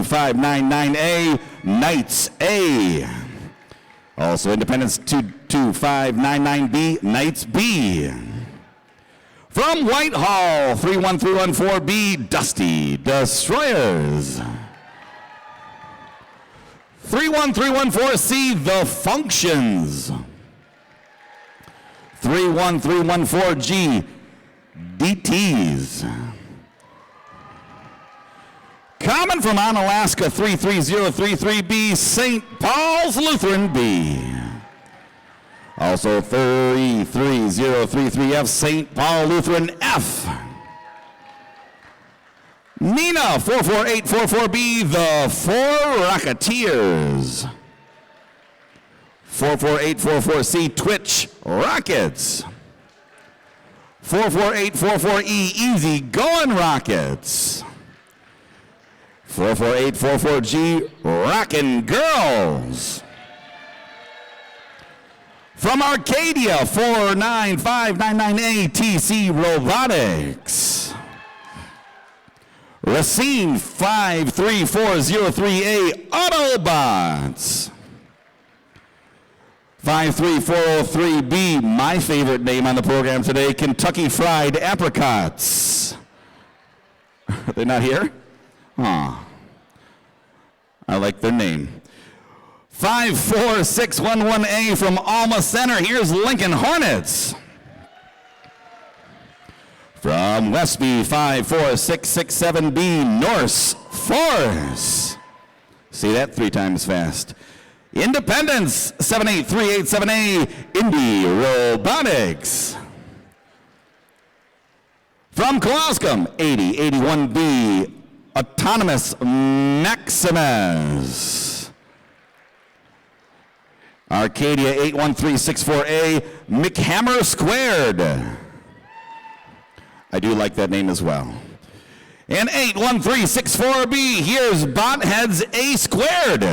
2599A, Knights A. Also Independence 22599B, Knights B. From Whitehall, 31314B, Dusty Destroyers. 31314C, The Functions. 31314G, DTs. Common from Onalaska, 33033B, St. Paul's Lutheran B. Also 33033F, St. Paul Lutheran F. Nina, 44844B, the Four Rocketeers. 44844C, Twitch Rockets. 44844E, Easy Going Rockets. 44844G, Rockin' Girls. From Arcadia, 49599A, TC Robotics. Racine, 53403A, Autobots. 53403B, my favorite name on the program today, Kentucky Fried Apricots. They're not here? Aw. I like their name. 54611A from Alma Center, here's Lincoln Hornets. From Westby, 54667B, Norse Force. See that 3 times fast. Independence, 78387A, Indy Robotics. From Coloscum, 8081B, Autonomous Maximus. Arcadia, 81364A, McHammer Squared. I do like that name as well. And 81364B, here's Botheads A Squared.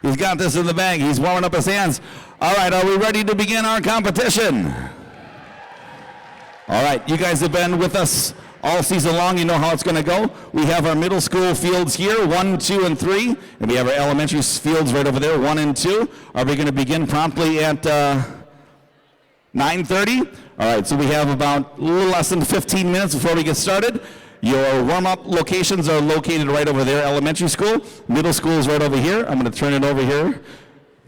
He's got this in the bag. He's warming up his hands. All right, are we ready to begin our competition? All right, you guys have been with us all season long. You know how it's going to go. We have our middle school fields here, 1, 2, and 3. And we have our elementary fields right over there, 1 and 2. Are we going to begin promptly at 9:30? All right, so we have about a little less than 15 minutes before we get started. Your warm-up locations are located right over there, elementary school. Middle school is right over here. I'm going to turn it over here,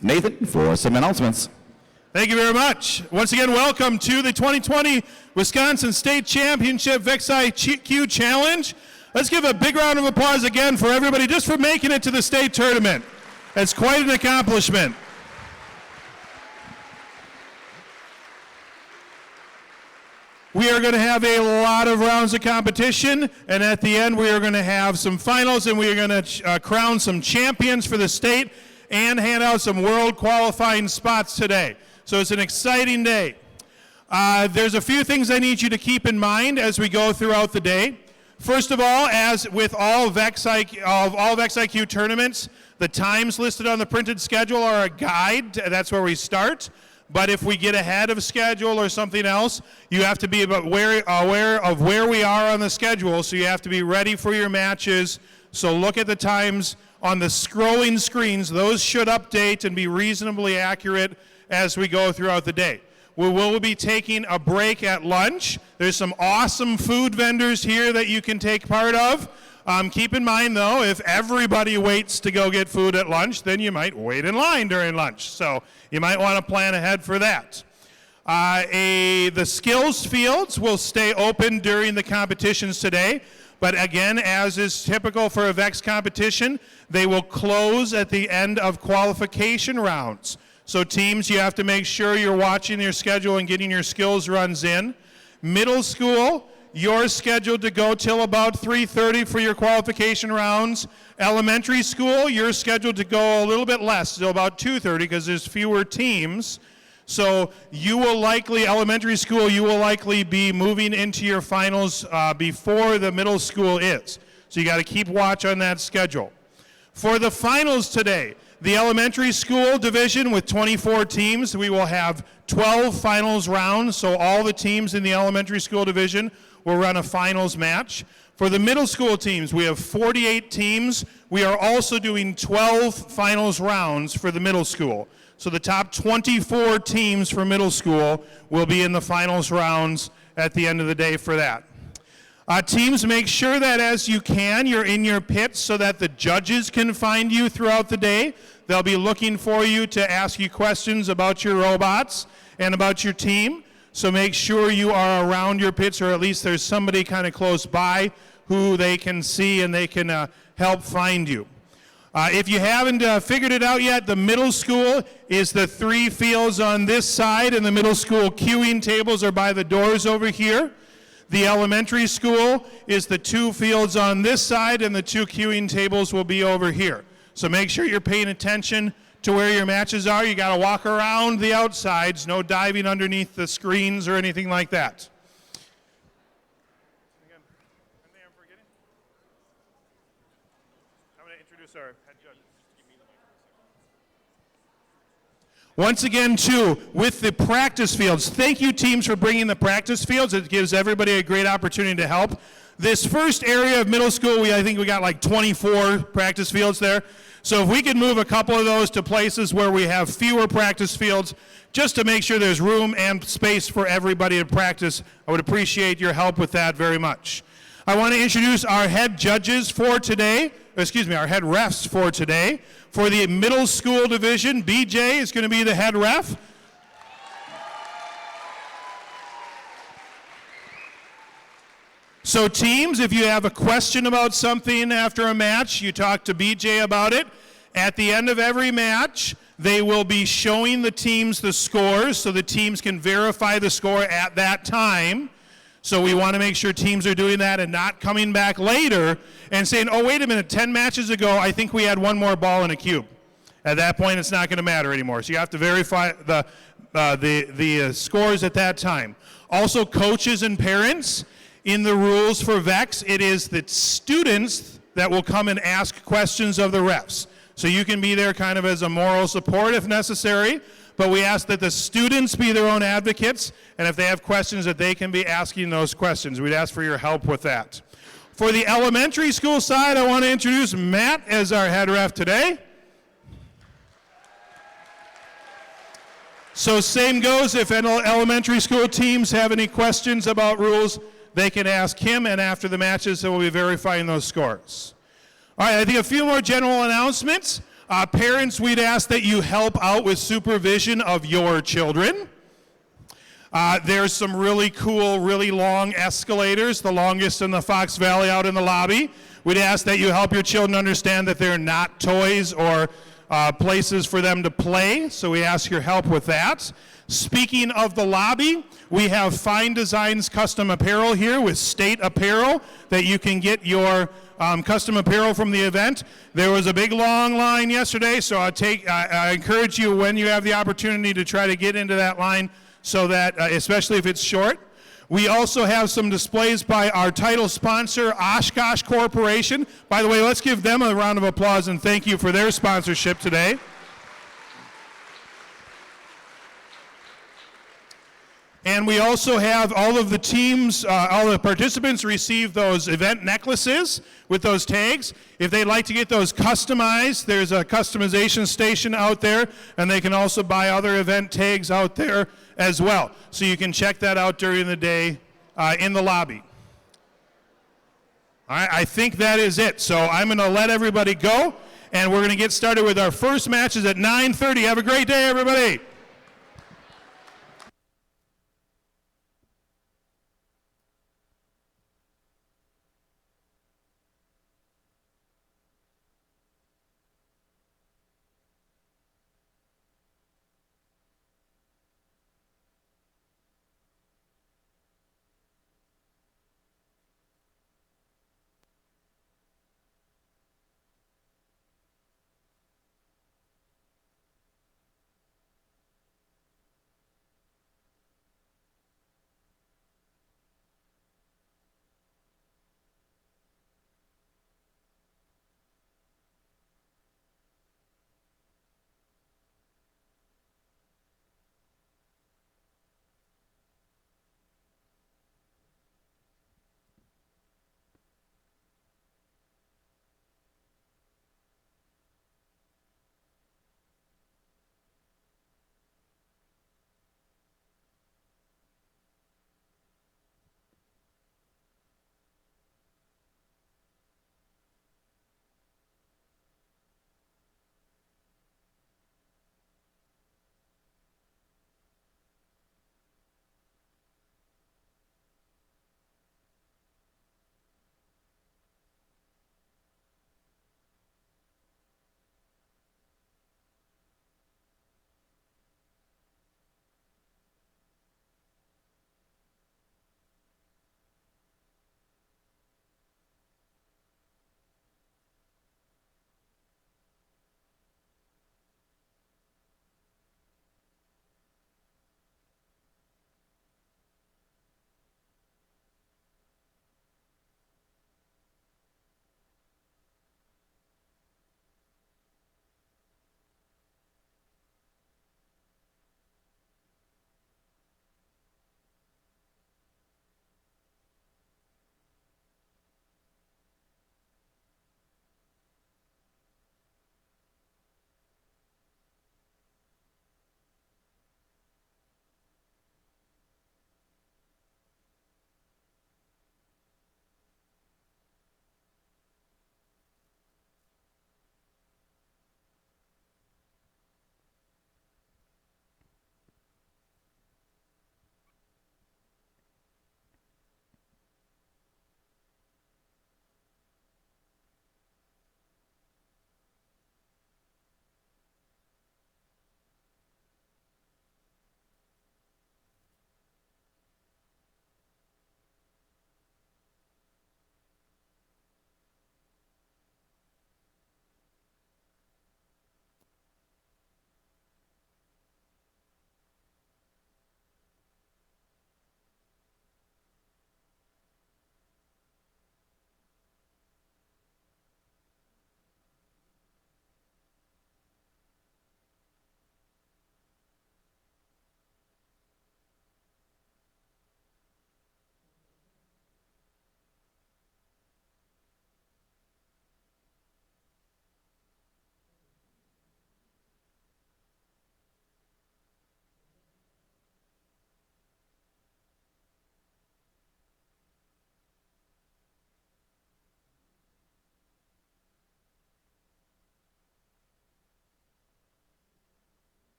Nathan, for some announcements. Thank you very much. Once again, welcome to the 2020 Wisconsin State Championship VIQC Challenge. Let's give a big round of applause again for everybody just for making it to the state tournament. That's quite an accomplishment. We are going to have a lot of rounds of competition, and at the end we are going to have some finals, and we are going to crown some champions for the state and hand out some world qualifying spots today. So it's an exciting day. There's a few things I need you to keep in mind as we go throughout the day. First of all, as with all VIQC tournaments, the times listed on the printed schedule are a guide. That's where we start. But if we get ahead of schedule or something else, you have to be aware of where we are on the schedule, so you have to be ready for your matches. So look at the times on the scrolling screens. Those should update and be reasonably accurate as we go throughout the day. We will be taking a break at lunch. There's some awesome food vendors here that you can take part of. Keep in mind, though, if everybody waits to go get food at lunch, then you might wait in line during lunch. So you might want to plan ahead for that. The skills fields will stay open during the competitions today. But again, as is typical for a VEX competition, they will close at the end of qualification rounds. So teams, you have to make sure you're watching your schedule and getting your skills runs in. Middle school, you're scheduled to go till about 3:30 for your qualification rounds. Elementary school, you're scheduled to go a little bit less, till about 2:30 because there's fewer teams. So you will likely, elementary school, you will likely be moving into your finals before the middle school is. So you got to keep watch on that schedule. For the finals today, the elementary school division with 24 teams, we will have 12 finals rounds. So all the teams in the elementary school division we'll run a finals match. For the middle school teams, we have 48 teams. We are also doing 12 finals rounds for the middle school. So the top 24 teams for middle school will be in the finals rounds at the end of the day for that. Teams, make sure that as you can, you're in your pits so that the judges can find you throughout the day. They'll be looking for you to ask you questions about your robots and about your team. So make sure you are around your pits, or at least there's somebody kind of close by who they can see and they can help find you. If you haven't figured it out yet, the middle school is the 3 fields on this side, and the middle school queuing tables are by the doors over here. The elementary school is the 2 fields on this side, and the 2 queuing tables will be over here. So make sure you're paying attention to where your matches are. You got to walk around the outsides, no diving underneath the screens or anything like that. I'm going to introduce our head judges. Once again, too, with the practice fields, thank you, teams, for bringing the practice fields. It gives everybody a great opportunity to help. This first area of middle school, I think we got like 24 practice fields there. So if we could move a couple of those to places where we have fewer practice fields, just to make sure there's room and space for everybody to practice, I would appreciate your help with that very much. I want to introduce our head judges for today, our head refs for today. For the middle school division, BJ is going to be the head ref. So teams, if you have a question about something after a match, you talk to BJ about it. At the end of every match, they will be showing the teams the scores so the teams can verify the score at that time. So we want to make sure teams are doing that and not coming back later and saying, oh, wait a minute, 10 matches ago, I think we had one more ball in a cube. At that point, it's not going to matter anymore. So you have to verify the scores at that time. Also, coaches and parents, in the rules for VEX, it is the students that will come and ask questions of the refs. So you can be there kind of as a moral support if necessary, but we ask that the students be their own advocates, and if they have questions, that they can be asking those questions. We'd ask for your help with that. For the elementary school side, I want to introduce Matt as our head ref today. So same goes, if elementary school teams have any questions about rules, they can ask him, and after the matches, they will be verifying those scores. All right, I think a few more general announcements. Parents, we'd ask that you help out with supervision of your children. There's some really cool, really long escalators, the longest in the Fox Valley out in the lobby. We'd ask that you help your children understand that they're not toys or places for them to play, so we ask your help with that. Speaking of the lobby, we have Fine Designs custom apparel here with State Apparel that you can get your custom apparel from the event. There was a big long line yesterday, so I encourage you when you have the opportunity to try to get into that line so that, especially if it's short. We also have some displays by our title sponsor, Oshkosh Corporation. By the way, let's give them a round of applause and thank you for their sponsorship today. And we also have all of the teams, all the participants receive those event necklaces with those tags. If they'd like to get those customized, there's a customization station out there, and they can also buy other event tags out there as well. So you can check that out during the day in the lobby. All right, I think that is it. So I'm going to let everybody go, and we're going to get started with our first matches at 9:30. Have a great day, everybody.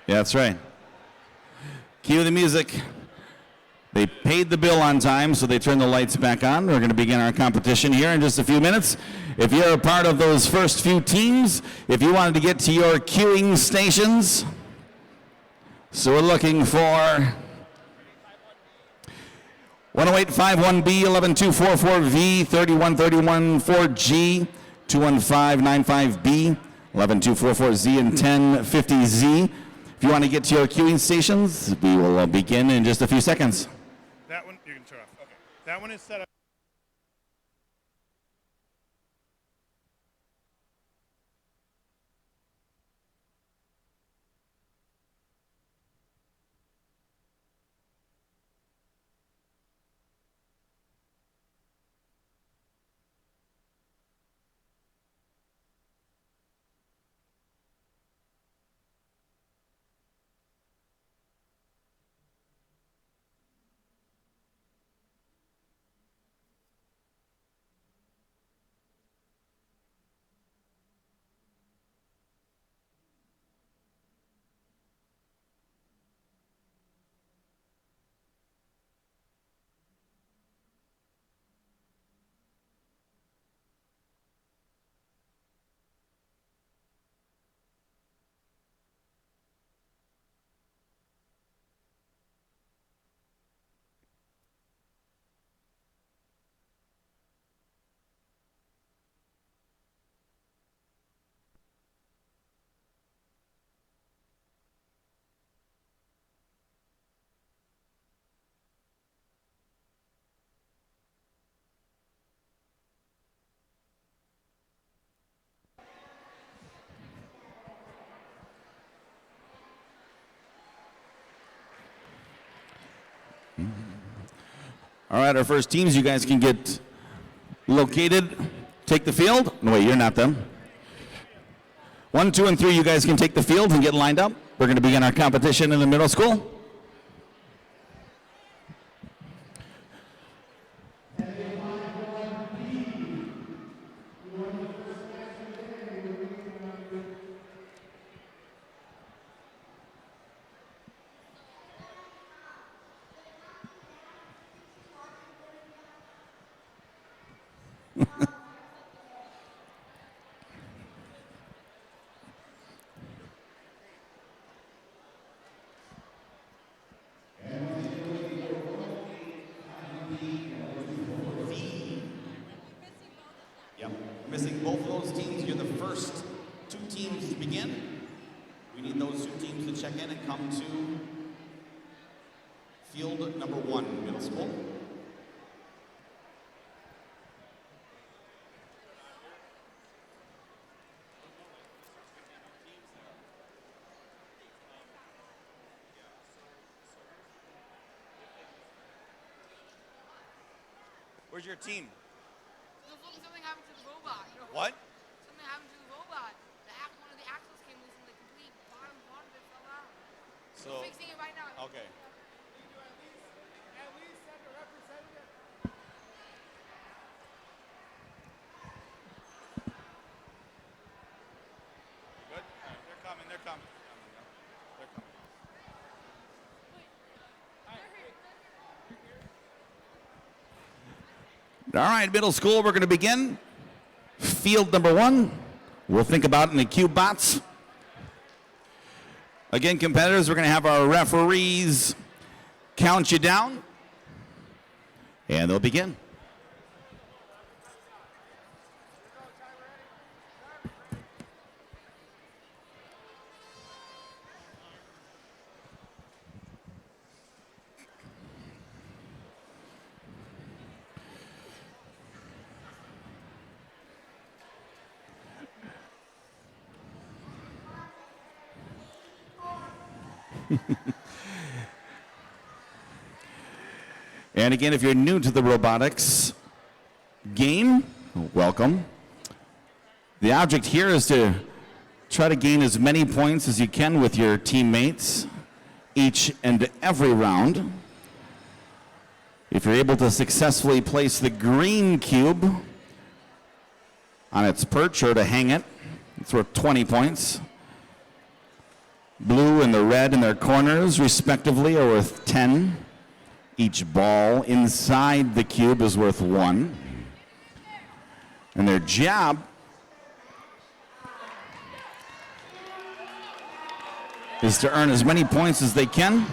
Yeah, that's right. Cue the music. They paid the bill on time, so they turned the lights back on. We're going to begin our competition here in just a few minutes. If you're a part of those first few teams, if you wanted to get to your queuing stations, so we're looking for 10851B, 11244V, 3131 4G, 21595B, 11244Z, and 1050Z. If you want to get to your queuing stations, we will begin in just a few seconds. That one, you can turn off. Okay. That one is set up. All right, our first teams, you guys can get located. Take the field. No, wait, you're not them. 1, 2, and 3, you guys can take the field and get lined up. We're going to begin our competition in the middle school. Yep, missing both of those teams. You're the first 2 teams to begin. We need those 2 teams to check in and come to field number 1, middle school. Where's your team? Something happened to the robot. You know? What? Something happened to the robot. One of the axles came loose and the complete bottom part of it fell out. So, We're fixing it right now. okay. At least send a representative. Good? All right, they're coming. They're coming. They're coming. All right, middle school, we're going to begin. Field number 1. We'll think about it in the cue bots. Again, competitors, we're going to have our referees count you down. And they'll begin. And again, if you're new to the robotics game, welcome. The object here is to Try to gain as many points as you can with your teammates each and every round. If you're able to successfully place the green cube on its perch or to hang it, it's worth 20 points. Blue and the red in their corners, respectively, are worth 10. Each ball inside the cube is worth 1. And their job is to earn as many points as they can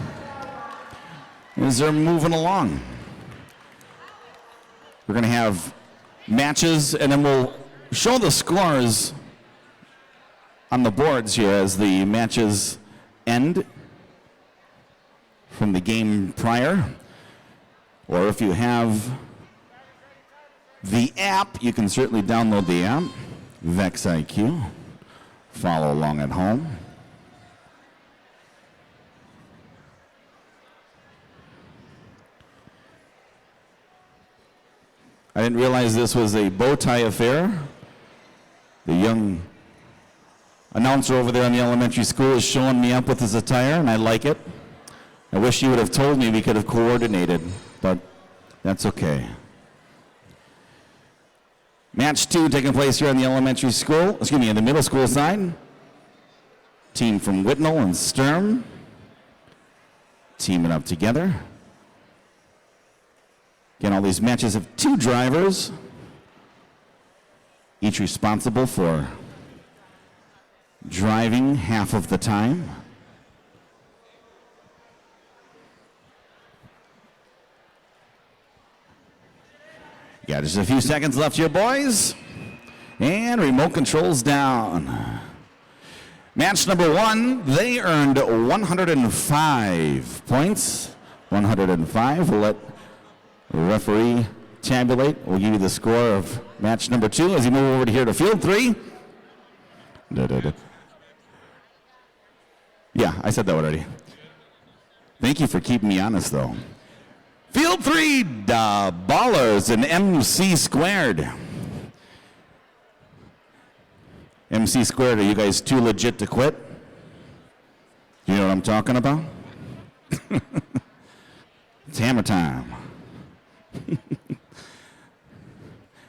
as they're moving along. We're going to have matches, and then we'll show the scores on the boards here as the matches end from the game prior. Or if you have the app, you can certainly download the app, VIQC. Follow along at home. I didn't realize this was a bow tie affair. The young announcer over there in the elementary school is showing me up with his attire, and I like it. I wish he would have told me we could have coordinated, but that's okay. Match 2 taking place here in the elementary school, in the middle school side. Team from Whitnall and Sturm teaming up together. Again, all these matches have 2 drivers, each responsible for driving half of the time. Yeah, just a few seconds left here, boys. And remote controls down. Match number 1, they earned 105 points. 105. We'll let the referee tabulate. We'll give you the score of match number 2 as you move over to here to field 3. Yeah, I said that already. Thank you for keeping me honest, though. Field 3, the Ballers and MC Squared. MC Squared, are you guys too legit to quit? You know what I'm talking about? It's hammer time.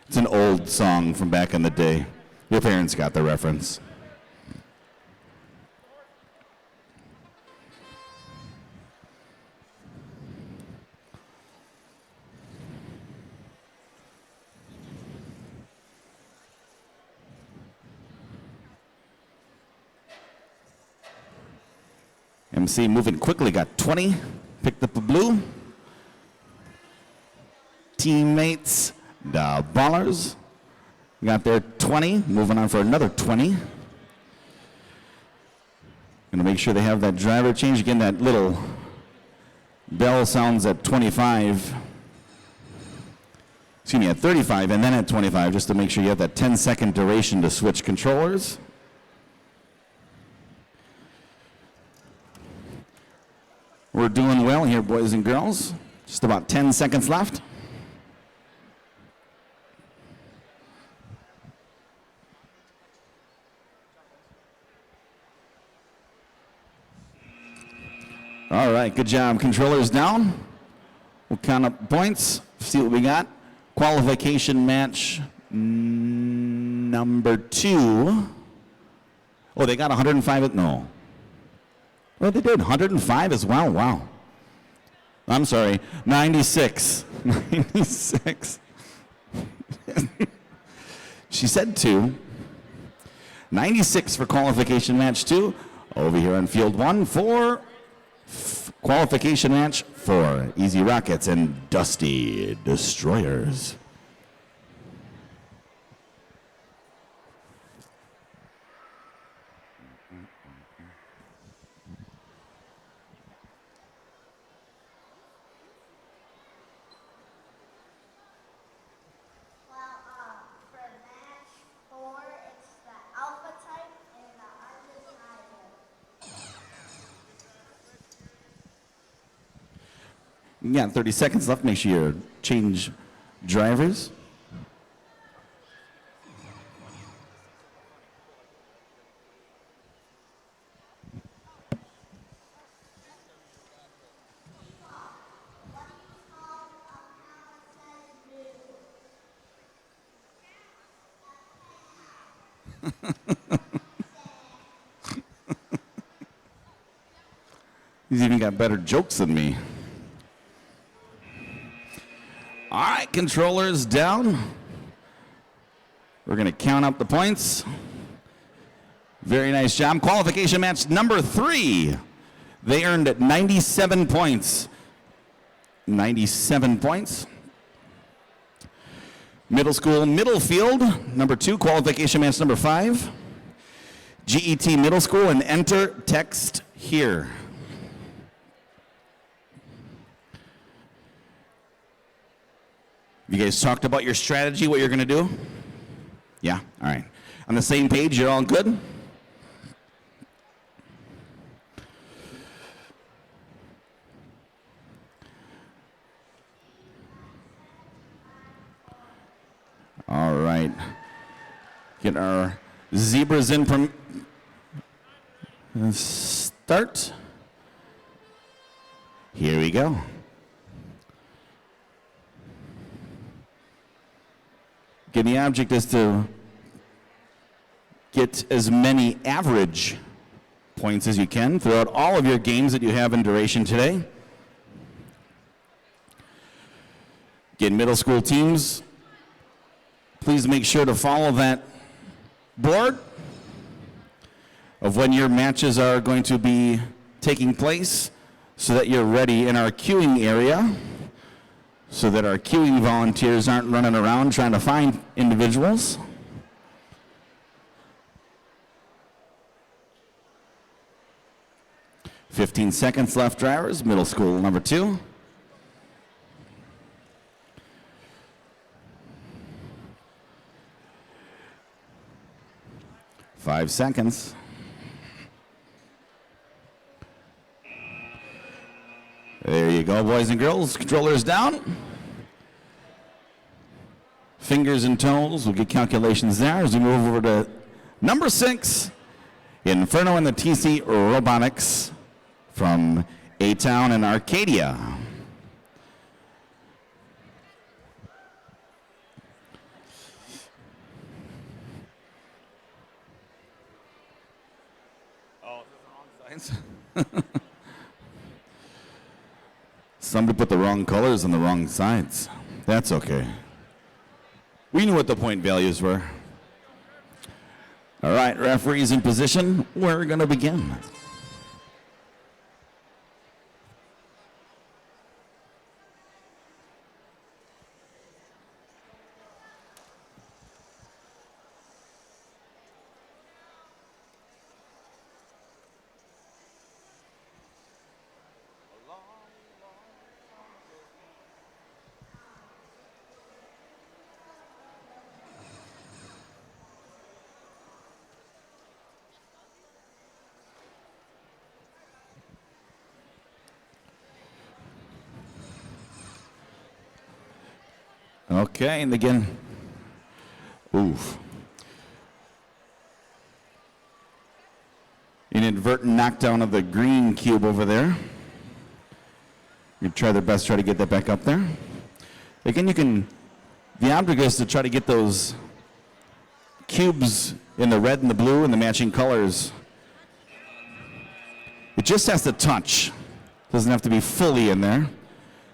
It's an old song from back in the day. Your parents got the reference. MC moving quickly, got 20, picked up the blue. Teammates, the Ballers, got their 20, moving on for another 20. Gonna make sure they have that driver change. Again, that little bell sounds at 25. Excuse me, at 35 and then at 25, just to make sure you have that 10-second duration to switch controllers. We're doing well here, boys and girls. Just about 10 seconds left. All right, good job. Controllers down. We'll count up points, see what we got. Qualification match number 2. Oh, they got 105. No. Well, they did 105 as well. Wow. I'm sorry, 96. 96. She said 2. 96 for qualification match 2. Over here on field 1 for qualification match 4. Easy Rockets and Dusty Destroyers. You got 30 seconds left. Make sure you change drivers. He's even got better jokes than me. All right, controllers down. We're going to count up the points. Very nice job. Qualification match number 3. They earned 97 points. 97 points. Middle school, middle field, number 2, qualification match number 5. GET middle school, and enter text here. You guys talked about your strategy, what you're going to do? Yeah? All right. On the same page, you're all good? All right. Get our zebras in from start. Here we go. Again, the object is to get as many average points as you can throughout all of your games that you have in duration today. Again, middle school teams, please make sure to follow that board of when your matches are going to be taking place so that you're ready in our queuing area, so that our queuing volunteers aren't running around trying to find individuals. "15 seconds left, drivers. Middle school number 2. Five seconds. There you go, boys and girls. Controllers down. Fingers and toes. We'll get calculations there as we move over to number 6, Inferno and the TC Robotics from A-Town and Arcadia. Oh, is it the wrong sides? Somebody put the wrong colors on the wrong sides. That's okay. We knew what the point values were. All right, referees in position. We're going to begin. Okay, and again, oof. Inadvertent knockdown of the green cube over there. You try their best to try to get that back up there. Again, the object is to try to get those cubes in the red and the blue and the matching colors. It just has to touch. Doesn't have to be fully in there.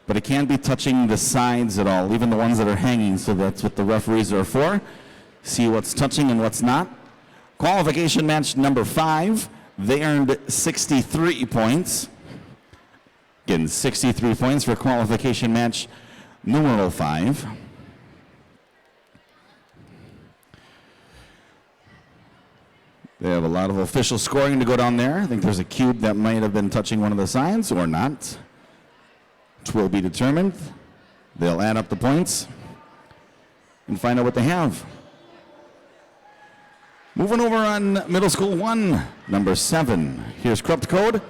But it can't be touching the sides at all, even the ones that are hanging, so that's what the referees are for. See what's touching and what's not. Qualification match number 5, they earned 63 points. Again, 63 points for qualification match numeral 5. They have a lot of official scoring to go down there. I think there's a cube that might have been touching one of the sides or not. Which will be determined. They'll add up the points and find out what they have. Moving over on middle school 1, number 7. Here's Corrupt Code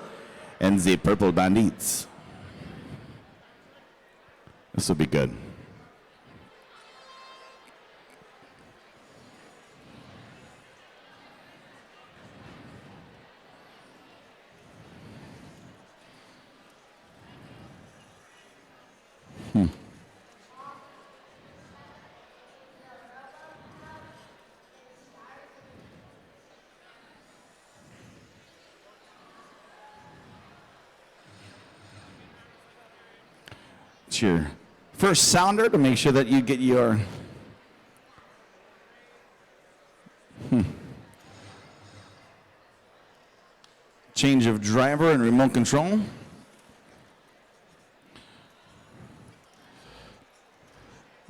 and the Purple Bandits. This will be good. It's your first sounder to make sure that you get your change of driver and remote control.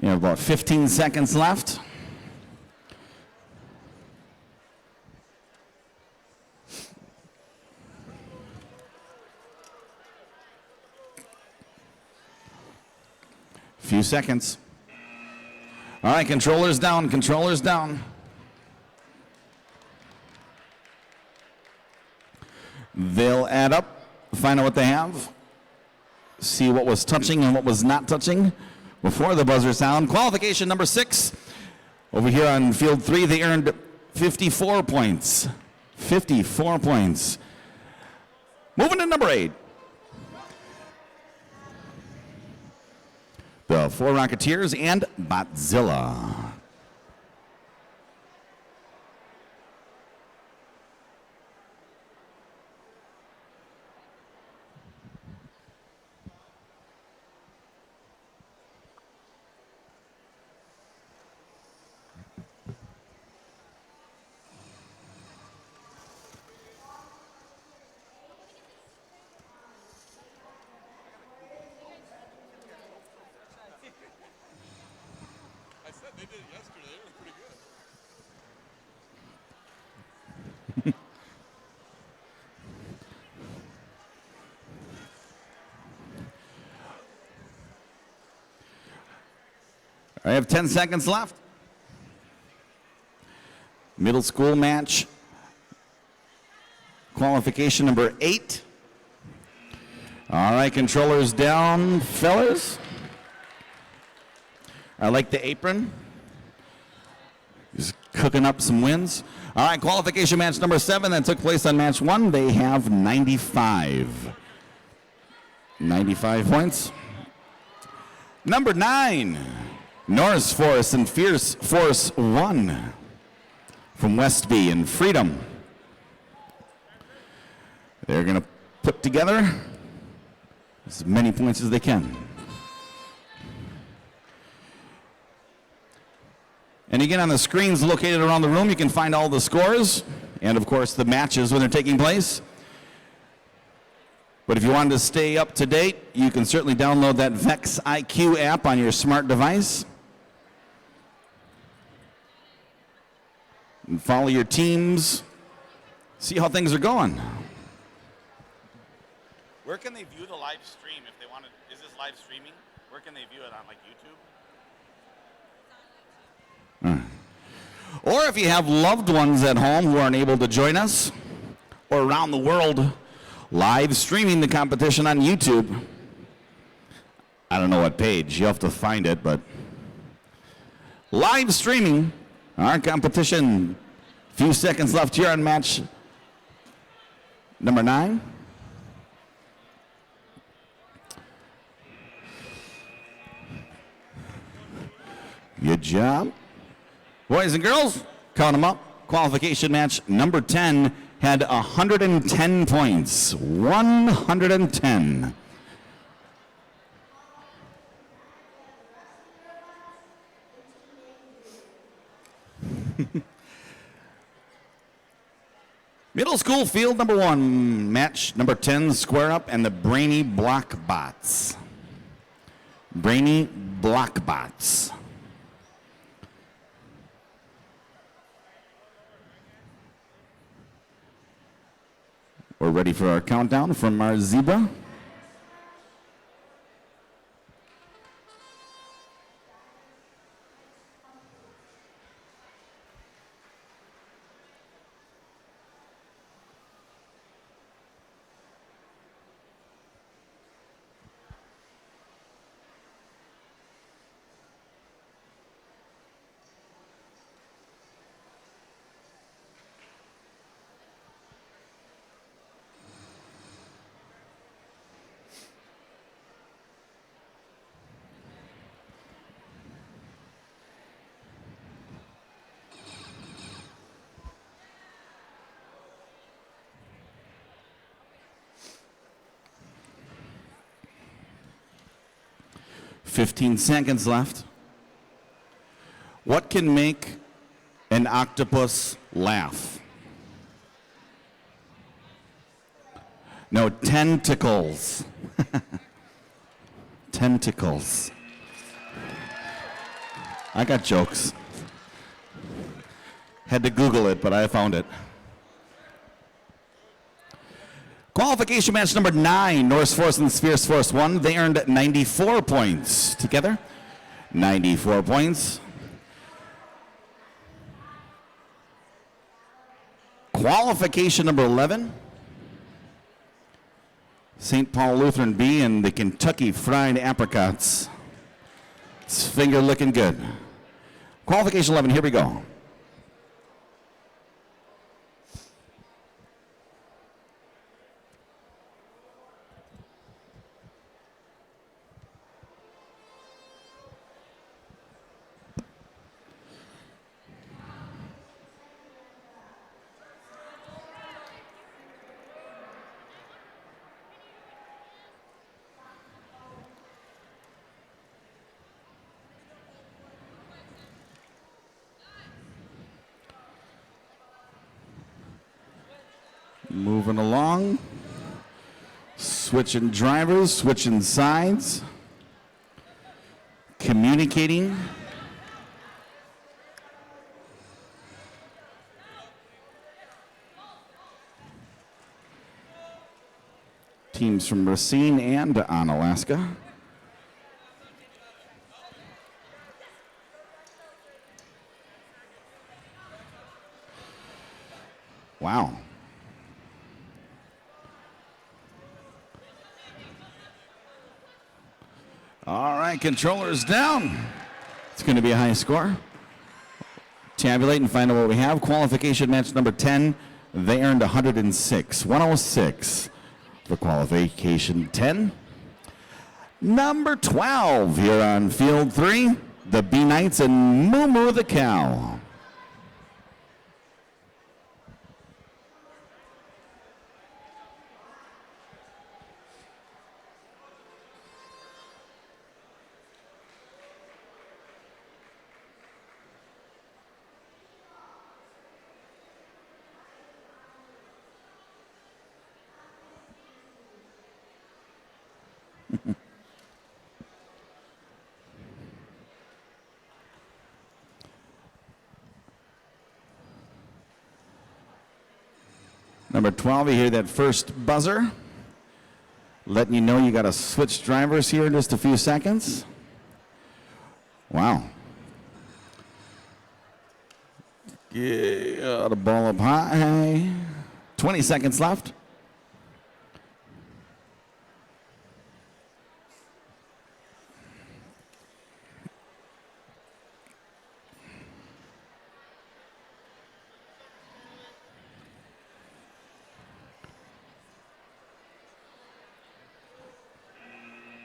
You have about 15 seconds left. Few seconds. All right, controllers down, controllers down. They'll add up, find out what they have, see what was touching and what was not touching before the buzzer sound. Qualification number 6. Over here on field 3, they earned 54 points. 54 points. Moving to number 8. The 4 Rocketeers and Botzilla. They did it yesterday. They were pretty good. I have 10 seconds left. Middle school match. Qualification number 8. All right, controllers down, fellas. I like the apron. He's cooking up some wins. All right, qualification match number 7 that took place on match 1. They have 95. 95 points. Number 9, Norris Force and Fierce Force 1 from Westby and Freedom. They're going to put together as many points as they can. And again, on the screens located around the room, you can find all the scores and, of course, the matches when they're taking place. But if you wanted to stay up to date, you can certainly download that VIQC app on your smart device and follow your teams, see how things are going. Where can they view the live stream if they want to? Is this live streaming? Where can they view it on, like YouTube? Or if you have loved ones at home who aren't able to join us, or around the world, live streaming the competition on YouTube. I don't know what page, you have to find it, but live streaming our competition. Few seconds left here on match number 9. Good job. Boys and girls, count them up. Qualification match number 10 had 110 points. 110. Middle school field number 1, match number 10, square up, and the Brainy Block Bots. Brainy Block Bots. We're ready for our countdown from our zebra. 15 seconds left. What can make an octopus laugh? No, tentacles. Tentacles. I got jokes. Had to Google it, but I found it. Qualification match number 9, Norse Force and Fierce Force 1. They earned 94 points together. 94 points. Qualification number 11, St. Paul Lutheran B and the Kentucky Fried Apricots. It's finger looking good. Qualification 11, here we go. Moving along, switching drivers, switching sides, communicating. Teams from Racine and Onalaska. Wow. All right, controllers down. It's going to be a high score. Tabulate and find out what we have. Qualification match number 10, they earned 106. 106 for qualification 10. Number 12 here on field 3, the B Knights and Moo Moo the Cow. Number 12, you hear that first buzzer, letting you know you got to switch drivers here in just a few seconds. Wow. Get the ball up high. 20 seconds left.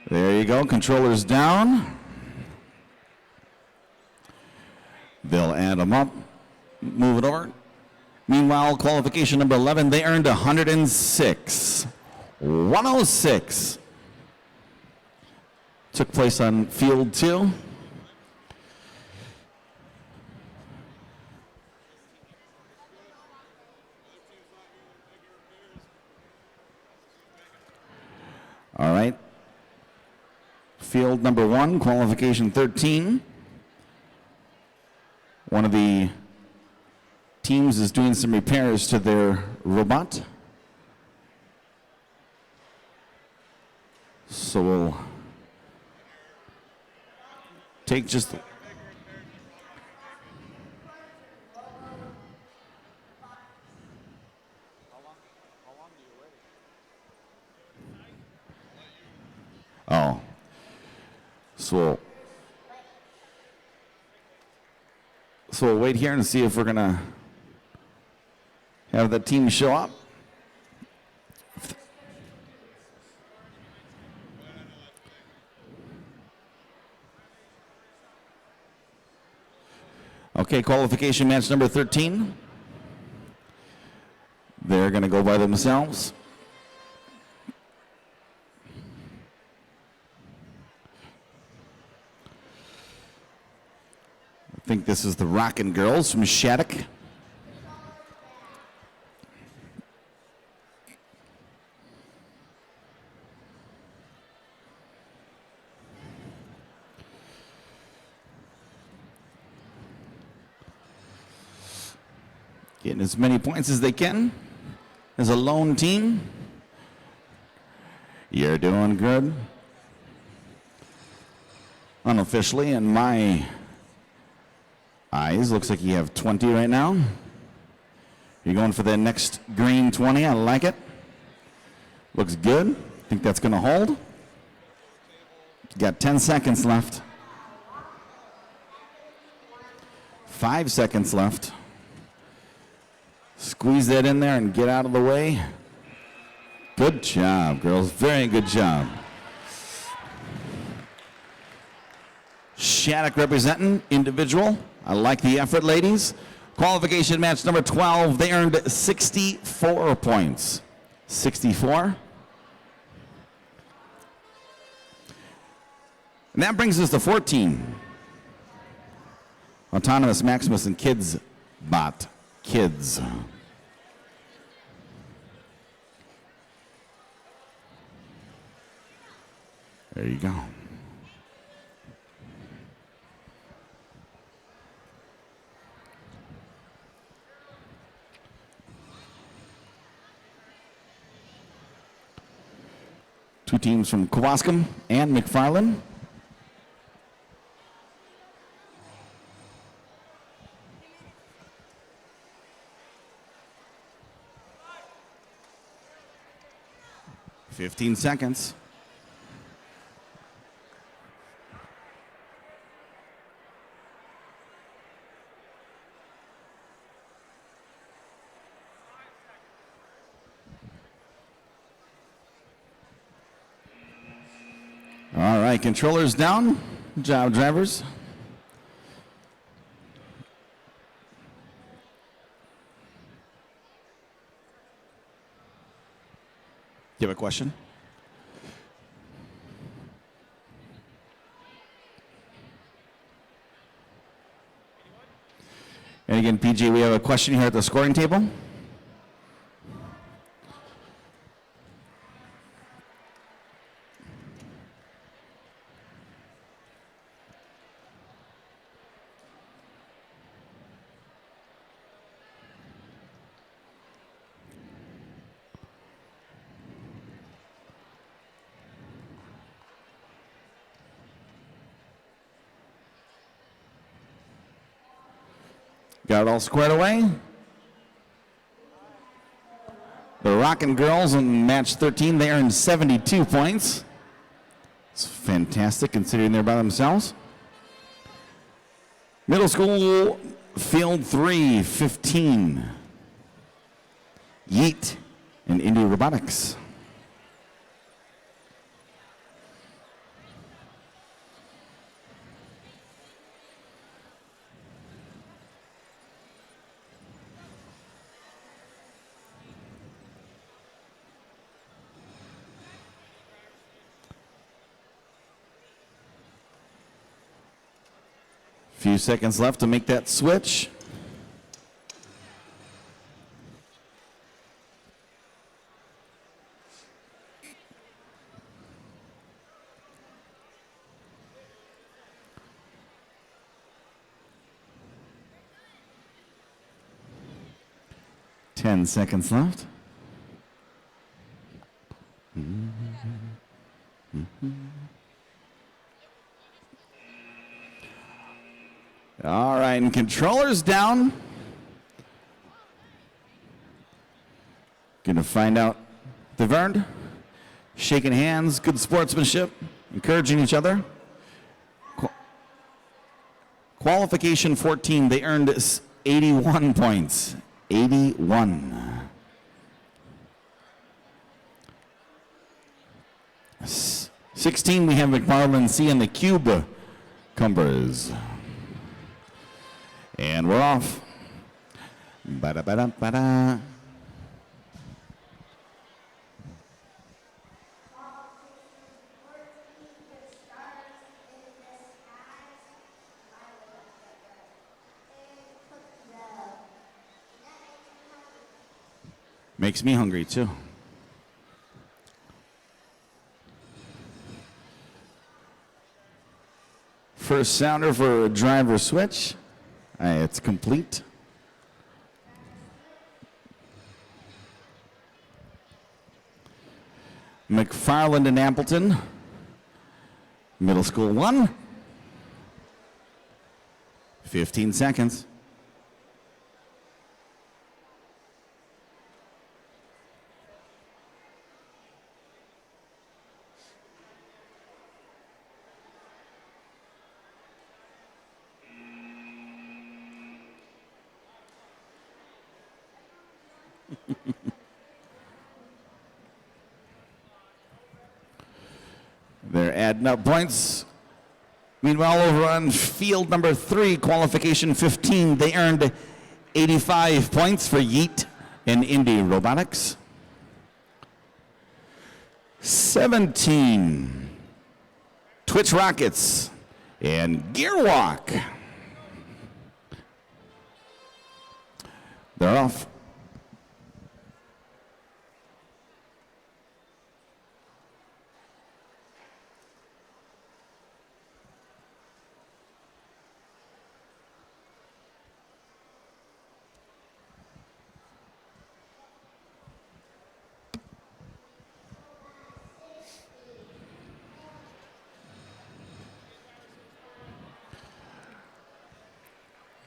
There you go, controllers down. They'll add them up, move it over. Meanwhile, qualification number 11, they earned 106. 106. Took place on field 2. All right. Field number 1, qualification 13. One of the teams is doing some repairs to their robot. So we'll take just... Oh. So we'll wait here and see if we're going to have the team show up. Okay, qualification match number 13. They're going to go by themselves. I think this is the Rockin' Girls from Shattuck. Getting as many points as they can as a lone team. You're doing good. Unofficially, in my eyes, looks like you have 20 right now. You're going for the next green 20. I like it. Looks good. Think that's going to hold. Got 10 seconds left. 5 seconds left. Squeeze that in there and get out of the way. Good job, girls. Very good job. Shattuck representing individual. I like the effort, ladies. Qualification match number 12. They earned 64 points. 64. And that brings us to 14. Autonomous Maximus and Kids Bot. Kids. There you go. Two teams from Kewaskum and McFarland. Fifteen seconds. All right, controllers down. Good job, drivers. Do you have a question? And again, PG, we have a question here at the scoring table. Got it all squared away. The Rockin' Girls in match 13, they earned 72 points. It's fantastic considering they're by themselves. Middle school, field 3, 15. Yeet and Indie Robotics. Few seconds left to make that switch. Ten seconds left. All right, and controllers down. Gonna find out if they've earned. Shaking hands, good sportsmanship, encouraging each other. Qualification 14, they earned 81 points. 81. 16, we have McFarland C and the Cube Cumbers. And we're off. Ba-da-ba-da-ba-da. Makes me hungry too. First sounder for a driver switch. It's complete. McFarland and Appleton. Middle school 1. 15 seconds. They're adding up points. Meanwhile, over on field number 3, qualification 15, they earned 85 points for Yeet and Indy Robotics. 17, Twitch Rockets and Gearwalk. They're off.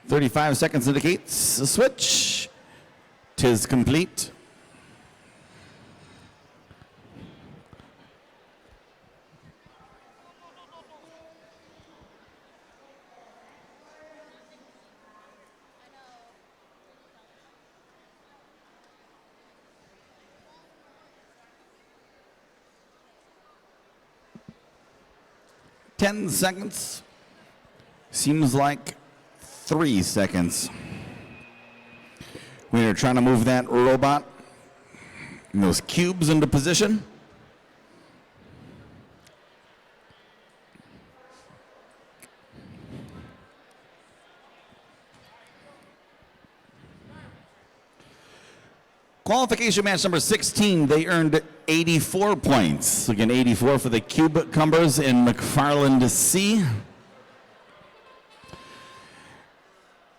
"35 seconds indicates a switch. 'Tis complete." "10 seconds. Seems like 3 seconds. We are trying to move that robot and those cubes into position. Qualification match number 16, they earned 84 points. Again, 84 for the cucumbers in McFarland C.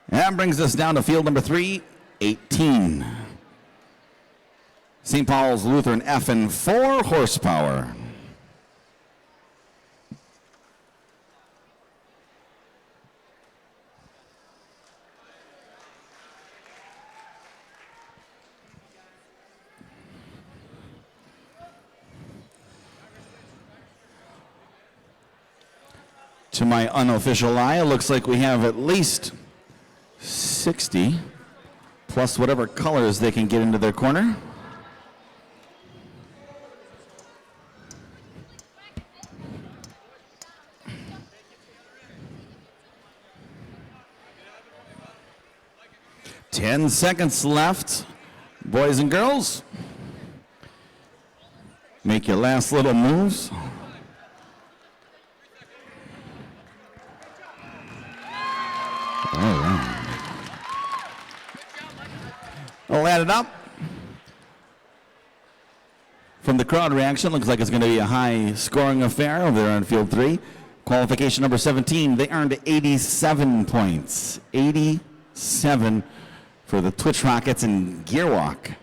That brings us down to field number 3, 18. St. Paul's Lutheran F and 4 horsepower. To my unofficial eye, it looks like we have at least 60 plus whatever colors they can get into their corner. Ten seconds left, boys and girls. Make your last little moves. All right. We'll add it up. From the crowd reaction, looks like it's going to be a high scoring affair over there on field 3. Qualification number 17, they earned 87 points. 87 for the Twitch Rockets and Gearwalk.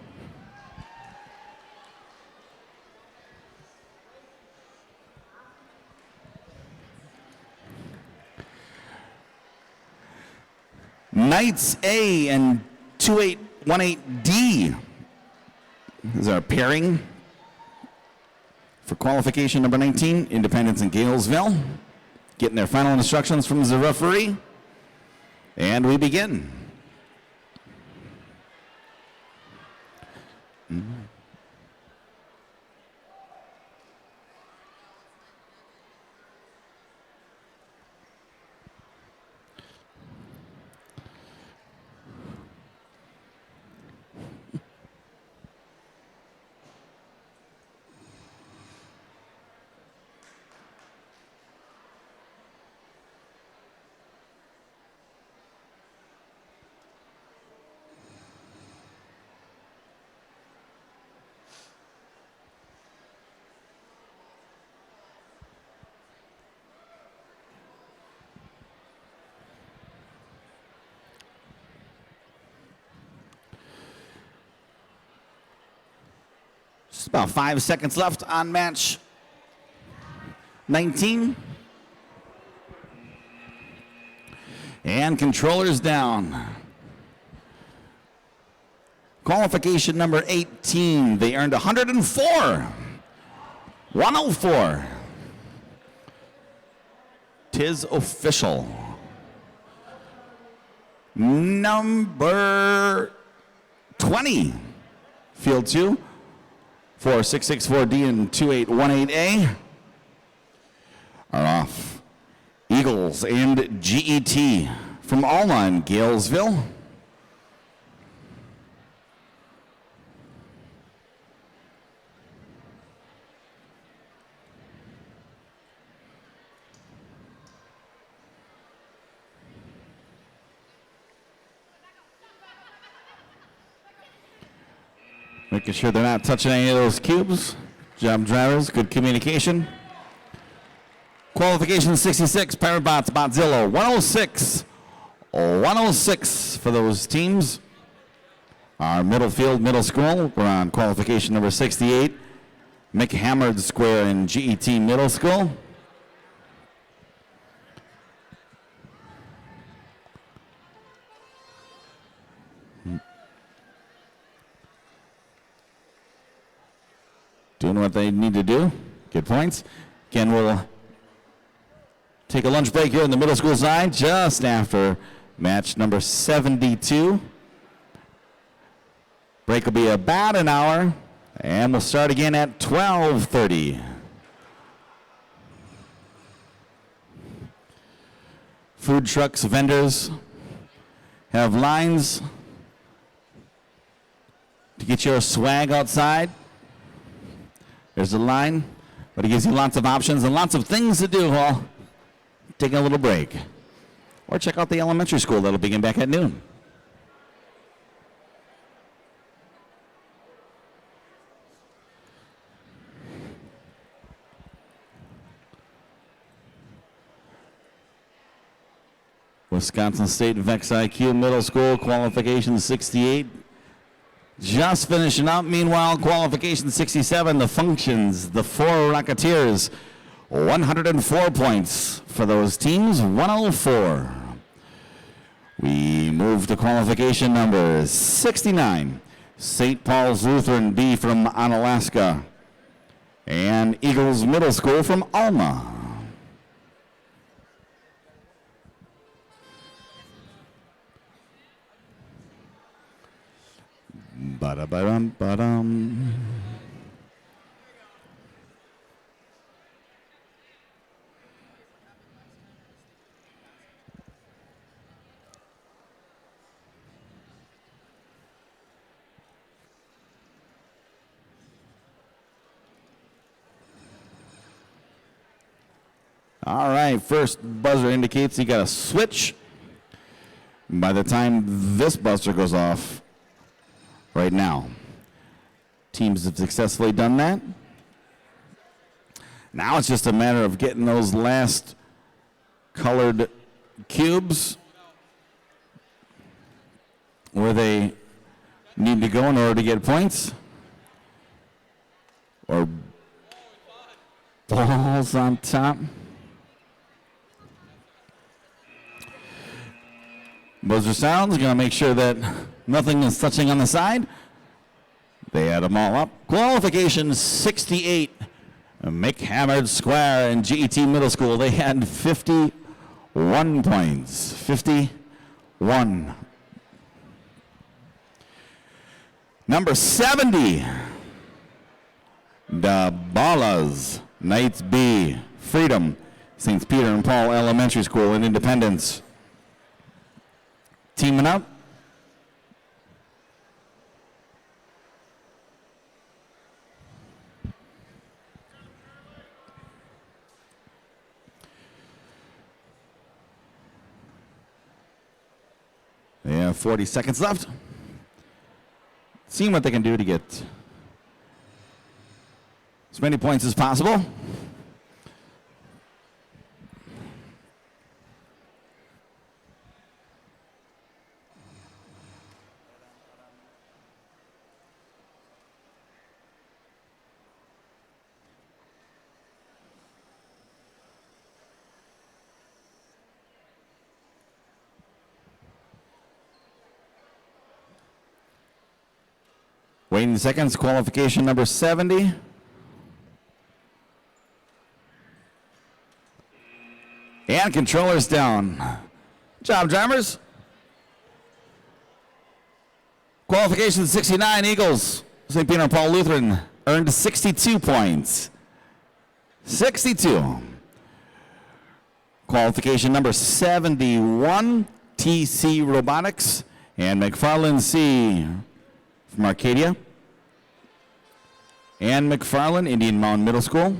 Knights A and 2818D is our pairing for qualification number 19, Independence and Galesville. Getting their final instructions from the referee. And we begin. Just about 5 seconds left on match 19. And controllers down. Qualification number 18. They earned 104. 104. 'Tis official. Number 20. Field 2. 4664D and 2818A are off. Eagles and GET from Alma and Galesville. Making sure they're not touching any of those cubes. Job drivers, good communication. Qualification 66, Pirate Bots, Botzilla, 106. 106 for those teams. Our Middlefield Middle School, we're on qualification number 68. McHammered Square and GET Middle School. Doing what they need to do. Get points. Again, we'll take a lunch break here in the middle school side just after match number 72. Break will be about an hour, and we'll start again at 12:30. Food trucks, vendors have lines to get your swag outside. There's a line, but it gives you lots of options and lots of things to do while taking a little break. Or check out the elementary school that'll begin back at noon. Wisconsin State VIQC Middle School, qualification 68. Just finishing up. Meanwhile, qualification 67, the Functions, the four Rocketeers, 104 points for those teams, 104. We move to qualification number 69, St. Paul's Lutheran B from Onalaska, and Eagles Middle School from Alma. Ba-da-ba-dum, ba-dum. All right, first buzzer indicates you got a switch. By the time this buzzer goes off, right now, teams have successfully done that. Now it's just a matter of getting those last colored cubes where they need to go in order to get points. Or balls on top. Buzzer sounds, gonna make sure that nothing is touching on the side. They had them all up. Qualification 68, McHammered Square and GET Middle School. They had 51 points. 51. Number 70, the Ballas, Knights B, Freedom, St. Peter and Paul Elementary School in Independence. Teaming up. They have 40 seconds left. Seeing what they can do to get as many points as possible. Waiting seconds, qualification number 70. And controllers down. Good job, drivers. Qualification 69, Eagles. St. Peter and Paul Lutheran earned 62 points. 62. Qualification number 71, TC Robotics and McFarland C from Arcadia. And McFarland, Indian Mountain Middle School.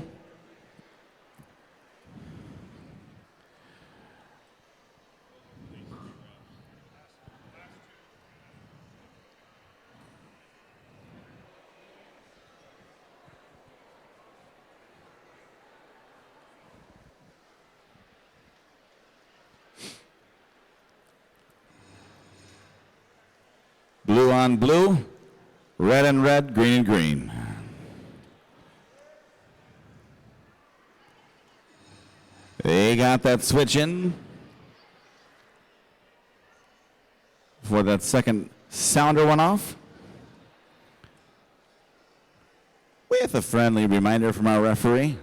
Blue on blue, red and red, green and green. They got that switch in before that second sounder went off. With a friendly reminder from our referee.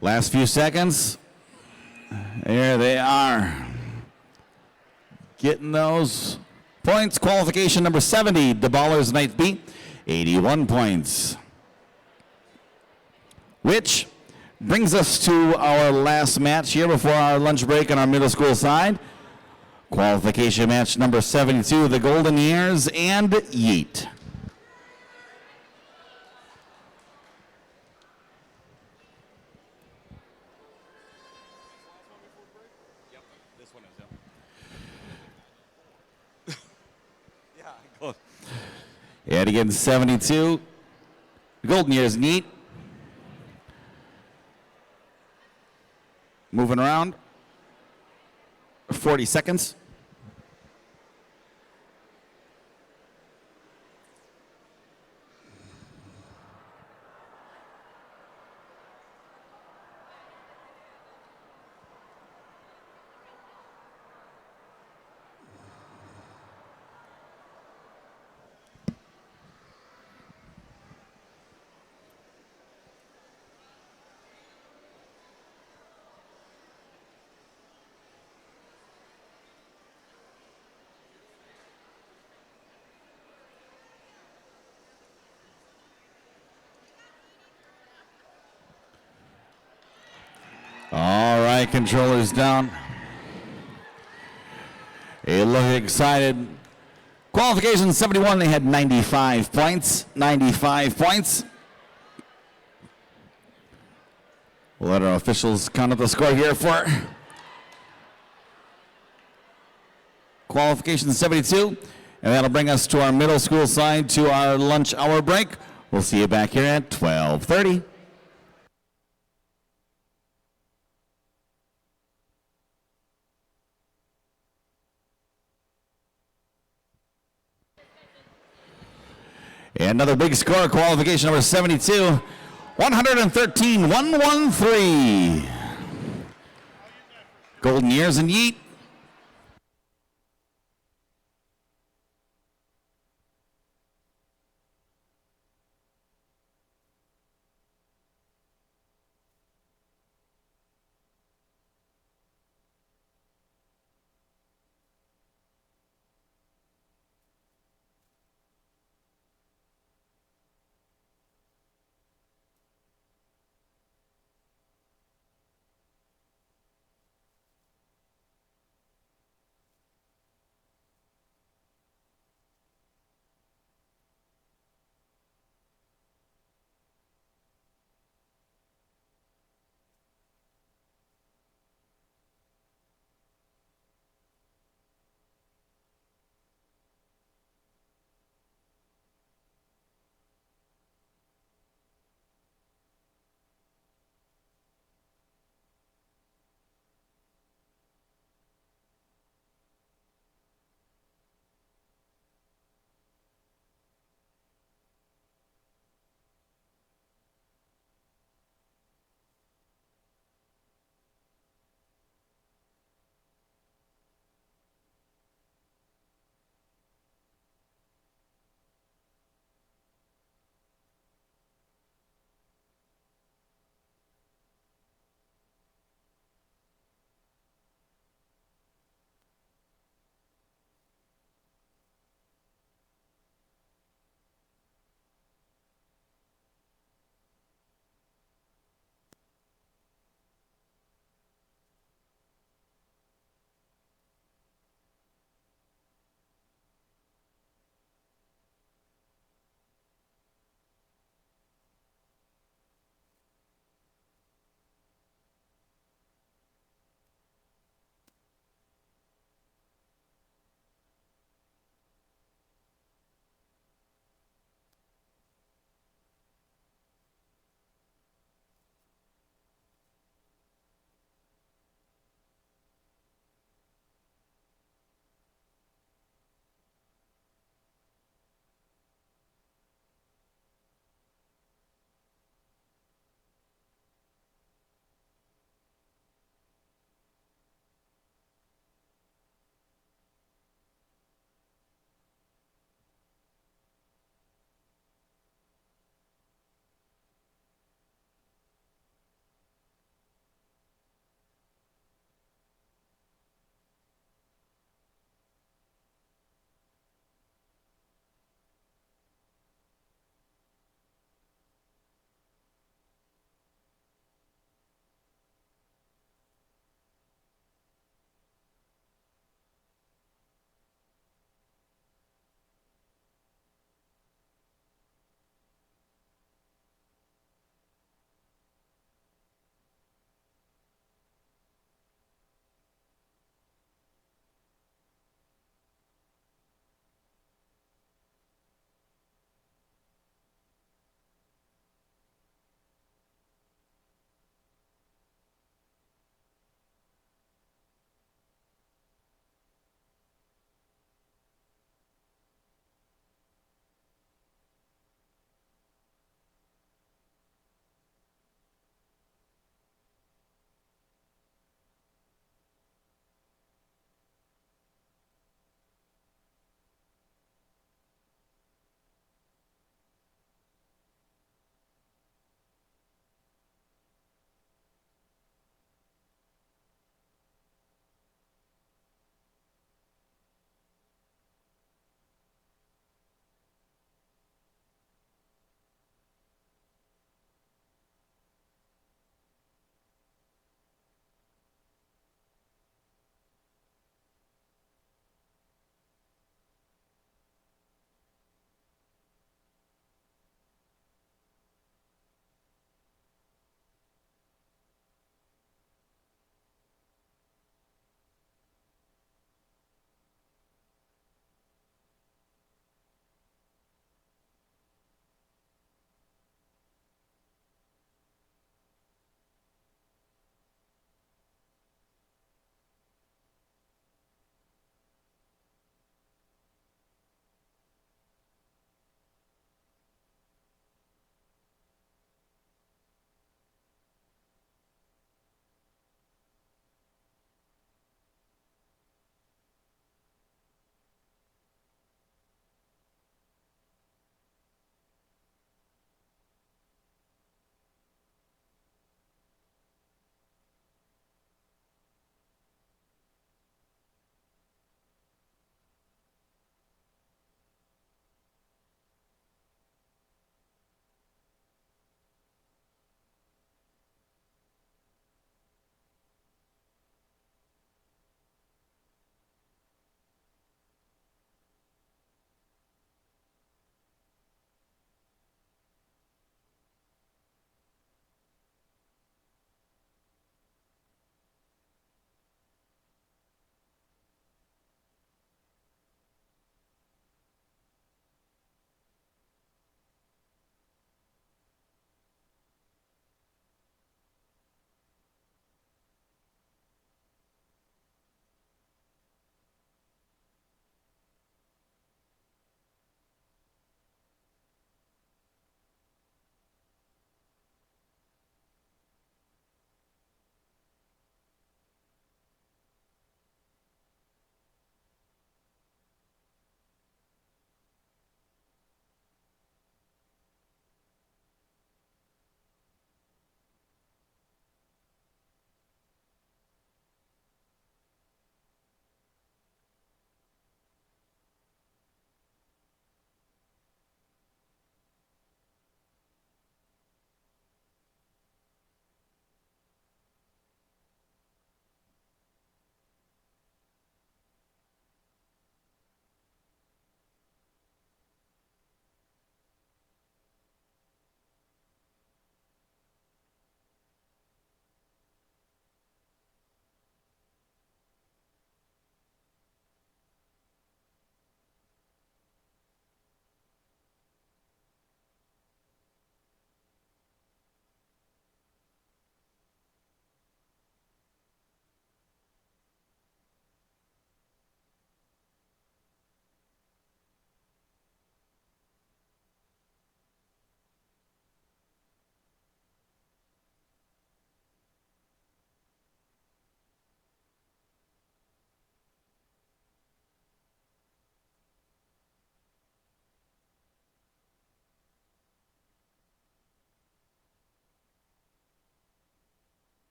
Last few seconds. There they are. Getting those points. Qualification number 70, DeBallers Ninth B, 81 points. Which brings us to our last match here before our lunch break on our middle school side. Qualification match number 72, the Golden Years and Yeet. And again, 72. The Golden Years Neat. Moving around. 40 seconds. All right, controllers down. They look excited. Qualification 71, they had 95 points. 95 points. We'll let our officials count up the score here for qualification 72. And that'll bring us to our middle school side to our lunch hour break. We'll see you back here at 12:30. And another big score, qualification number 72, 113-113. Golden Years and Yeet.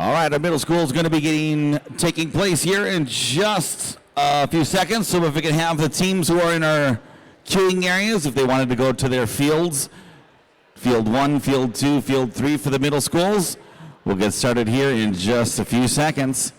All right, our middle school is going to be taking place here in just a few seconds. So if we can have the teams who are in our queuing areas, if they wanted to go to their fields, Field 1, Field 2, Field 3 for the middle schools. We'll get started here in just a few seconds.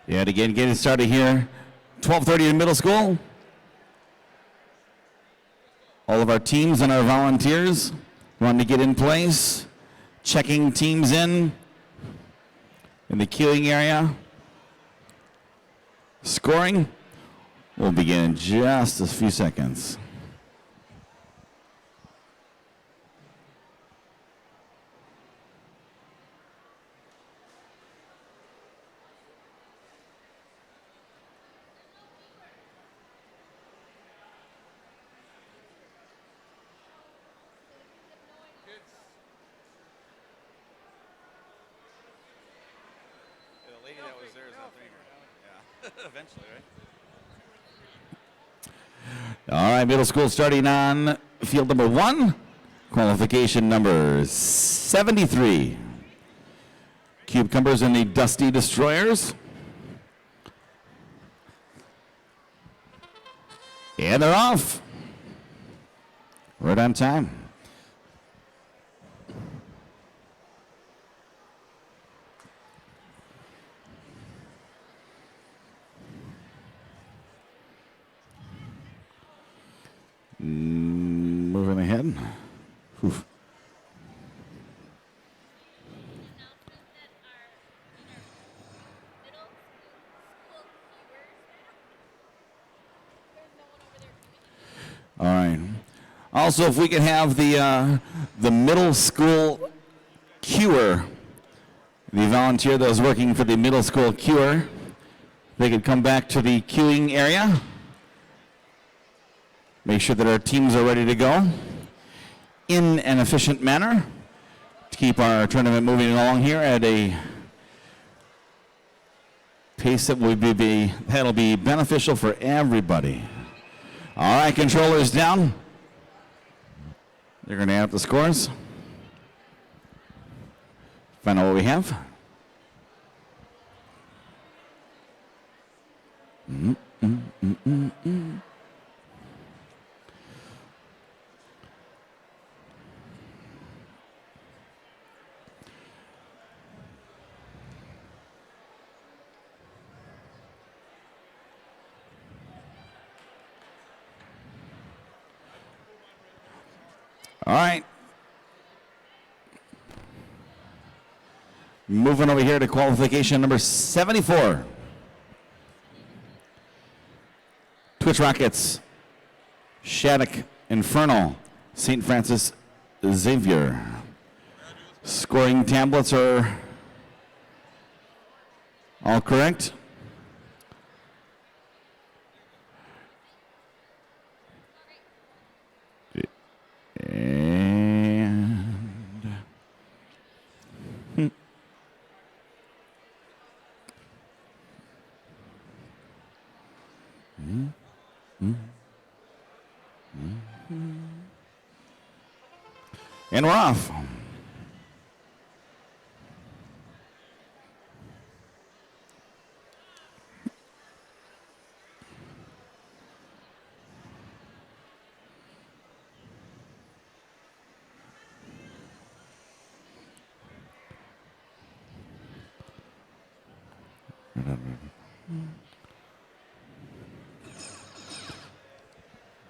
And again, getting started here, 12:30 in middle school. All of our teams and our volunteers wanting to get in place, checking teams in the queuing area. Scoring will begin in just a few seconds. The lady that was there is not there anymore. Yeah, eventually, right? All right, middle school starting on field number 1, qualification number 73. Cucumbers and the Dusty Destroyers. And they're off. Right on time. Moving ahead. Oof. All right. Also, if we could have the middle school queuer, the volunteer that was working for the middle school queuer, they could come back to the queuing area. Make sure that our teams are ready to go in an efficient manner to keep our tournament moving along here at a pace that that'll be beneficial for everybody. All right, controllers down. They're going to add up the scores. Find out what we have. All right. Moving over here to qualification number 74. Twitch Rockets, Shattuck Inferno, St. Francis Xavier. Scoring tablets are all correct. And we're off.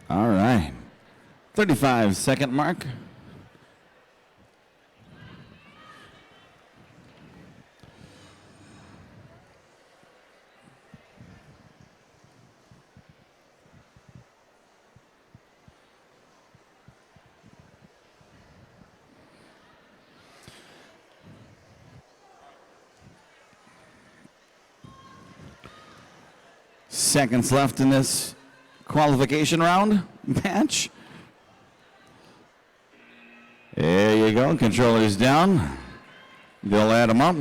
All right. 35-second mark. Seconds left in this qualification round match. There you go, controllers down. They'll add them up.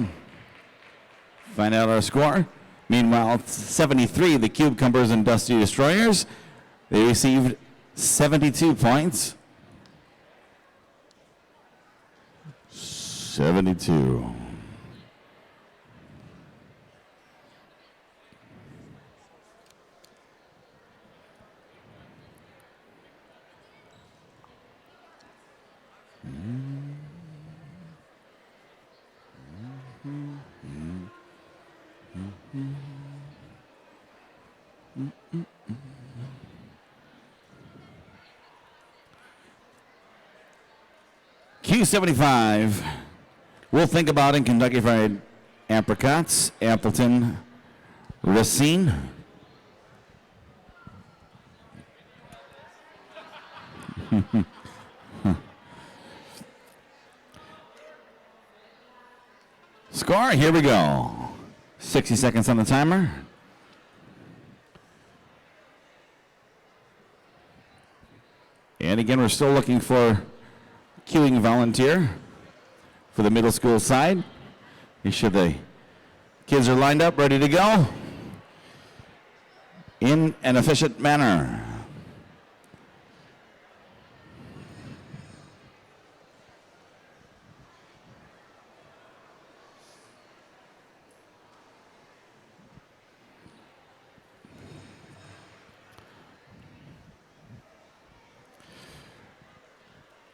Find out our score. Meanwhile, 73, the Cube Cumbers and Dusty Destroyers. They received 72 points. 72. Q75. We'll think about in Kentucky Fried Apricots, Appleton, Racine. Score, here we go. 60 seconds on the timer. And again, we're still looking for queuing volunteer for the middle school side. Make sure the kids are lined up, ready to go in an efficient manner.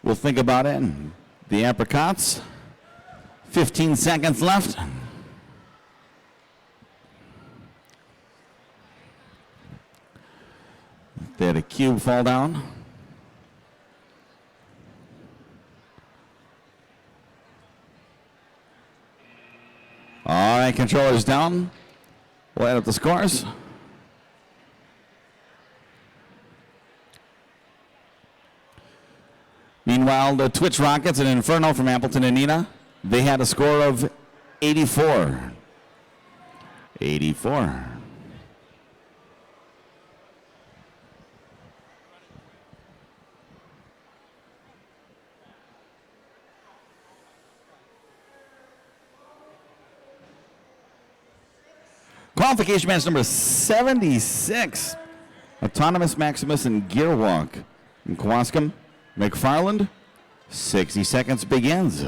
We'll think about it. The apricots, 15 seconds left. They had a cube fall down. All right, controllers down. We'll add up the scores. Meanwhile, the Twitch Rockets and Inferno from Appleton and Neenah, they had a score of 84. 84. Qualification match number 76. Autonomous Maximus and Gearwalk in Kewaskum. McFarland, 60 seconds begins.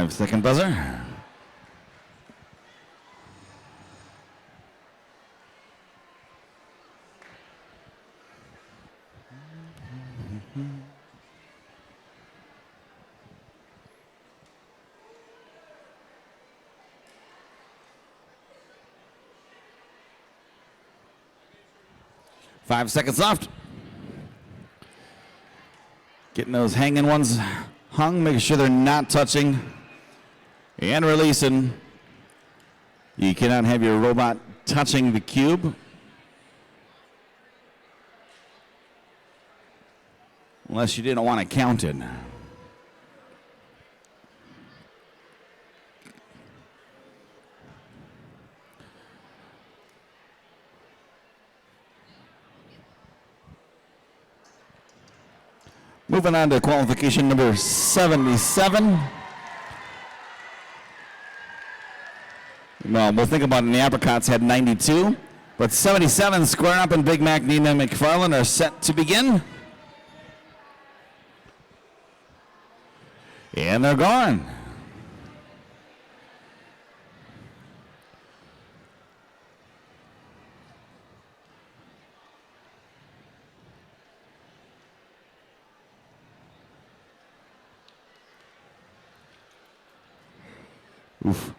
Second buzzer. Five seconds left. Getting those hanging ones hung, making sure they're not touching and releasing. You cannot have your robot touching the cube unless you didn't want to count it. Moving on to qualification number 77. Well, we'll think about it. The Apricots had 92, but 77 square up and Big Mac, Neenah, McFarland are set to begin. And they're gone. Oof.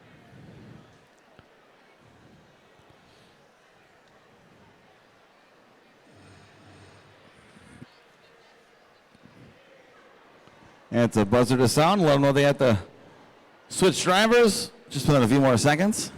And it's a buzzer to sound. Let them know they have to switch drivers. Just put in a few more seconds.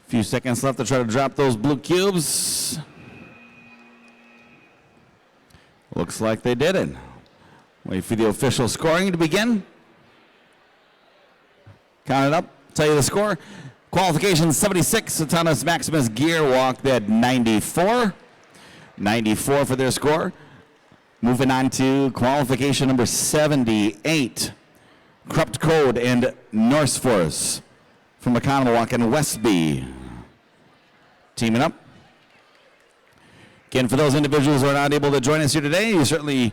Few seconds left to try to drop those blue cubes. Looks like they did it. Wait for the official scoring to begin. Count it up, tell you the score. Qualification 76, Autonomous Maximus Gear walked at 94. 94 for their score. Moving on to qualification number 78. Corrupt Code and Norse Force from Economowalk and Westby. Teaming up. Again, for those individuals who are not able to join us here today, you certainly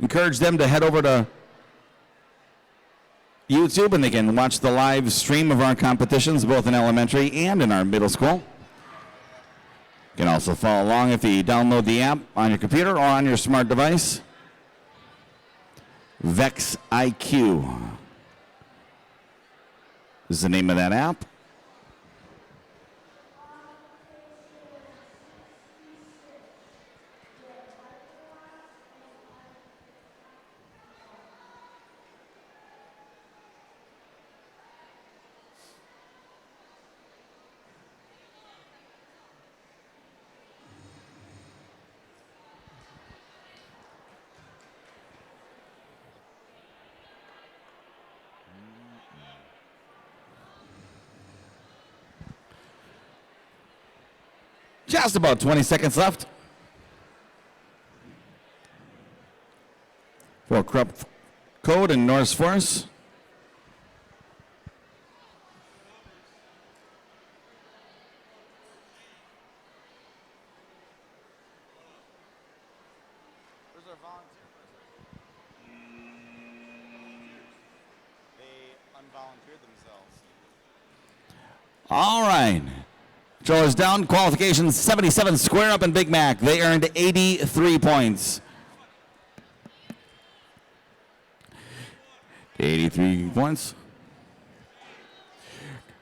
encourage them to head over to YouTube and they can watch the live stream of our competitions, both in elementary and in our middle school. You can also follow along if you download the app on your computer or on your smart device. VIQC is the name of that app. Just about 20 seconds left for Corrupt Code and Norse Force. Where's our volunteer? They unvolunteered themselves. All right. Joel's down. Qualification 77 square up in Big Mac. They earned 83 points. 83 points.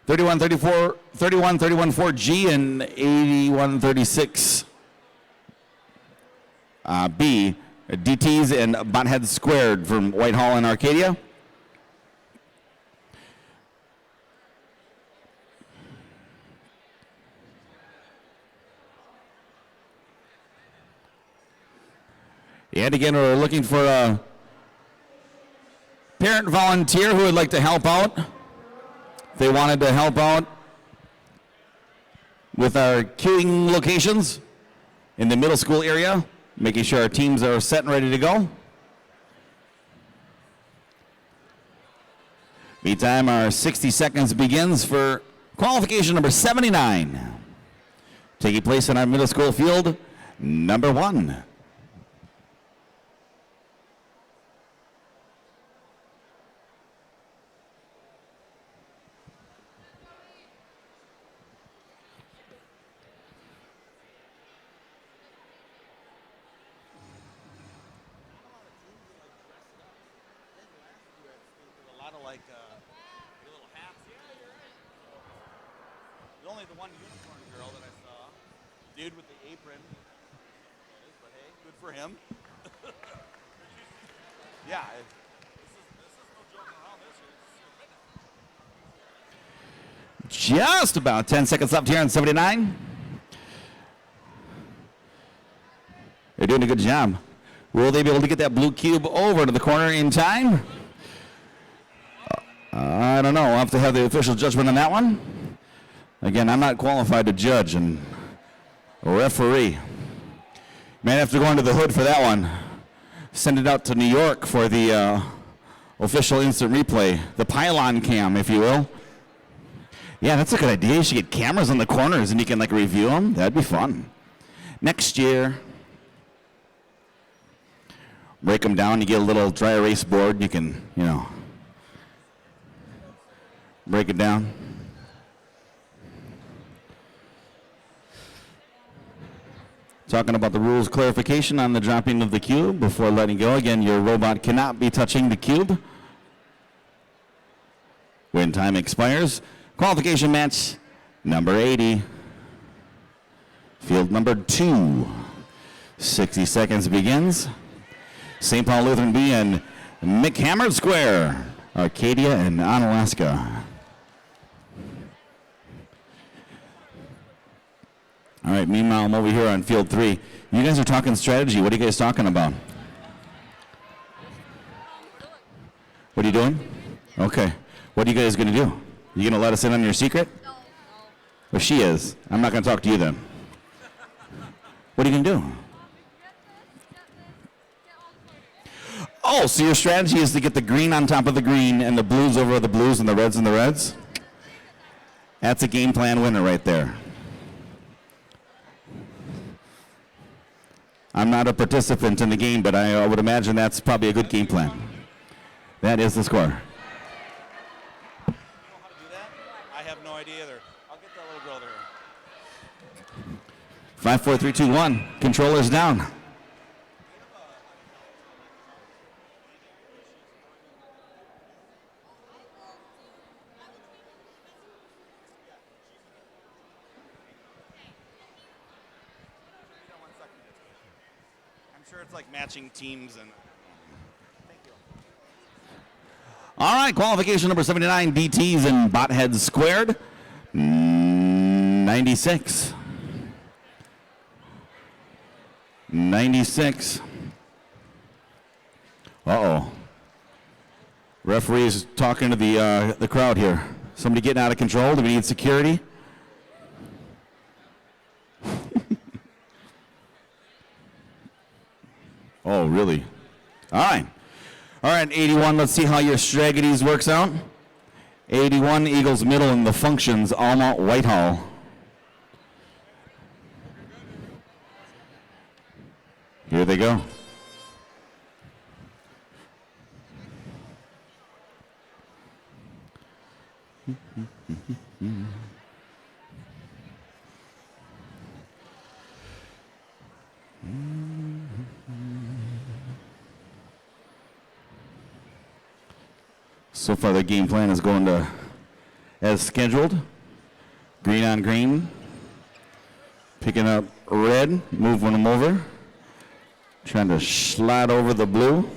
31-34, 31-31 G and 81-36 B. DTs and Bothead squared from Whitehall and Arcadia. And again, we're looking for a parent volunteer who would like to help out. If they wanted to help out with our queuing locations in the middle school area, making sure our teams are set and ready to go. Meantime, our 60 seconds begins for qualification number 79, taking place in our middle school field, number 1. Only the one unicorn girl that I saw. Dude with the apron. But hey, good for him. Yeah. This is no joking around this year. Just about 10 seconds left here on 79. They're doing a good job. Will they be able to get that blue cube over to the corner in time? I don't know. We'll have to have the official judgment on that one. Again, I'm not qualified to judge and referee. Man, have to go under the hood for that one. Send it out to New York for the official instant replay, the pylon cam, if you will. Yeah, that's a good idea. You should get cameras on the corners and you can like review them. That'd be fun. Next year, break them down. You get a little dry erase board. You can, you know, break it down. Talking about the rules clarification on the dropping of the cube before letting go. Again, your robot cannot be touching the cube when time expires. Qualification match number 80. Field number 2. 60 seconds begins. St. Paul Lutheran B and McHammer Square, Arcadia and Onalaska. All right, meanwhile, I'm over here on field 3. You guys are talking strategy. What are you guys talking about? What are you doing? Okay. What are you guys going to do? You going to let us in on your secret? No. Well, she is. I'm not going to talk to you then. What are you going to do? Oh, so your strategy is to get the green on top of the green and the blues over the blues and the reds and the reds? That's a game plan winner right there. I'm not a participant in the game, but I would imagine that's probably a good game plan. That is the score. You know how to do that? I have no idea either. I'll get that little girl there. 5, 4, 3, 2, 1. Controller's down. I'm sure it's like matching teams and. Thank you. All right, qualification number 79, DTs and botheads squared. 96. 96. Uh-oh. Referee's talking to the crowd here. Somebody getting out of control? Do we need security? Oh, really? All right. All right, 81, let's see how your strategies works out. 81, Eagles middle in the functions, Alma Whitehall. Here they go. So far, the game plan is going to as scheduled. Green on green. Picking up red, moving them over. Trying to slide over the blue.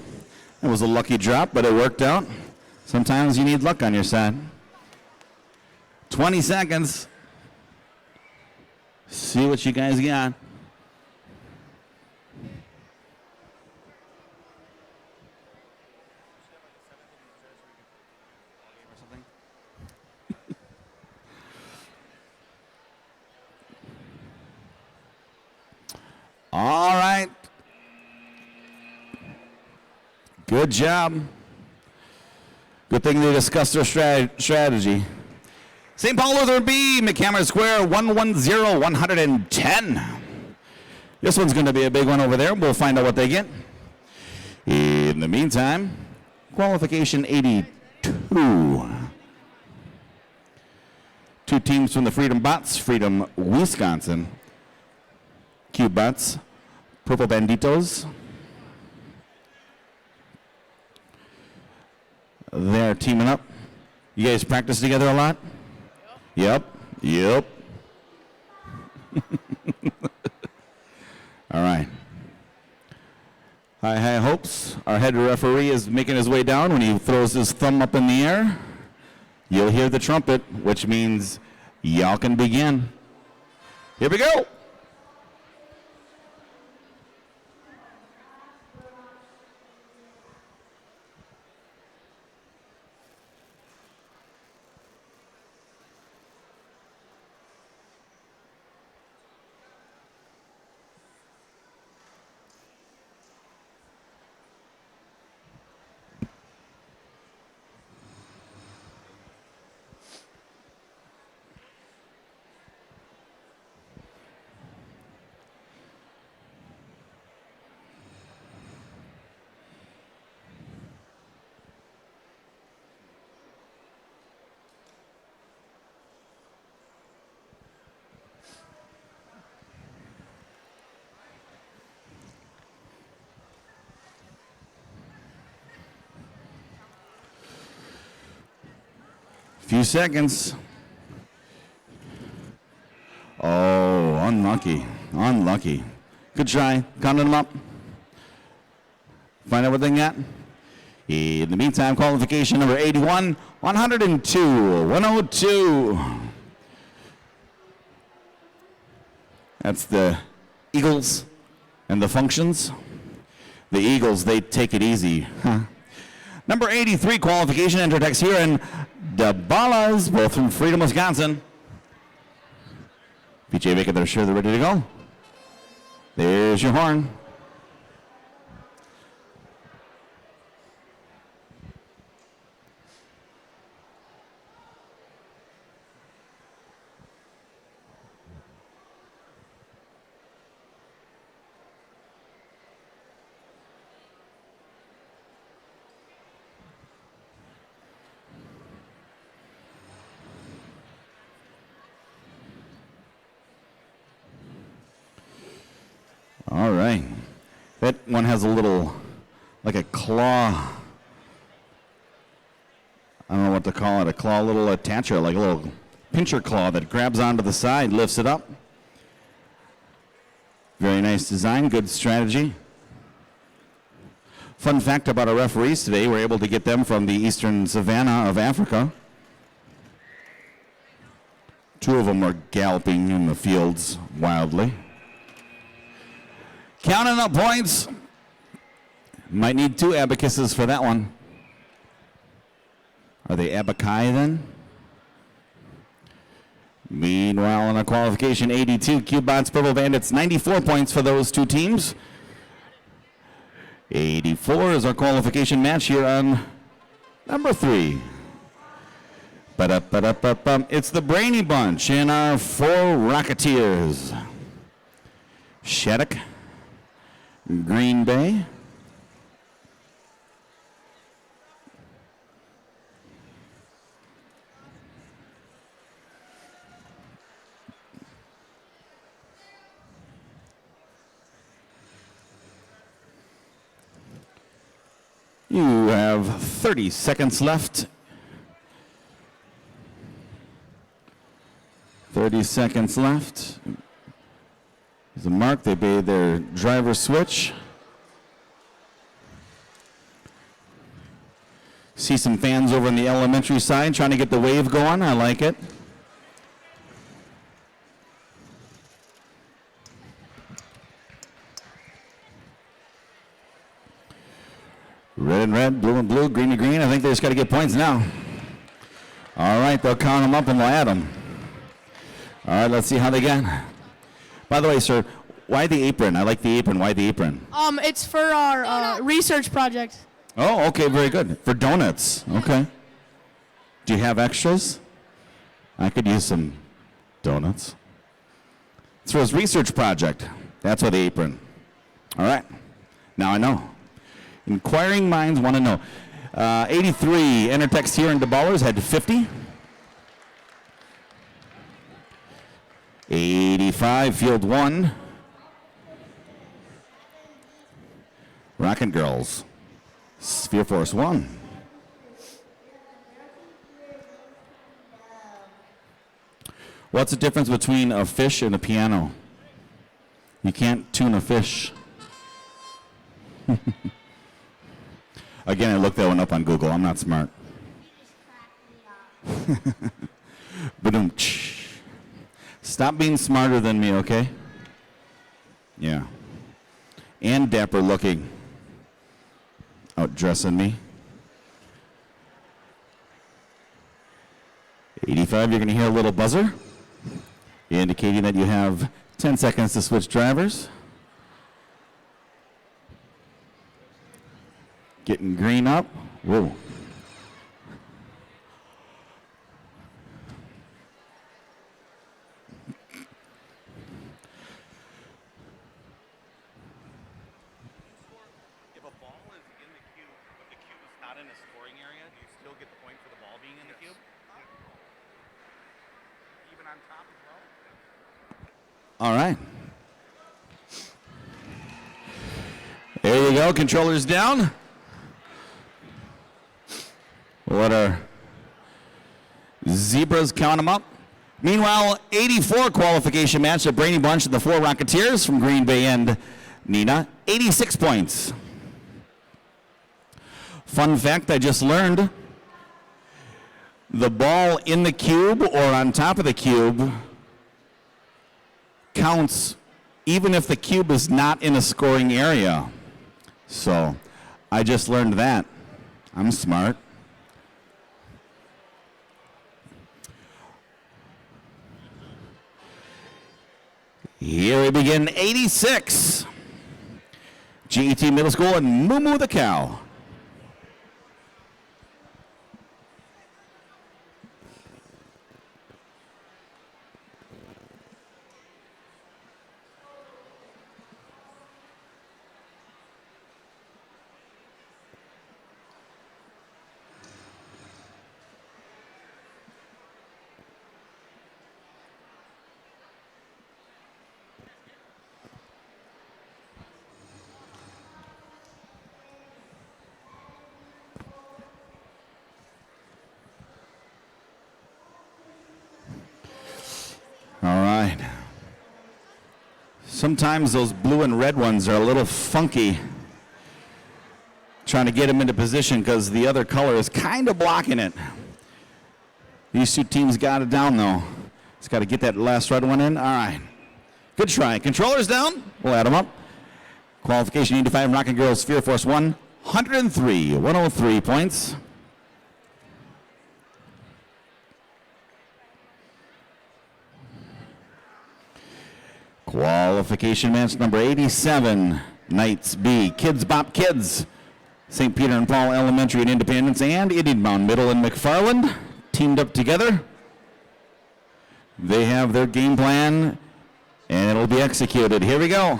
It was a lucky drop, but it worked out. Sometimes you need luck on your side. 20 seconds. See what you guys got. All right. Good job. Good thing they discussed their strategy. St. Paul Lutheran B, McHammer Square, 110, 110. This one's going to be a big one over there. We'll find out what they get. In the meantime, qualification 82. 2 teams from the Freedom Bots, Freedom Wisconsin. Cube Bots, Purple Banditos. They're teaming up. You guys practice together a lot? Yep. All right. High hopes. Our head referee is making his way down. When he throws his thumb up in the air, you'll hear the trumpet, which means y'all can begin. Here we go. Few seconds. Oh, unlucky. Unlucky. Good try. Counting them up. Find out what they got. In the meantime, qualification number 81, 102, 102. That's the Eagles and the Functions. The Eagles, they take it easy. Number 83, qualification, Entertex here in DeBallas, both from Freedom, Wisconsin. PJ making their sure they're ready to go. There's your horn. All right. That one has a little, like a claw. I don't know what to call it. A claw, a little attacher, like a little pincher claw that grabs onto the side, lifts it up. Very nice design, good strategy. Fun fact about our referees today, we're able to get them from the eastern savanna of Africa. 2 of them were galloping in the fields wildly. Counting up points. Might need 2 abacuses for that one. Are they abaci then? Meanwhile, in our qualification, 82, Cubot's Purple Bandits, 94 points for those 2 teams. 84 is our qualification match here on number 3. Ba-da-ba-da-ba-bum. It's the Brainy Bunch and our 4 Rocketeers. Shattuck, Green Bay, you have 30 seconds left. 30 seconds left. There's a mark. They made their driver switch. See some fans over on the elementary side trying to get the wave going. I like it. Red and red, blue and blue, green and green. I think they just got to get points now. All right, they'll count them up and we'll add them. All right, let's see how they get. By the way, sir, why the apron? I like the apron. Why the apron? It's for our research project. Oh, okay, very good. For donuts, okay. Do you have extras? I could use some donuts. It's for his research project. That's why the apron. All right, now I know. Inquiring minds want to know. 83, Entertex here in DeBallers had 50. 85, Field 1. Rockin' Girls, Sphere Force 1. What's the difference between a fish and a piano? You can't tune a fish. Again, I looked that one up on Google. I'm not smart. Ba-dum-tsh. Stop being smarter than me, okay? Yeah. And dapper looking. Outdressing me. 85, you're going to hear a little buzzer indicating that you have 10 seconds to switch drivers. Getting green up. Whoa. If a ball is in the cube, but the cube is not in a scoring area, do you still get the point for the ball being in the cube? Even on top as well? All right. There you go. Controllers down. We'll let our Zebras, count them up. Meanwhile, 84 qualification match at Brainy Bunch and the 4 Rocketeers from Green Bay and Nina, 86 points. Fun fact I just learned, the ball in the cube or on top of the cube counts even if the cube is not in a scoring area. So I just learned that. I'm smart. Here we begin, 86. GET Middle School and Moo Moo the Cow. All right. Sometimes those blue and red ones are a little funky. Trying to get them into position because the other color is kind of blocking it. These two teams got it down though. Just got to get that last red one in. All right. Good try. Controllers down. We'll add them up. Qualification 85 Rockin' Girls Sphere Force 1, 103 points. Qualification match number 87, Knights B, Kids Bop Kids, St. Peter and Paul Elementary in Independence and Indian Mound Middle in McFarland, teamed up together. They have their game plan and it'll be executed. Here we go.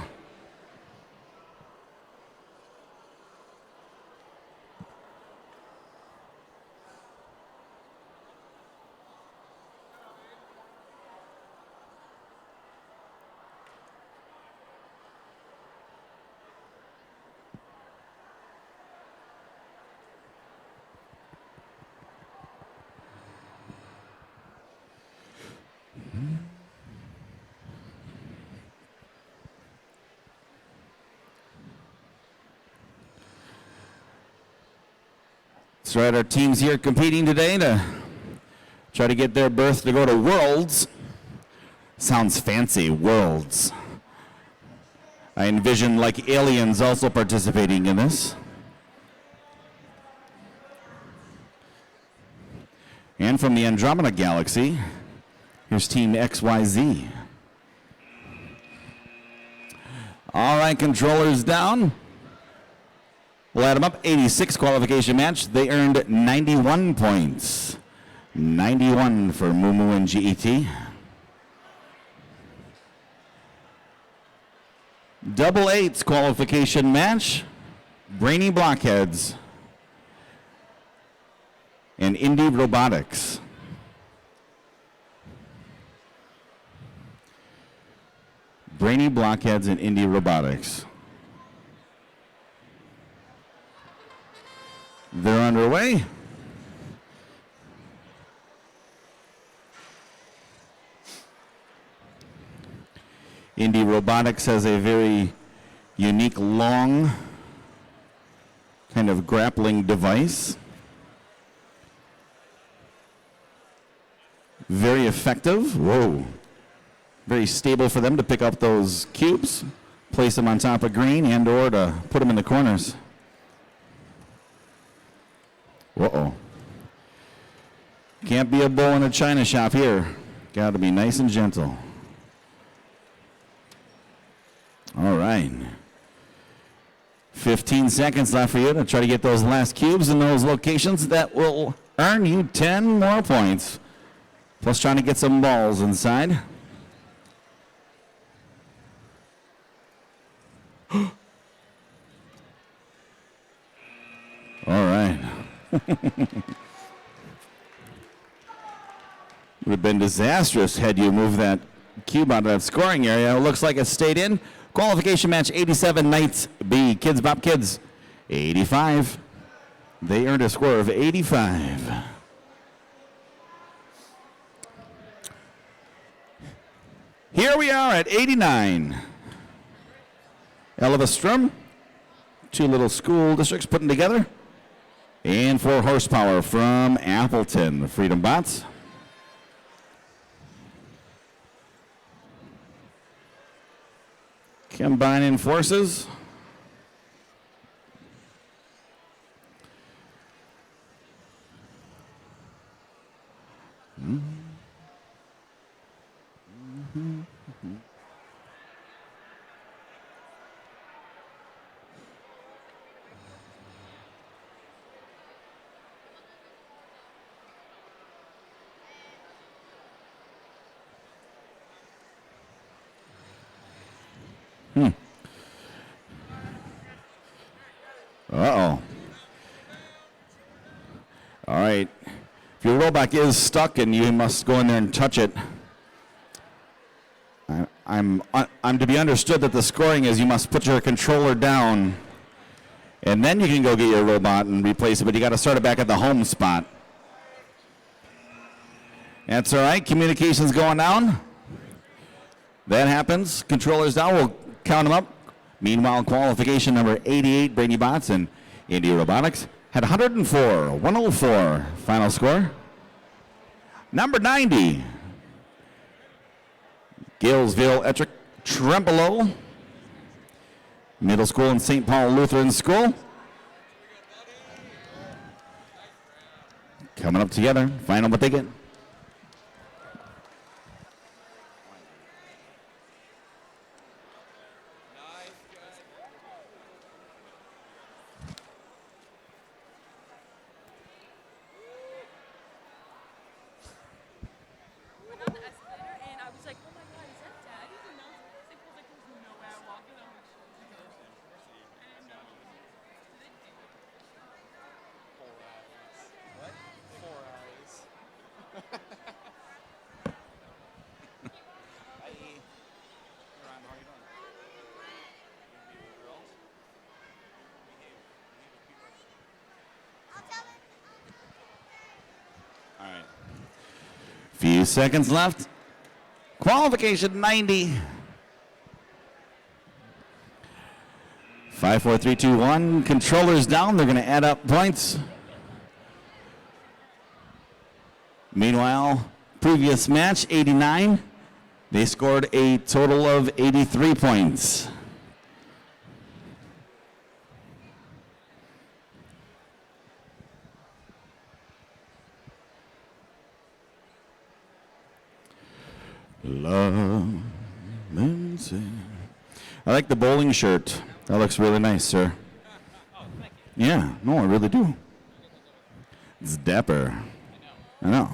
That's right, our teams here competing today to try to get their berth to go to Worlds. Sounds fancy, Worlds. I envision like aliens also participating in this. And from the Andromeda Galaxy, here's Team XYZ. All right, controllers down. We'll add them up, 86 qualification match. They earned 91 points. 91 for Moo Moo and GET. Double eights qualification match. Brainy Blockheads and Indie Robotics. Brainy Blockheads and Indie Robotics. They're underway. Indie Robotics has a very unique long kind of grappling device. Very effective. Whoa. Very stable for them to pick up those cubes, place them on top of green and or to put them in the corners. Uh-oh. Can't be a bull in a china shop here. Got to be nice and gentle. All right. 15 seconds left for you to try to get those last cubes in those locations. That will earn you 10 more points. Plus trying to get some balls inside. All right. Would have been disastrous had you moved that cube out of that scoring area. It looks like it stayed in. Qualification match 87 Knights B, Kids Bop Kids, 85. They earned a score of 85. Here we are at 89. Elvistrom, 2 little school districts putting together. And 4 horsepower from Appleton, the Freedom Bots. Combining forces. Uh-oh. All right. If your robot is stuck and you must go in there and touch it, I'm to be understood that the scoring is you must put your controller down, and then you can go get your robot and replace it, but you got to start it back at the home spot. That's all right. Communications going down. That happens. Controllers down. We'll count them up. Meanwhile, qualification number 88, Brady Bots and Indy Robotics had 104, 104 final score. Number 90, Galesville Ettrick Trempealeau Middle School and St. Paul Lutheran School. Coming up together, find out what they get. Few seconds left. Qualification 90. 5, 4, 3, 2, 1. Controllers down. They're going to add up points. Meanwhile, previous match, 89. They scored a total of 83 points. Love and sing. I like the bowling shirt. That looks really nice, sir. Yeah, no, I really do. It's dapper. I know.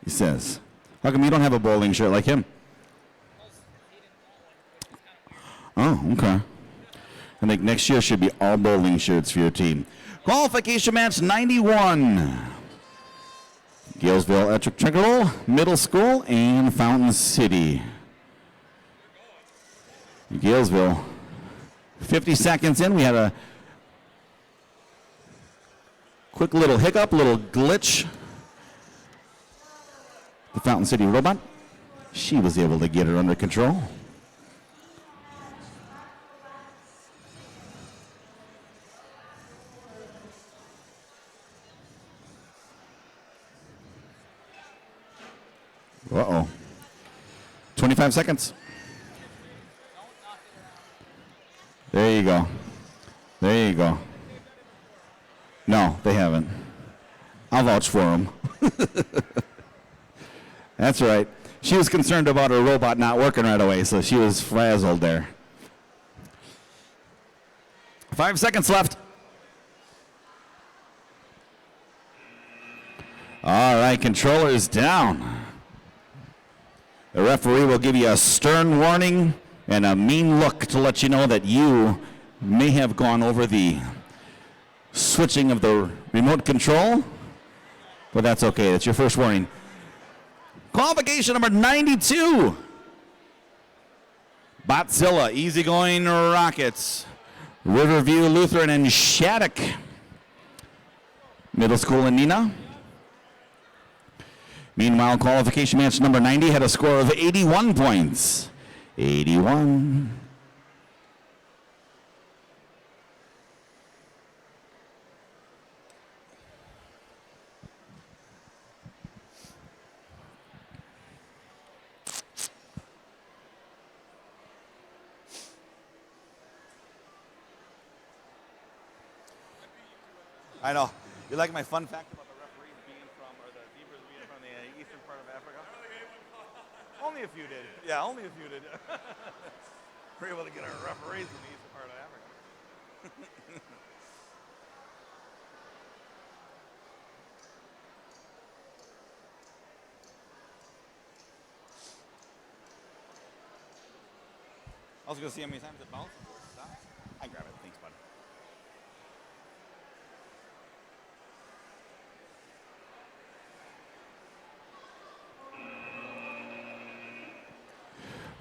He says. How come you don't have a bowling shirt like him? Oh, okay. I think next year should be all bowling shirts for your team. Qualification match 91. Galesville Ettrick Trempealeau Middle School and Fountain City. Galesville, 50 seconds in, we had a quick little hiccup, little glitch. The Fountain City robot, she was able to get her under control. Uh-oh. 25 seconds. There you go. There you go. No, they haven't. I'll vouch for them. That's right. She was concerned about her robot not working right away, so she was frazzled there. 5 seconds left. All right, controllers down. The referee will give you a stern warning and a mean look to let you know that you may have gone over the switching of the remote control, but that's okay. That's your first warning. Qualification number 92. Botzilla, Easygoing Rockets, Riverview Lutheran and Shattuck Middle School in Neenah. Meanwhile, qualification match number 90 had a score of 81 points. 81. I know. You like my fun fact about the referees being from, or the zebras being from the eastern part of Africa? Only a few did. Yeah, only a few did. We're able to get our referees from the eastern part of Africa. I was going to see how many times it bounced before it stopped. I grab it. Thanks, bud.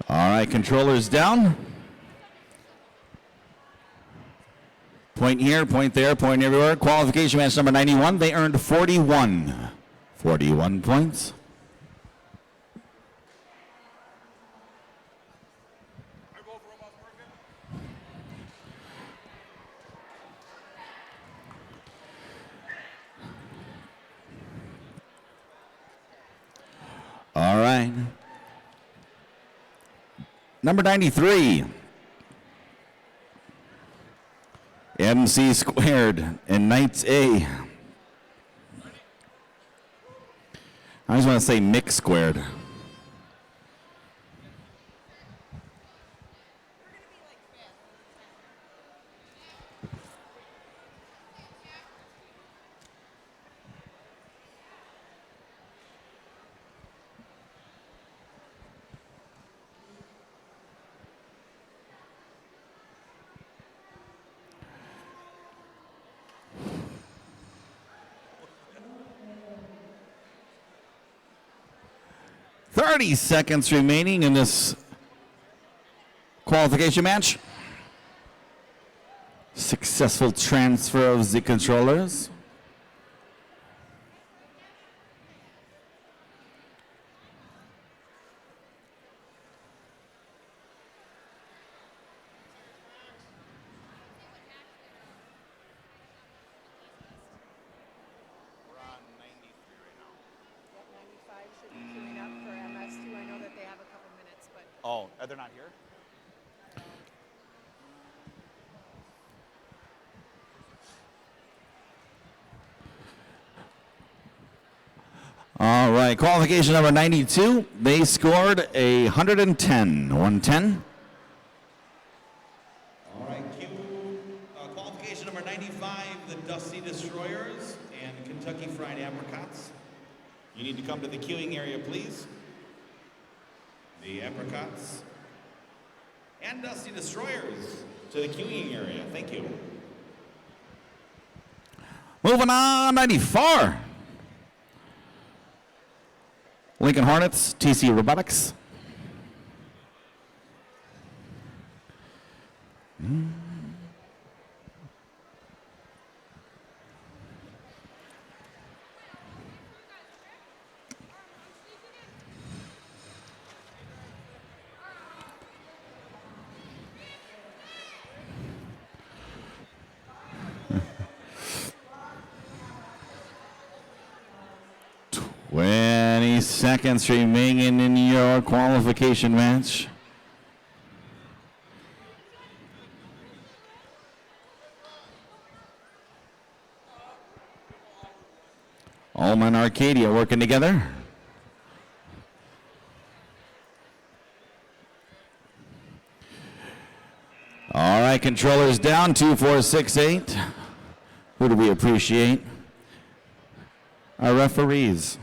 All right, controllers down. Point here, point there, point everywhere. Qualification match number 91. They earned 41. 41 points. All right. Number 93. MC squared in Knights A. I just want to say mix squared. Thirty seconds remaining in this qualification match. Successful transfer of the controllers. We're on 93 right now. Yep, 95 should be queuing up for MS2. I know that they have a couple minutes, but Oh, they're not here? All right, qualification number 92. They scored 110. 110. All right, cue qualification number 95, the Dusty Destroyers and Kentucky Fried Apricots. You need to come to the queuing area, please. The Apricots and Dusty Destroyers to the queuing area. Thank you. Moving on, 94. Lincoln Hornets, TC Robotics. Seconds remaining in your qualification match. Alma and Arcadia working together. All right, controllers down, 2, 4, 6, 8. Who do we appreciate? Our referees.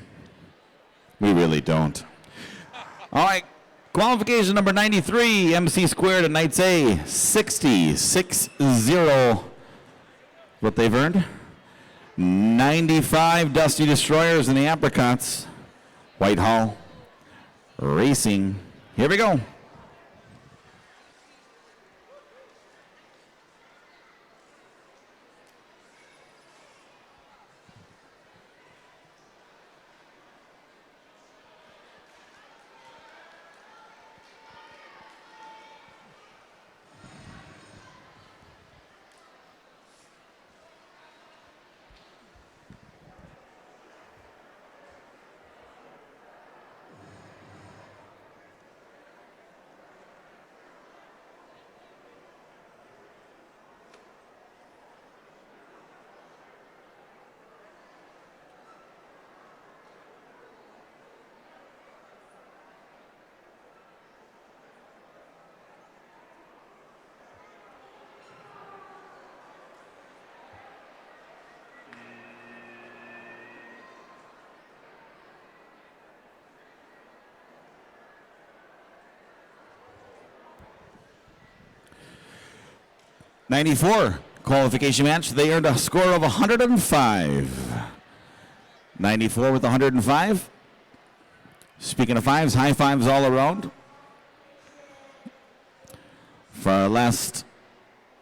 We really don't. All right, qualification number 93, MC squared at Knights A, 60-6-0. What they've earned. 95 Dusty Destroyers and the Apricots. Whitehall Racing. Here we go. 94 qualification match. They earned a score of 105. 94 with 105. Speaking of fives, high fives all around. For our last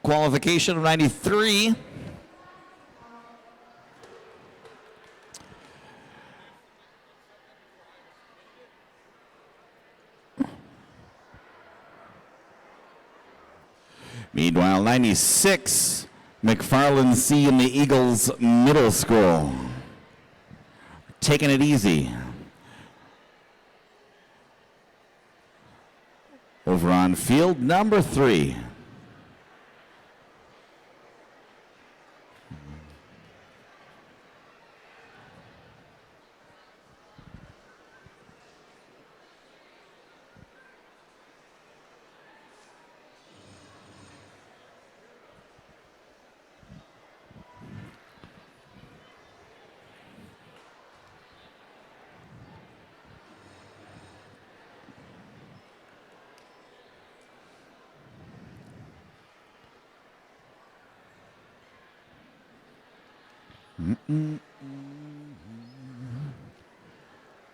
qualification of 93. Meanwhile, 96, McFarland C in the Eagles Middle School. Taking it easy. Over on field number 3.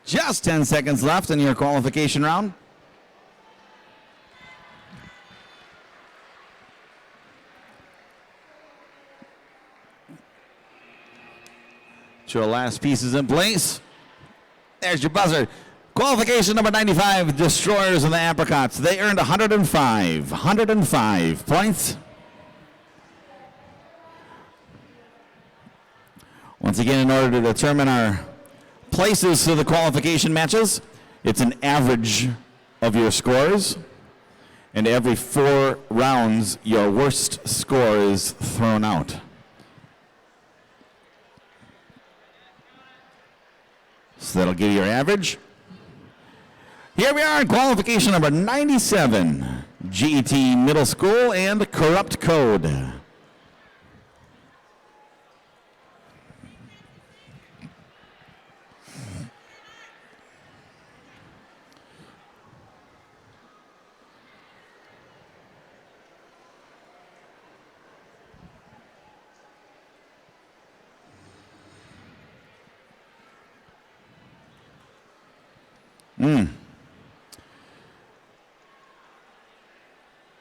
Just 10 seconds left in your qualification round. Your last pieces in place. There's your buzzer. Qualification number 95, Destroyers and the Apricots. They earned 105 points. Once again, in order to determine our places to the qualification matches, it's an average of your scores. And every 4 rounds, your worst score is thrown out. So that'll give you your average. Here we are in qualification number 97, GET Middle School and Corrupt Code.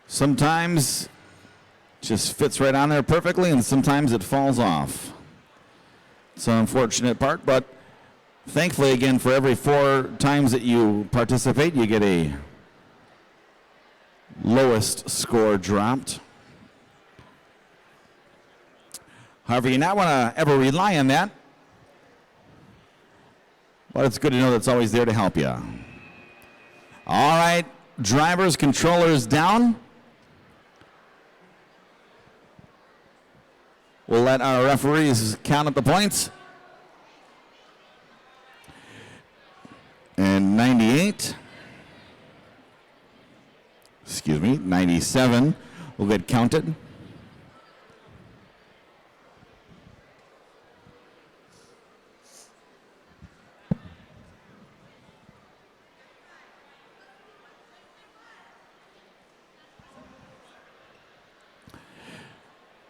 Sometimes just fits right on there perfectly, and sometimes it falls off. It's an unfortunate part, but thankfully, again, for every 4 times that you participate, you get a lowest score dropped. However, you not want to ever rely on that, but it's good to know that's always there to help you. All right, drivers, controllers down. We'll let our referees count up the points. And 98, 97 will get counted.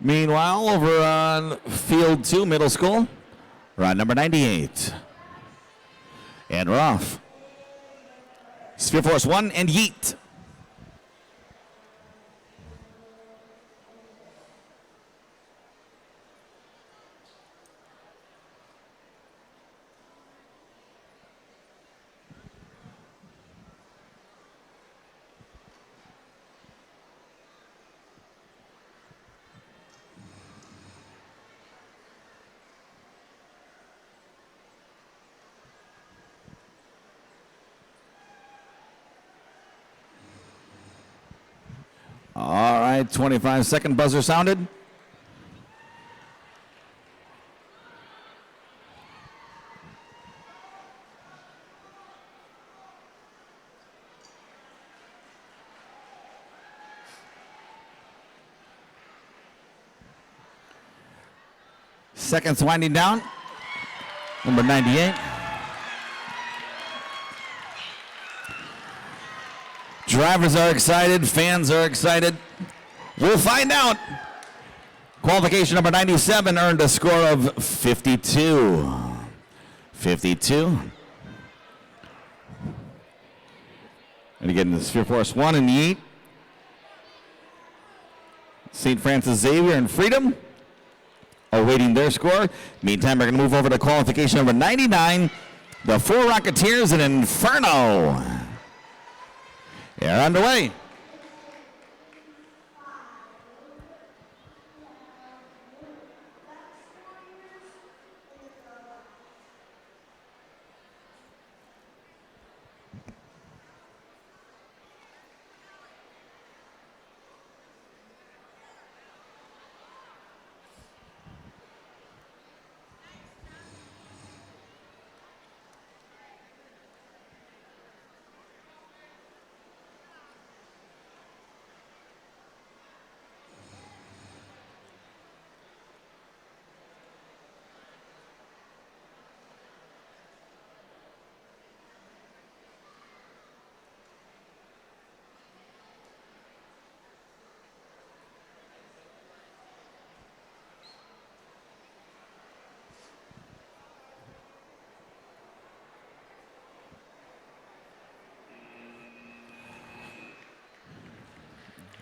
Meanwhile, over on field 2, middle school, rod number 98. And we're off. Sphere Force 1 and yeet. All right, 25-second buzzer sounded. Seconds winding down. Number 98. Drivers are excited, fans are excited. We'll find out Qualification number 97 earned a score of 52. 52. And again, the Sphere Force 1 in the 8. St. Francis Xavier and Freedom awaiting their score. Meantime, we're going to move over to qualification number 99. The 4 Rocketeers and Inferno. They're underway.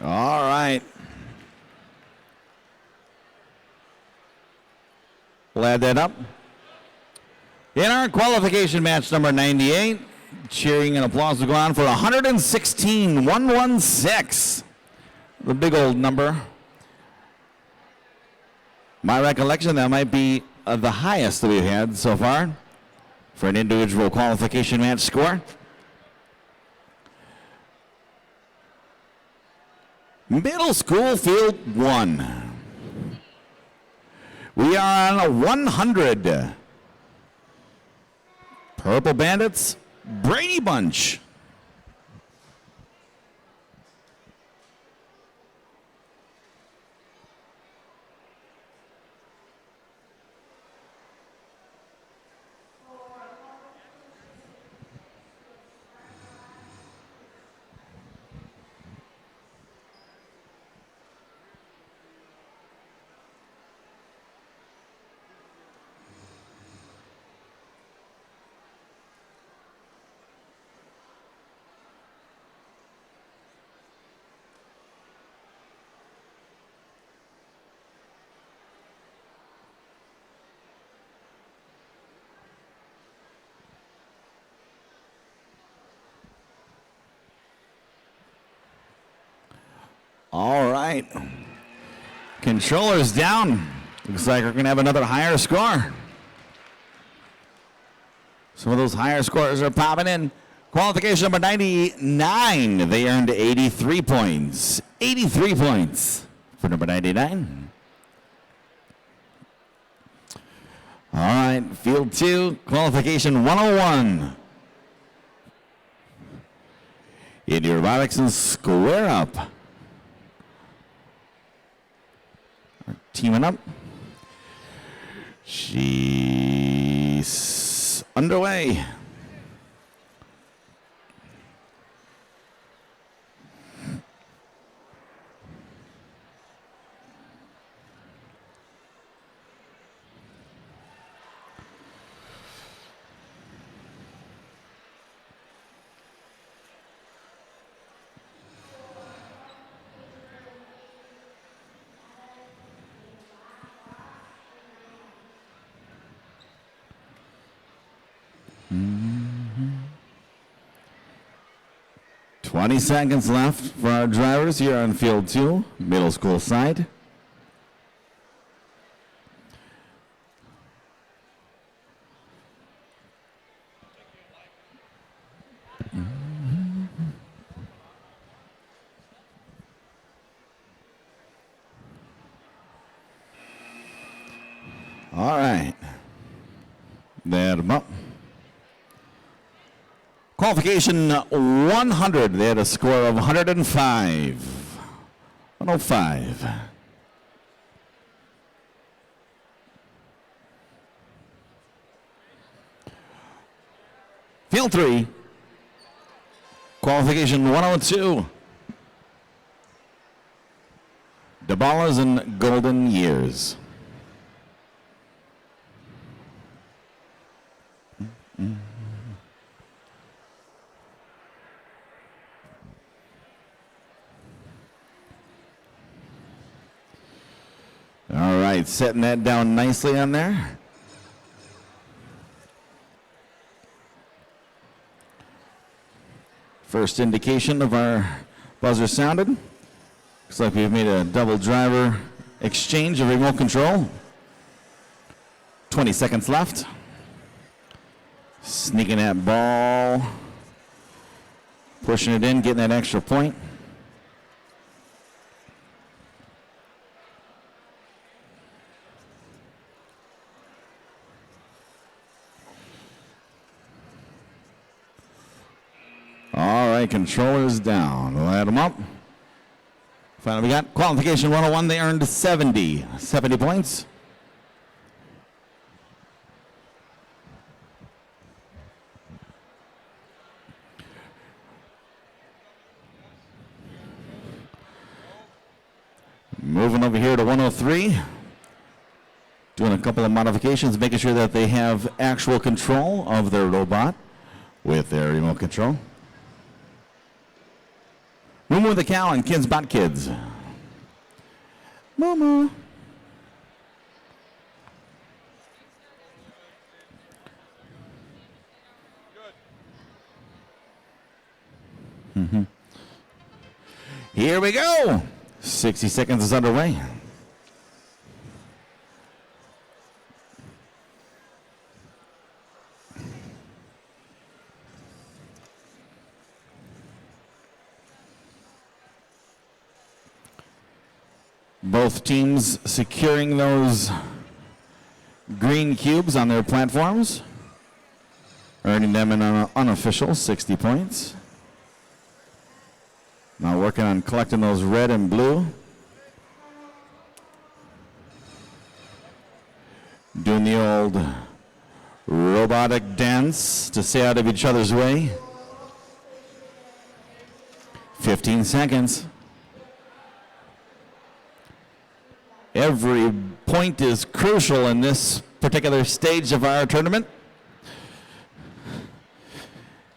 All right. We'll add that up. In our qualification match number 98, cheering and applause will go on for 116,116. The big old number. My recollection, that might be the highest that we've had so far for an individual qualification match score. Middle school field 1. We are on a 100. Purple Bandits, Brady Bunch. All right. Controllers down. Looks like we're going to have another higher score. Some of those higher scores are popping in. Qualification number 99. They earned 83 points. 83 points for number 99. All right. Field 2. Qualification 101. Indy Robotics and Square Up. Teaming up. She's underway. Mm-hmm. 20 seconds left for our drivers here on field 2, middle school side. All right. There, up. Qualification 100. They had a score of 105. 105. Field 3. Qualification 102. DeBallas and Golden Years. All right, setting that down nicely on there. First indication of our buzzer sounded. Looks like we've made a double driver exchange of remote control. 20 seconds left. Sneaking that ball. Pushing it in, getting that extra point. All right, controllers down. We'll add them up. Finally, we got Qualification 101. They earned 70 points. Moving over here to 103. Doing a couple of modifications, making sure that they have actual control of their robot with their remote control. Moo the Cow and Kids Bot Kids. Moo. Here we go. 60 seconds is underway. Both teams securing those green cubes on their platforms, earning them an unofficial 60 points. Now working on collecting those red and blue. Doing the old robotic dance to stay out of each other's way. 15 seconds. Every point is crucial in this particular stage of our tournament.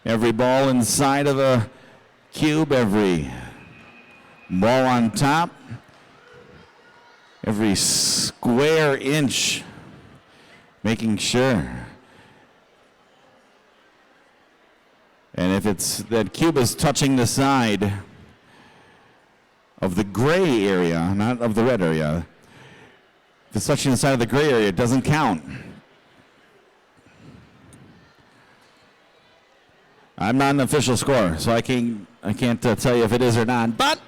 Every ball inside of a cube, every ball on top, every square inch, making sure. And if it's that cube is touching the side of the gray area, not of the red area, if it's touching the side of the gray area, it doesn't count. I'm not an official scorer, so I can't tell you if it is or not, but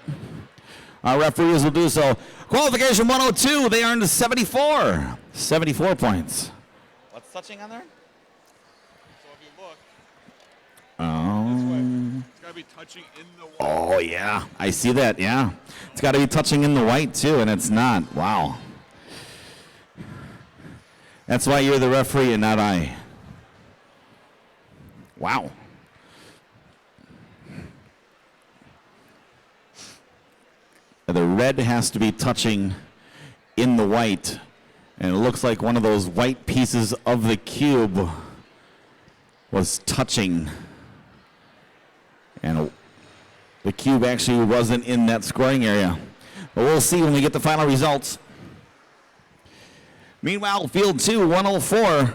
our referees will do so. Qualification 102, they earned 74 points. What's touching on there? So if you look, Oh. it's got to be touching in the white. Oh, yeah. I see that, yeah. It's got to be touching in the white, too, and it's not. Wow. That's why you're the referee and not I. Wow. The red has to be touching in the white, and it looks like one of those white pieces of the cube was touching, and the cube actually wasn't in that scoring area. But we'll see when we get the final results. Meanwhile, field 2, 104,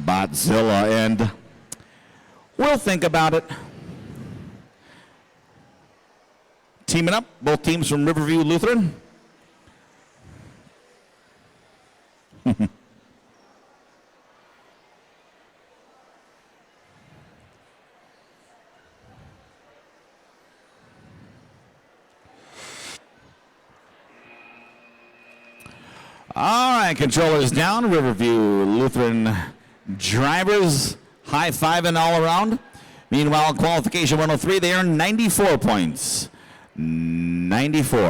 Botzilla, and we'll think about it. Teaming up, both teams from Riverview Lutheran. All right, controllers down. Riverview Lutheran drivers high-fiving all around. Meanwhile, qualification 103, they earned 94 points. 94.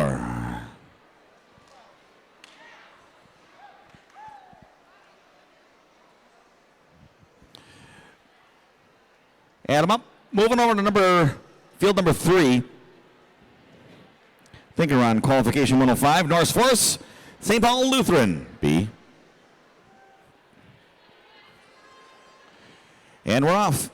Add them up. Moving over to field number 3. Thinker on qualification 105, Norris Force, St. Paul Lutheran, B. And we're off.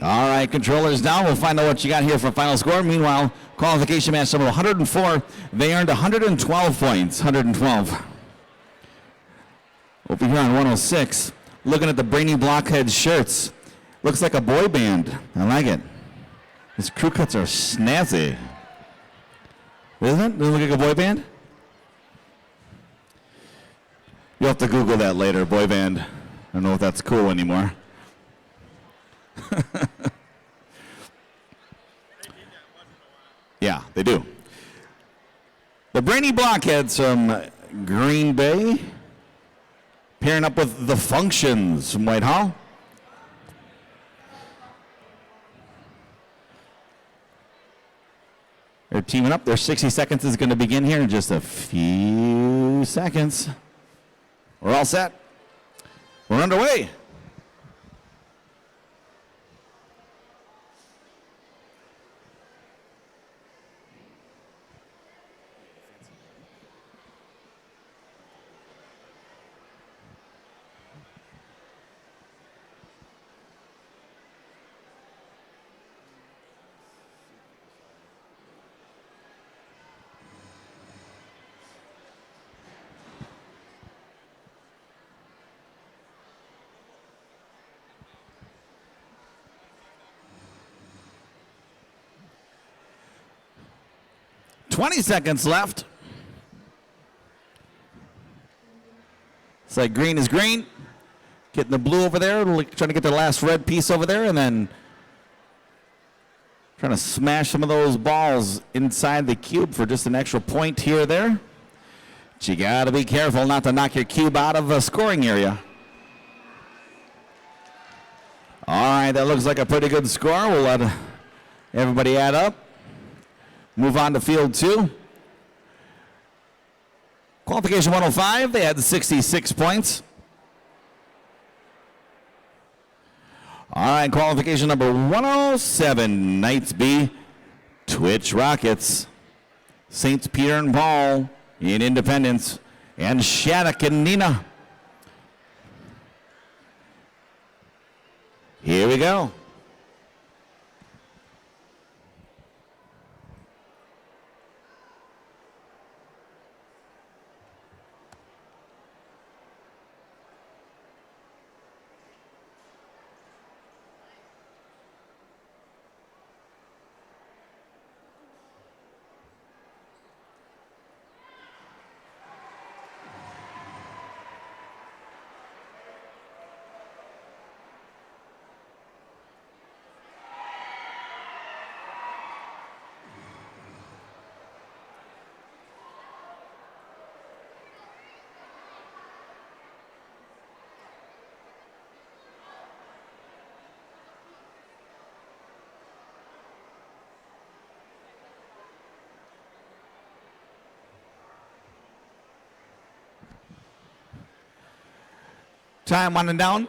All right, controllers down. We'll find out what you got here for final score. Meanwhile, qualification match number 104. They earned 112 points. 112. Over here on 106, looking at the Brainy Blockhead shirts. Looks like a boy band. I like it. His crew cuts are snazzy. Isn't it? Doesn't it look like a boy band? You'll have to Google that later, boy band. I don't know if that's cool anymore. Yeah, they do. The Brainy Blockheads from Green Bay pairing up with the Functions from Whitehall. They're teaming up. Their 60 seconds is going to begin here in just a few seconds. We're all set. We're underway. .20 seconds left. It's like green is green. Getting the blue over there, trying to get the last red piece over there, and then trying to smash some of those balls inside the cube for just an extra point here or there. But you got to be careful not to knock your cube out of the scoring area. All right, that looks like a pretty good score. We'll let everybody add up. Move on to field two. Qualification 105, they had 66 points. All right, qualification number 107, Knights B, Twitch Rockets, St. Peter and Paul in Independence, and Shattuck and Neenah. Here we go. Time winding down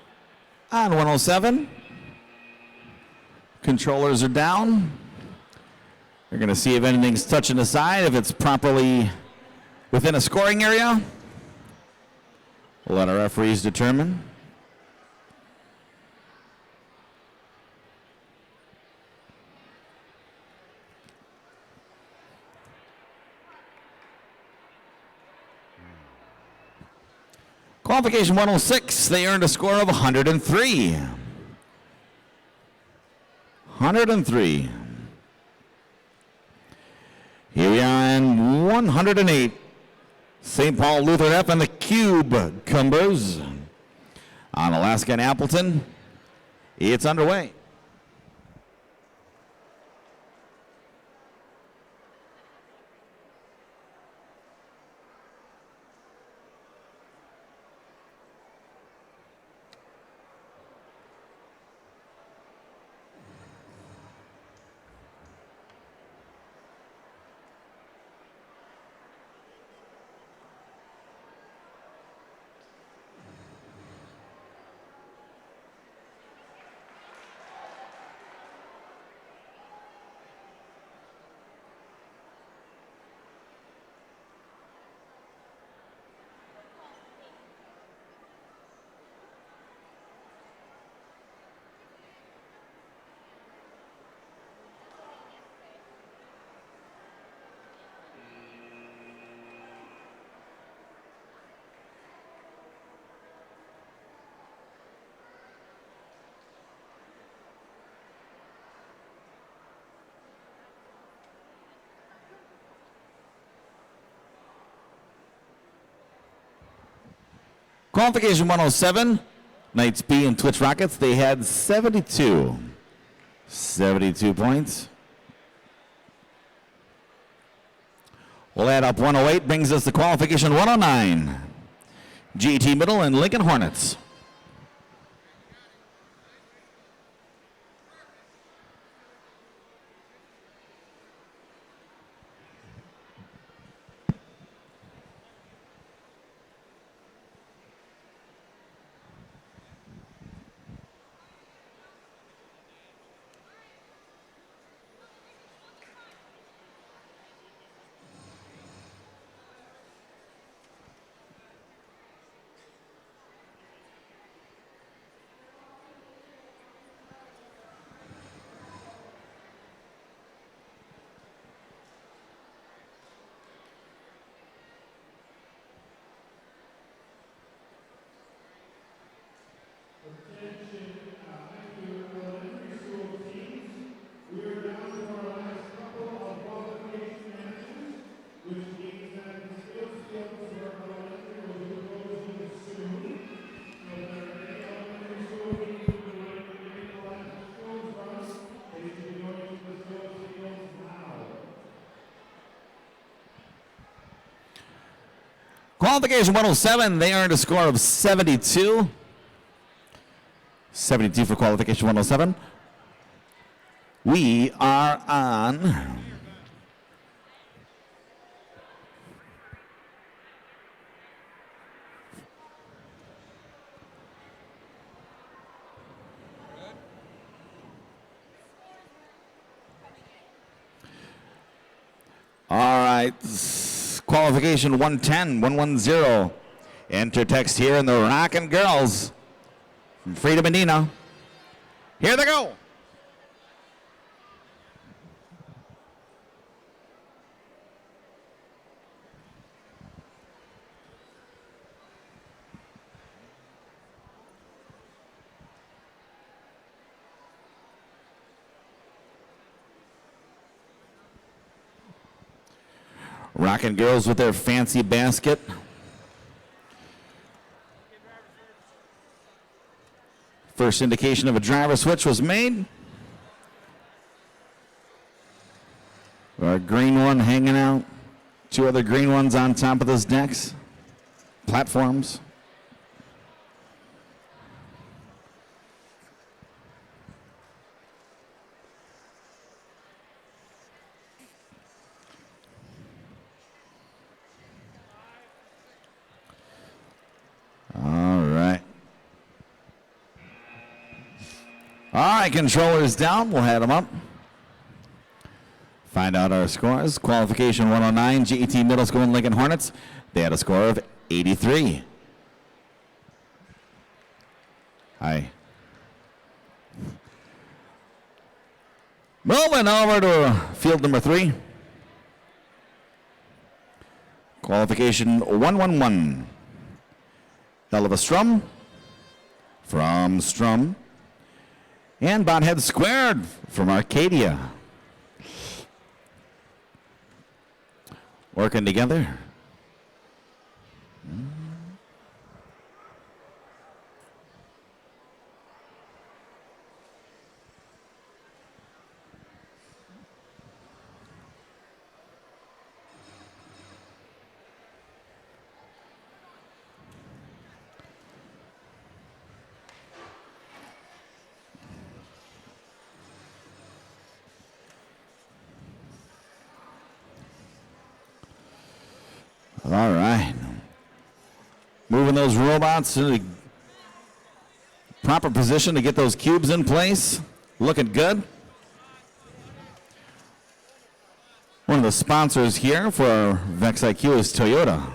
on 107. Controllers are down. They're going to see if anything's touching the side, if it's properly within a scoring area. We'll let our referees determine. Qualification 106, they earned a score of 103. 103. Here we are in 108. St. Paul Lutheran F and the Cube Cumbers on Alaska and Appleton. It's underway. Qualification 107, Knights B and Twitch Rockets, they had 72. 72 points. We'll add up 108, brings us to qualification 109. GT Middle and Lincoln Hornets. Qualification 107, they earned a score of 72. 72 for qualification 107. We are on all right. Qualification 110, 110. Enter text here in the Rockin' Girls from Frida Medina. Here they go. Rockin' Girls with their fancy basket. First indication of a driver switch was made. Our green one hanging out. Two other green ones on top of those decks. Platforms. All right, controllers down. We'll head them up. Find out our scores. Qualification 109, GET Middle School and Lincoln Hornets. They had a score of 83. Hi. Moving over to field number 3. Qualification 111. Hell of a Strum from Strum. And Bothead Squared from Arcadia. Working together. All right. Moving those robots to the proper position to get those cubes in place. Looking good. One of the sponsors here for VIQC is Toyota.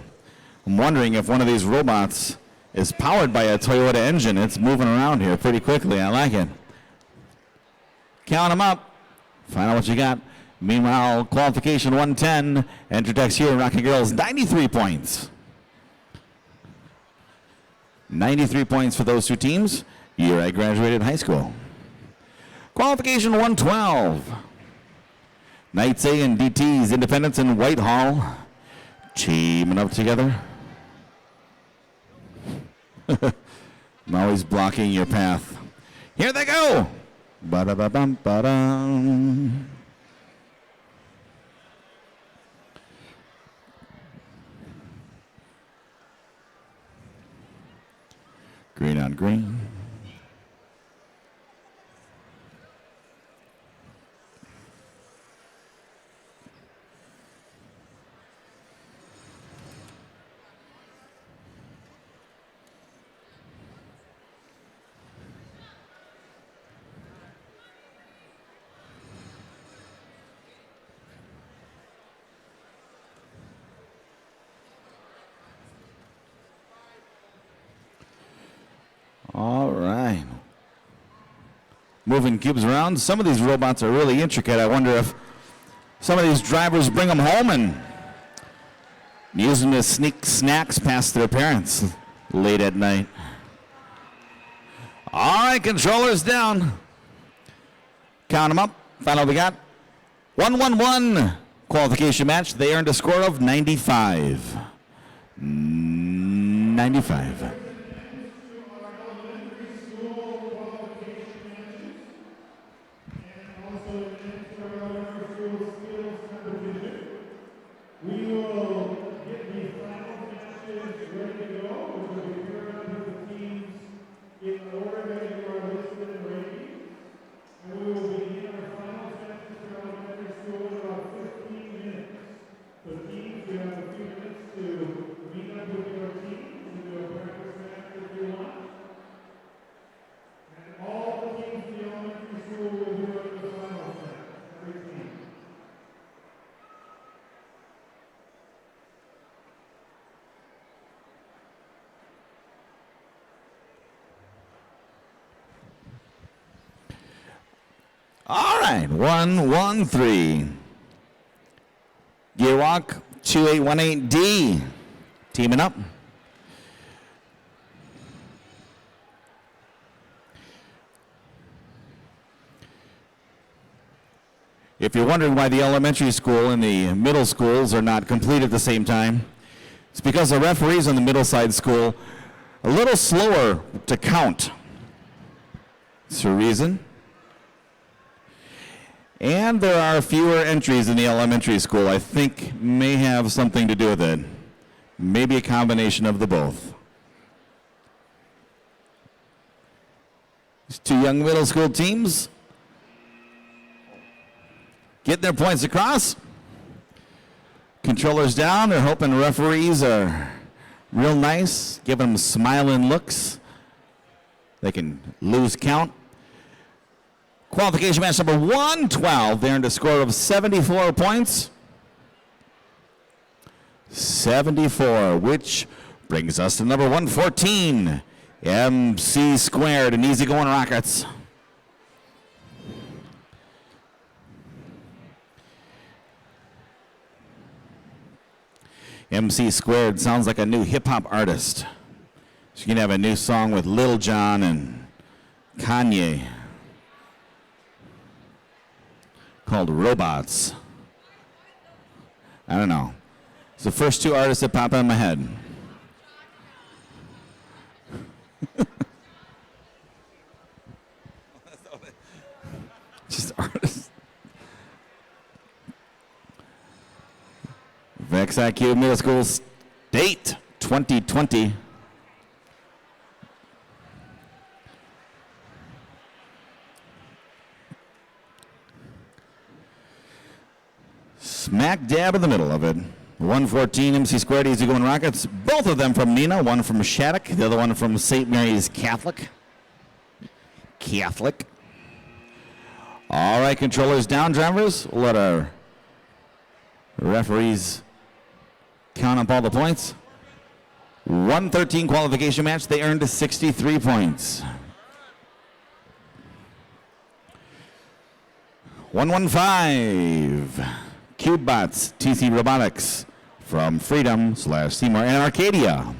I'm wondering if one of these robots is powered by a Toyota engine. It's moving around here pretty quickly. I like it. Count them up. Find out what you got. Meanwhile, qualification 110, Entertex here in Rocky Girls, 93 points. 93 points for those two teams. Year I graduated high school. Qualification 112. Knights A and DTs, Independence and Whitehall, teaming up together. I'm always blocking your path. Here they go. Ba-da-ba-bum, ba-dum. Green on green. All right. Moving cubes around. Some of these robots are really intricate. I wonder if some of these drivers bring them home and use them to sneak snacks past their parents late at night. All right, controllers down. Count them up. Find out what we got. 1-1-1 qualification match. They earned a score of 95. 95. All right, 1-1-3. Gearwalk 2818D. Teaming up. If you're wondering why the elementary school and the middle schools are not complete at the same time, it's because the referees on the middle side school are a little slower to count. That's the reason. And there are fewer entries in the elementary school. I think may have something to do with it. Maybe a combination of the both. These two young middle school teams getting their points across. Controllers down. They're hoping referees are real nice, giving them smiling looks. They can lose count. Qualification match number 112. They earned a score of 74 points. 74, which brings us to number 114. MC Squared and Easy Going Rockets. MC Squared sounds like a new hip-hop artist. She's going to have a new song with Lil Jon and Kanye called Robots. I don't know. It's the first two artists that pop in my head. Just artists. VIQC Middle School State 2020. Smack dab in the middle of it. 114 MC Squared Easy Going Rockets. Both of them from Neenah. One from Shattuck. The other one from St. Mary's Catholic. All right, controllers down, drivers. We'll let our referees count up all the points. 113 qualification match. They earned 63 points. 115. CubeBots, TC Robotics from Freedom/Seymour and Arcadia.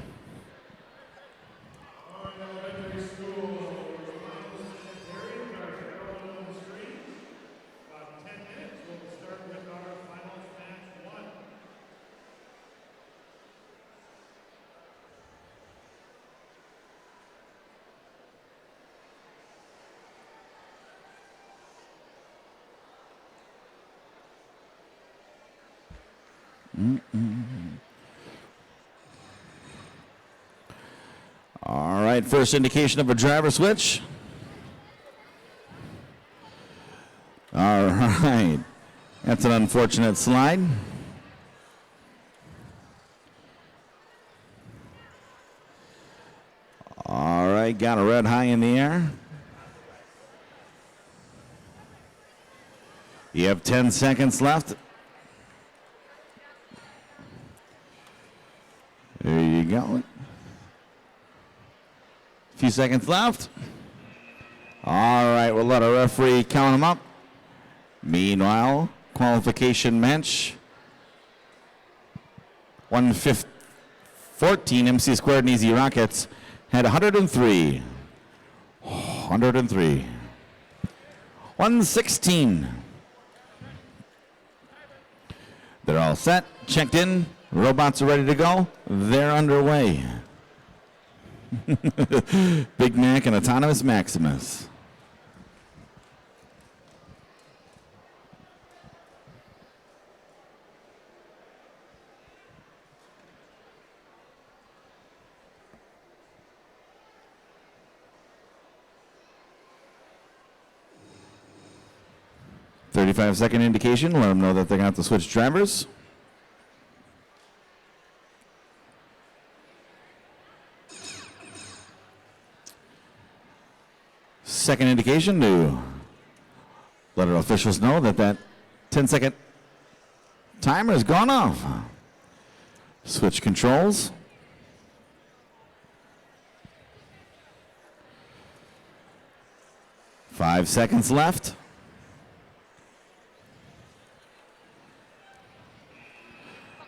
All right, first indication of a driver switch. All right, that's an unfortunate slide. All right, got a red high in the air. You have 10 seconds left. There you go. A few seconds left. All right, we'll let our referee count them up. Meanwhile, qualification match. 114 MC Squared and Easy Rockets had 103. 103. 116. They're all set, checked in. Robots are ready to go. They're underway. Big Mac and Autonomous Maximus. "35-second indication. Let them know that they got to switch drivers. Second indication to let our officials know that that 10-second timer has gone off. Switch controls. Five seconds left.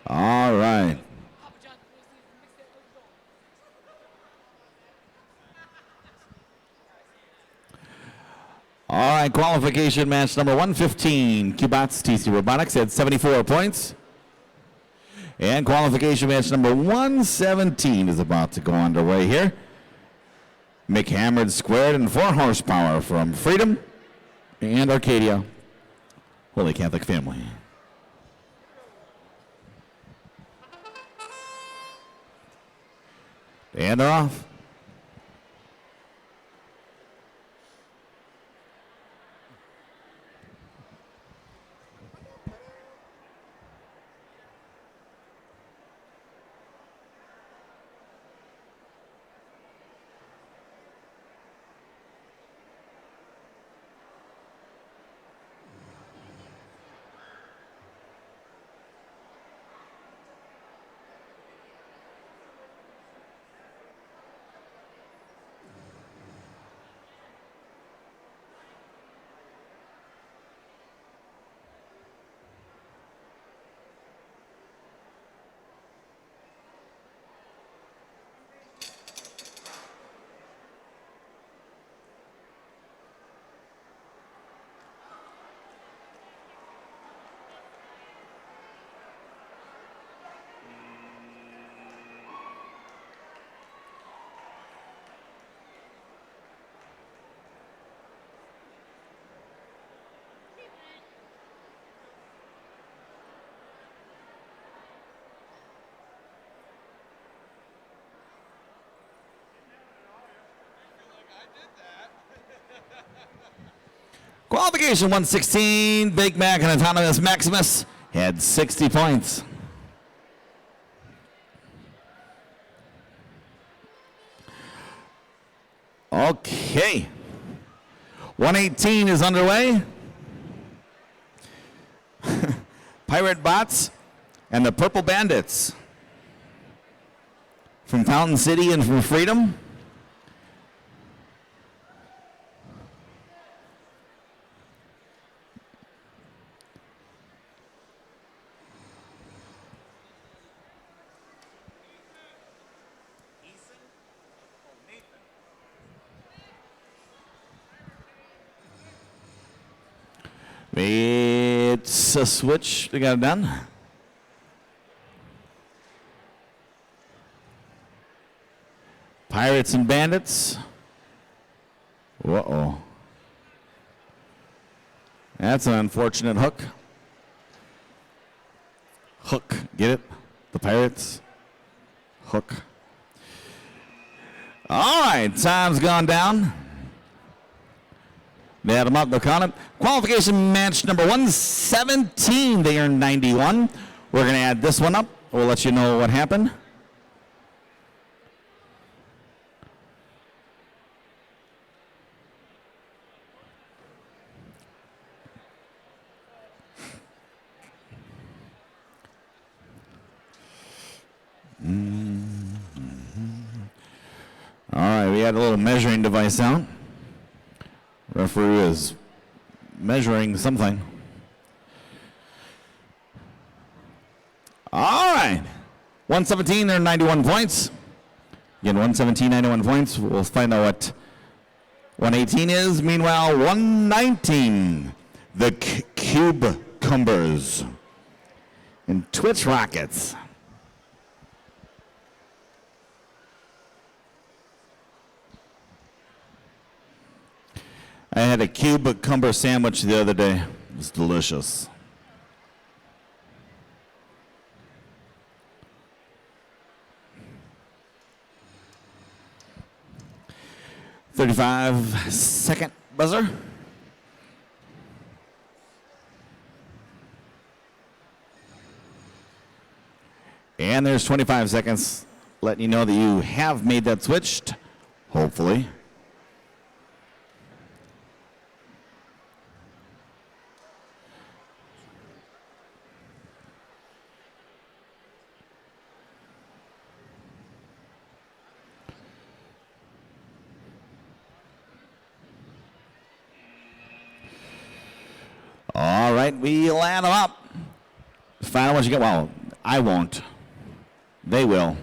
All right. All right, qualification match number 115. CubeBots TC Robotics had 74 points. And qualification match number 117 is about to go underway here. McHammered Squared and 4 horsepower from Freedom and Arcadia. Holy Catholic Family. And they're off. Qualification 116, Big Mac and Autonomous Maximus had 60 points. Okay. 118 is underway. Pirate Bots and the Purple Bandits from Fountain City and from Freedom. It's a switch. They got it done. Pirates and Bandits. Uh-oh. That's an unfortunate hook. Hook. Get it? The Pirates. Hook. All right. Time's gone down. They had them up, they'll count it. Qualification match number 117, they earned 91. We're going to add this one up. We'll let you know what happened. All right, we had a little measuring device out. Referee is measuring something. All right. 117, they're 91 points. Again, 117, 91 points. We'll find out what 118 is. Meanwhile, 119, the Cube Cumbers and Twitch Rockets. I had a cucumber sandwich the other day. It was delicious. "35-second buzzer. And there's 25 seconds, letting you know that you have made that switch, hopefully. All right, we'll add them up. Find out what you get. Well, I won't. They will.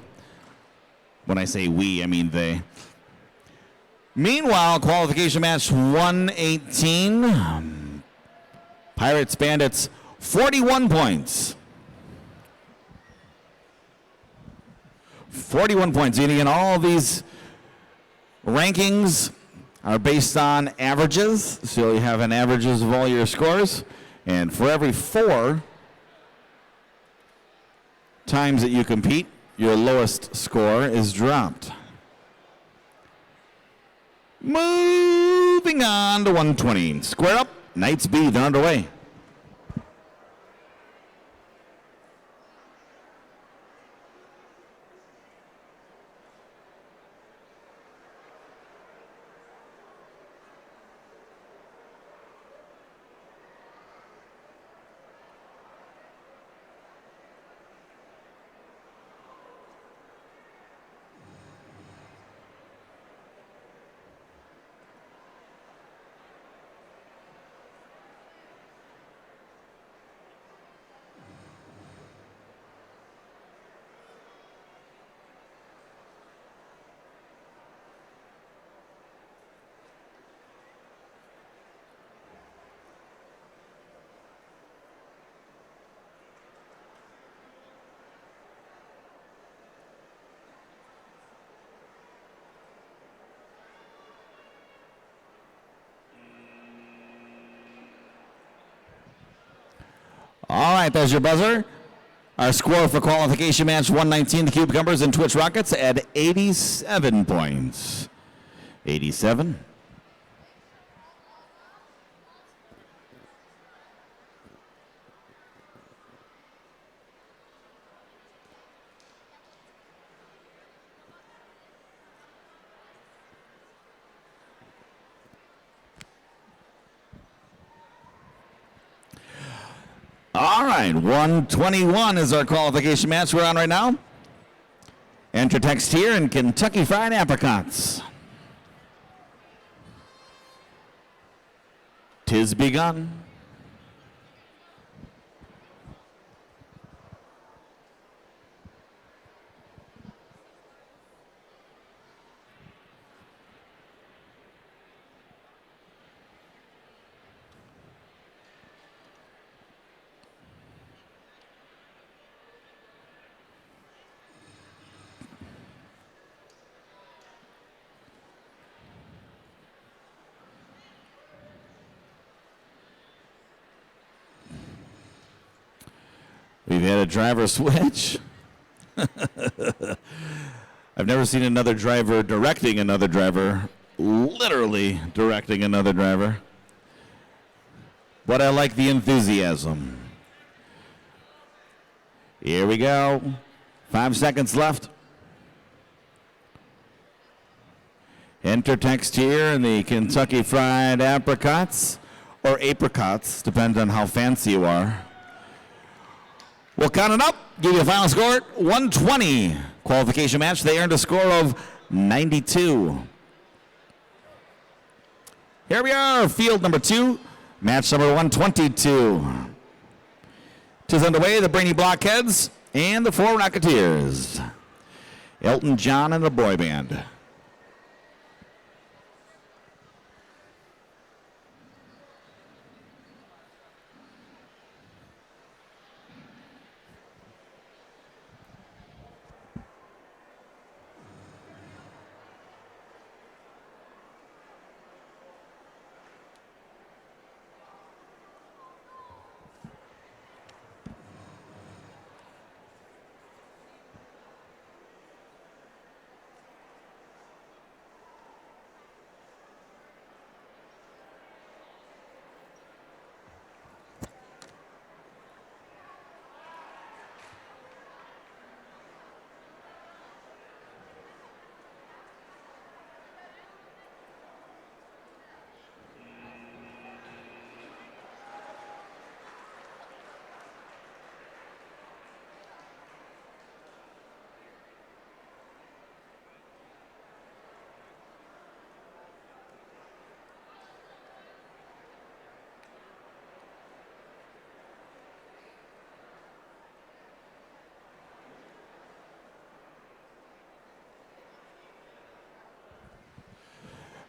When I say we, I mean they. Meanwhile, qualification match 118. Pirates Bandits, 41 points. 41 points. And again, all these rankings are based on averages, so you have an averages of all your scores, and for every 4 times that you compete, your lowest score is dropped. Moving on to 120. Square up, Knights B, they're underway. All right, there's your buzzer. Our score for qualification match 119, the Cucumbers and Twitch Rockets at 87 points. 87. All right, 121 is our qualification match we're on right now. Enter text here in Kentucky Fried Apricots. Tis begun. We've had a driver switch. I've never seen another driver directing another driver, literally directing another driver. But I like the enthusiasm. Here we go. 5 seconds left. Enter text here in the Kentucky Fried Apricots, or apricots, depends on how fancy you are. We'll count it up, give you a final score, 120. Qualification match, they earned a score of 92. Here we are, field number 2, match number 122. Tis underway, the Brainy Blockheads and the 4 Rocketeers. Elton John and the boy band.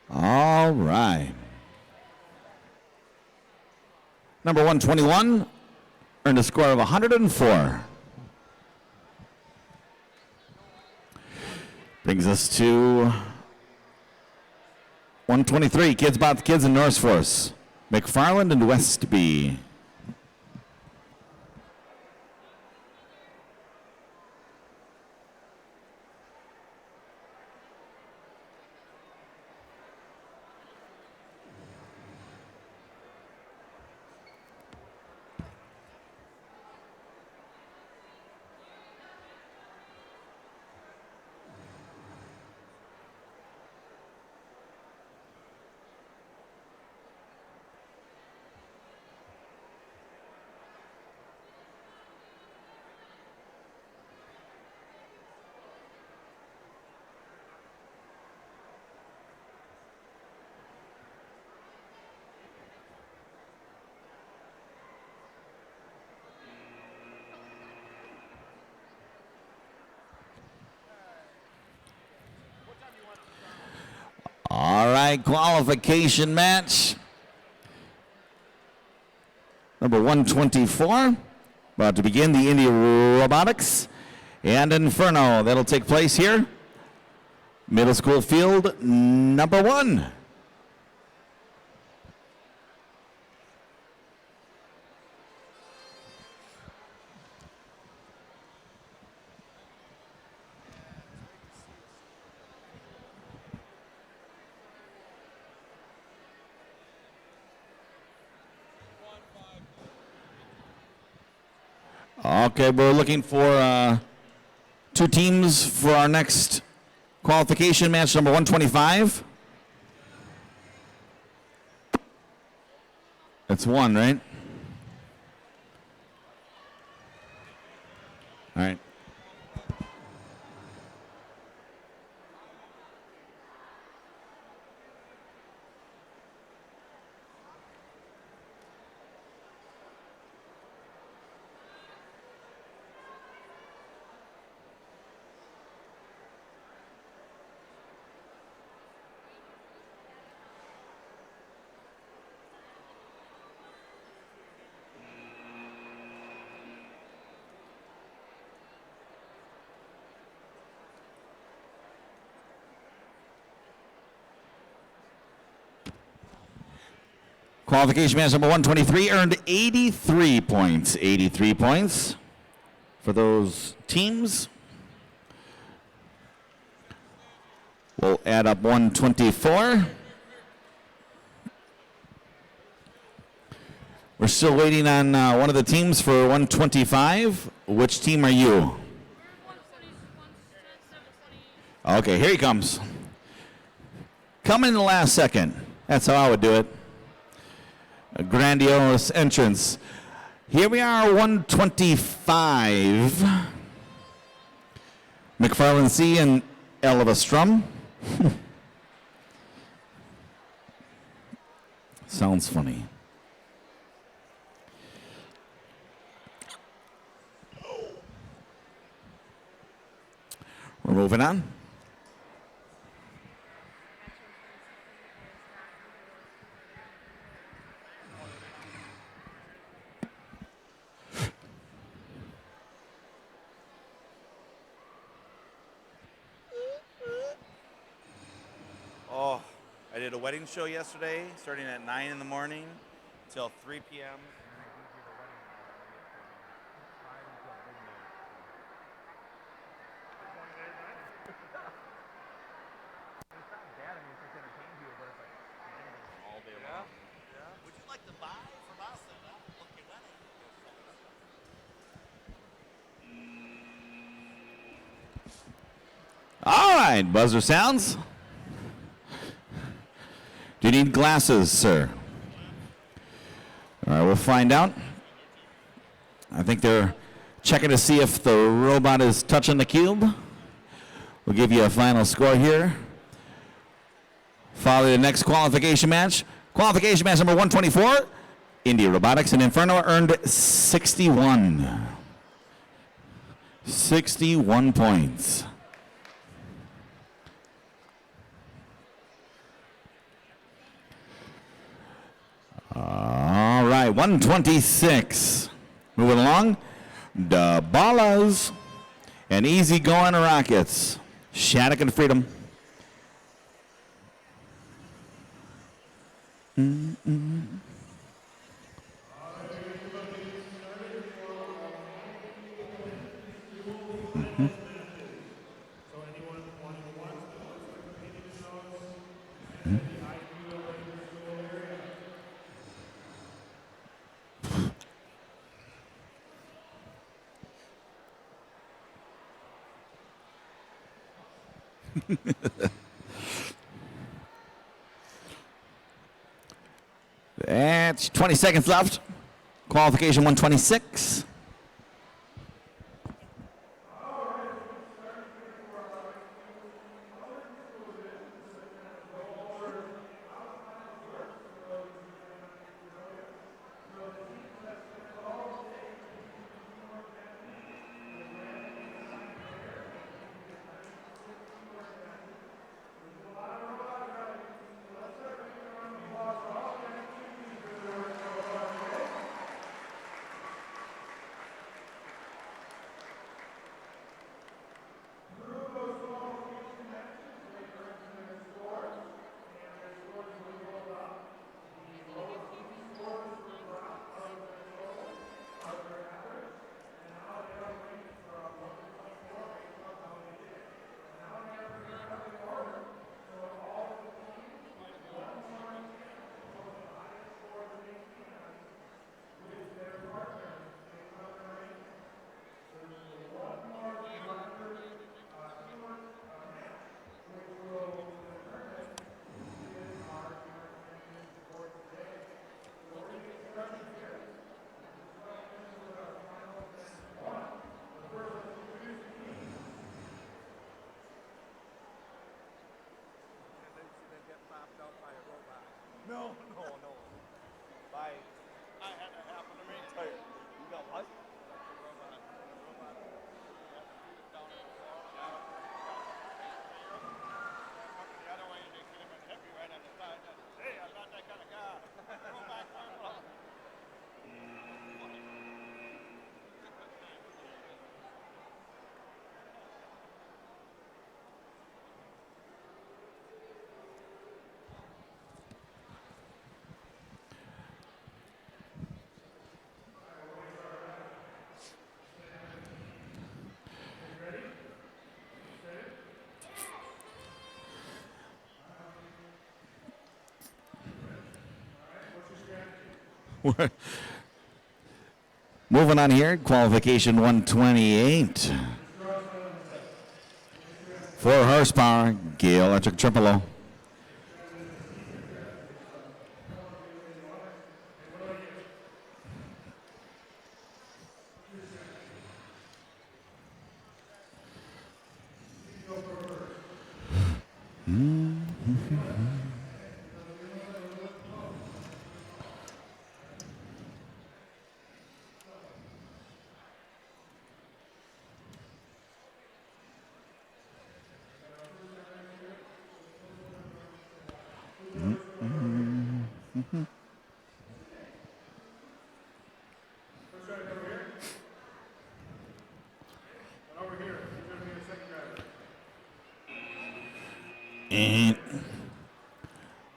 All right. Number 121 earned a score of 104. Brings us to 123, Kids About the Kids in North Force. McFarland and Westby. All right, qualification match. Number 124, about to begin the Indy Robotics and Inferno. That'll take place here. Middle school field number 1. Okay, we're looking for 2 teams for our next qualification match, number 125. That's 1, right? All right. Qualification match number 123 earned 83 points. 83 points for those teams. We'll add up 124. We're still waiting on one of the teams for 125. Which team are you? Okay, here he comes. Coming in the last second. That's how I would do it. A grandiose entrance. Here we are, 125. McFarland C and Elva Strum. Sounds funny. We're moving on. Oh, I did a wedding show yesterday, starting at 9 in the morning till 3 p.m. Would you like to buy from us and book your wedding? All right, buzzer sounds. Do you need glasses, sir? All right, we'll find out. I think they're checking to see if the robot is touching the cube. We'll give you a final score here. Follow the next qualification match. Qualification match number 124. India Robotics and Inferno earned 61. 61 points. All right, 126. Moving along, the Ballas and Easy Going Rockets. Shattuck and Freedom. That's 20 seconds left. Qualification 126. Moving on here, qualification 128. 4 horsepower, Gale Electric Tripolo.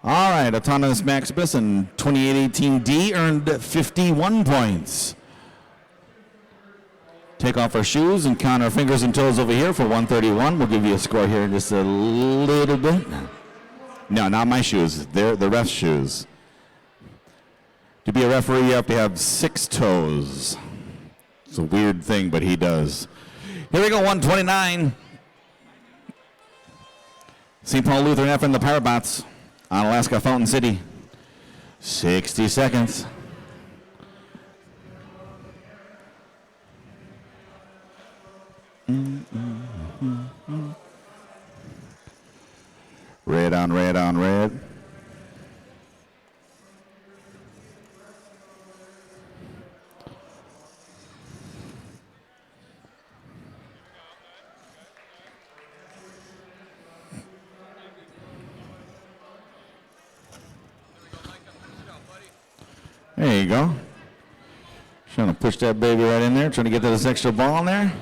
All right, Autonomous Maximus in 2818D earned 51 points. Take off our shoes and count our fingers and toes over here for 131. We'll give you a score here in just a little bit. No, not my shoes. They're the ref's shoes. To be a referee, you have to have 6 toes. It's a weird thing, but he does. Here we go, 129. St. Paul Lutheran F and the Pirate Bots on Alaska Fountain City. 60 seconds. Red on red on red. There you go. Trying to push that baby right in there, trying to get this extra ball in there.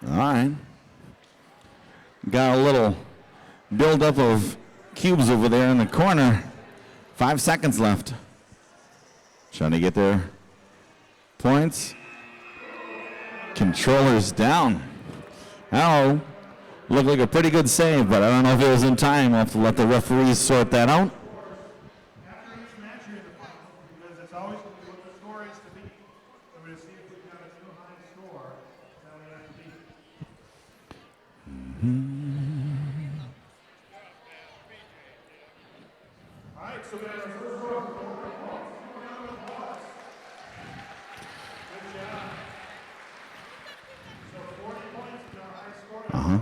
All right. Got a little buildup of cubes over there in the corner. 5 seconds left. Trying to get their points. Controllers down. Oh, looked like a pretty good save, but I don't know if it was in time. I'll have to let the referees sort that out. After each match, you're in the final because it's always what the score is to beat. So we're going to see if we've got a too high score that we have to beat. All right, so we have our first score. Good job. So 40 points is our high score. Uh-huh.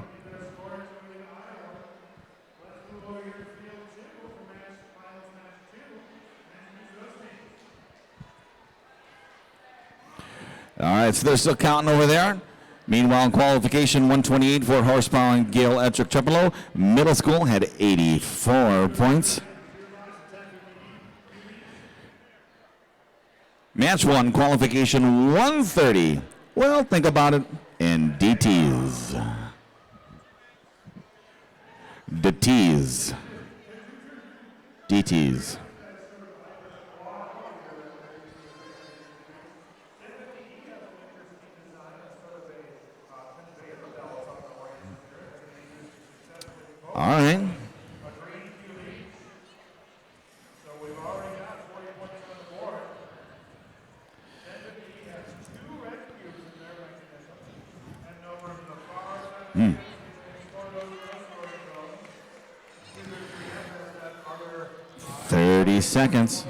All right, so they're still counting over there. Meanwhile, in qualification 128 for horsepower and Gale Electric Tripolo. Middle school had 84 points. Match 1, qualification 130. Well, think about it in DTs. DTs. DTs. All right. So we've already got 40 points on the board. NWE has 2 red cubes in their mechanism. And over to the far side, they score those either we have that other 30 seconds.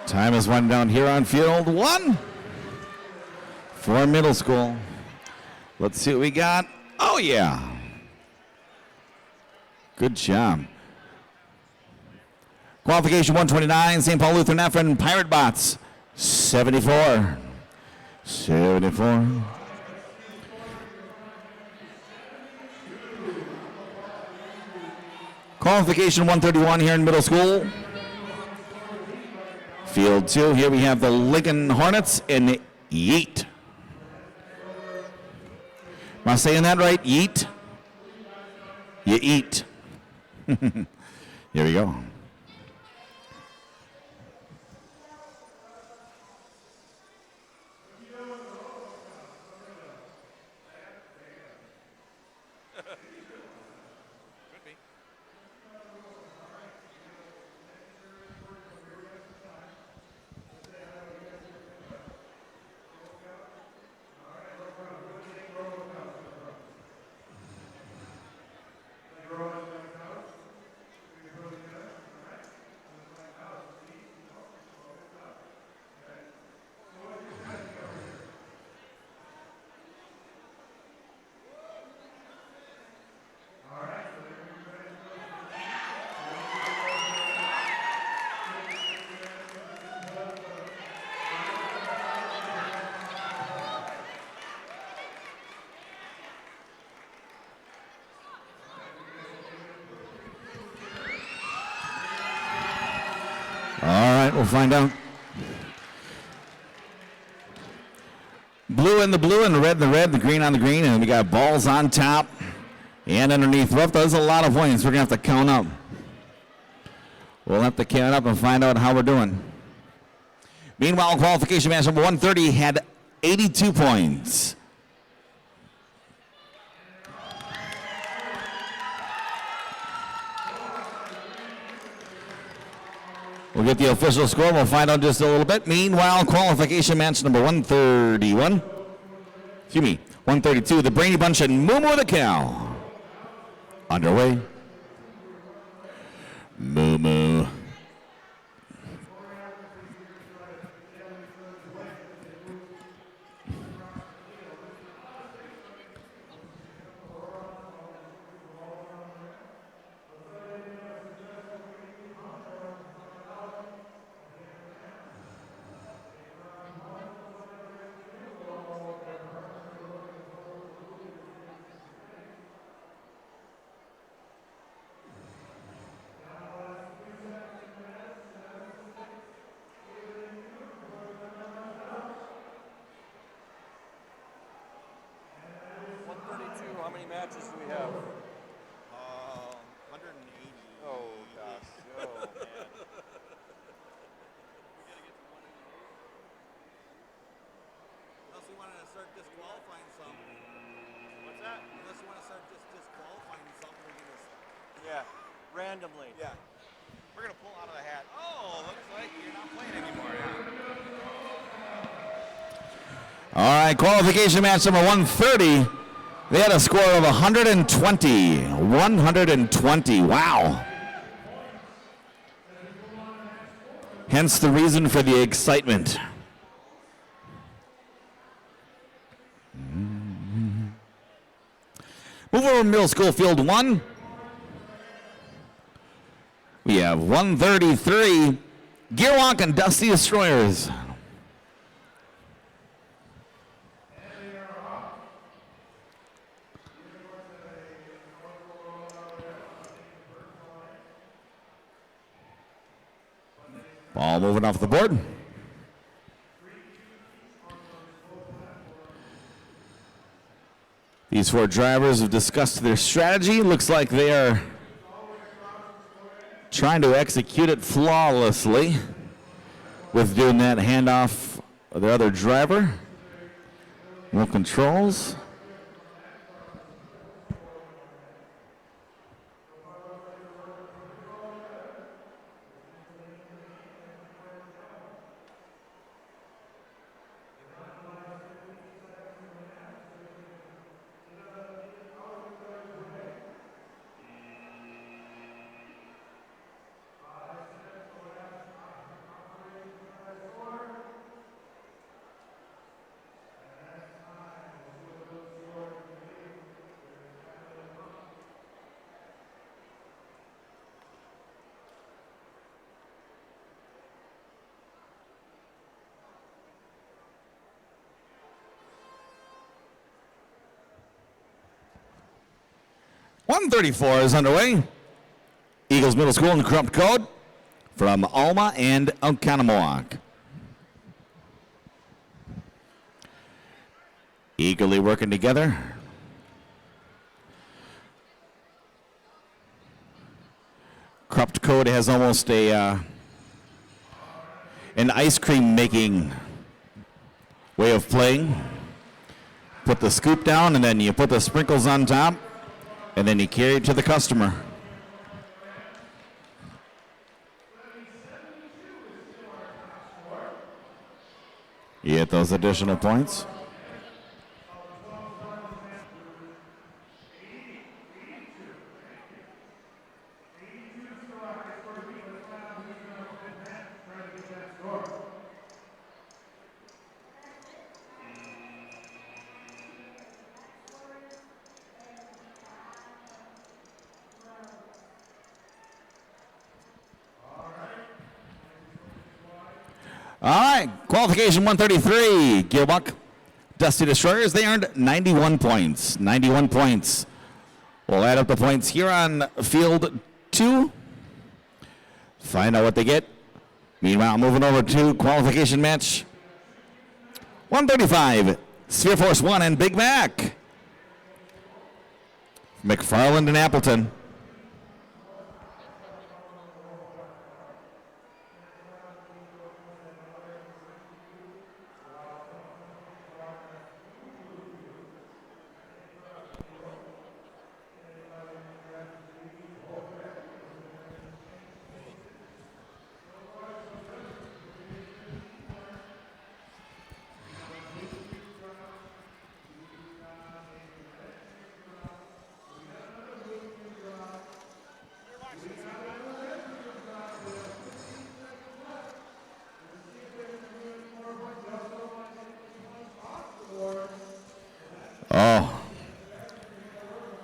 Time is one down here on field 1 for middle school. Let's see what we got. Oh, yeah. Good job. Qualification 129, St. Paul Lutheran F and Pirate Bots, 74. 74. Qualification 131 here in middle school. Field 2, here we have the Lincoln Hornets and Yeet. Am I saying that right? Yeet? You eat. Here we go. All right, we'll find out. Blue in the blue and the red in the red, the green on the green, and we got balls on top and underneath. Well, there's a lot of points. We're going to have to count up. We'll have to count up and find out how we're doing. Meanwhile, qualification match number 130 had 82 points. We'll get the official score. We'll find out in just a little bit. Meanwhile, qualification match number 131. Excuse me, 132. The Brainy Bunch and Moo the Cow. Underway. Moo. How many matches do we have? 180. Oh, gosh. Oh, man. Unless we wanted to start disqualifying some. What's that? Unless you want to start disqualifying some, we can just. Yeah, randomly. Yeah. We're going to pull out of the hat. Oh, looks like you're not playing anymore. All right, qualification match number 130. They had a score of 120. 120. Wow. Hence the reason for the excitement. Move over to middle school field 1. We have 133. Gearwalk and Dusty Destroyers. Ball moving off the board. These four drivers have discussed their strategy. Looks like they are trying to execute it flawlessly with doing that handoff of their other driver. No controls. .134 is underway. Eagles Middle School in the corrupt code. from Alma and Oconomowoc. Eagerly working together. Corrupt Code has almost an ice cream making way of playing. Put the scoop down and then you put the sprinkles on top and then you carry it to the customer. You get those additional points. All right, qualification 133, Gilbuck Dusty Destroyers. They earned 91 points. 91 points. We'll add up the points here on field 2. Find out what they get. Meanwhile, moving over to qualification match 135, Sphere Force 1 and Big Mac. McFarland and Appleton. Oh,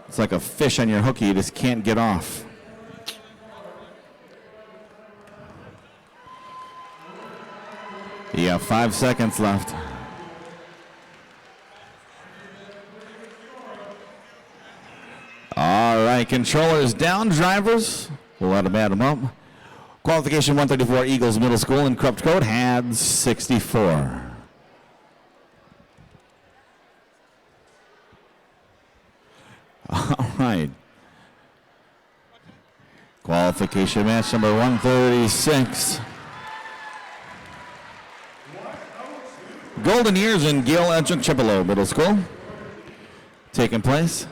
it's like a fish on your hook you just can't get off. You have 5 seconds left. All right, controllers down, drivers. We'll let them add them up. Qualification 134, Eagles Middle School and Corrupt Code had 64. All right. Qualification match number 136. Golden Years in Gale Adjunct Chippewa Middle School taking place.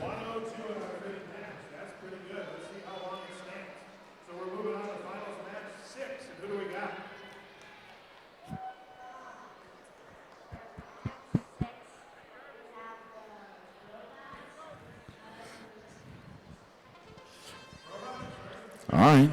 All right.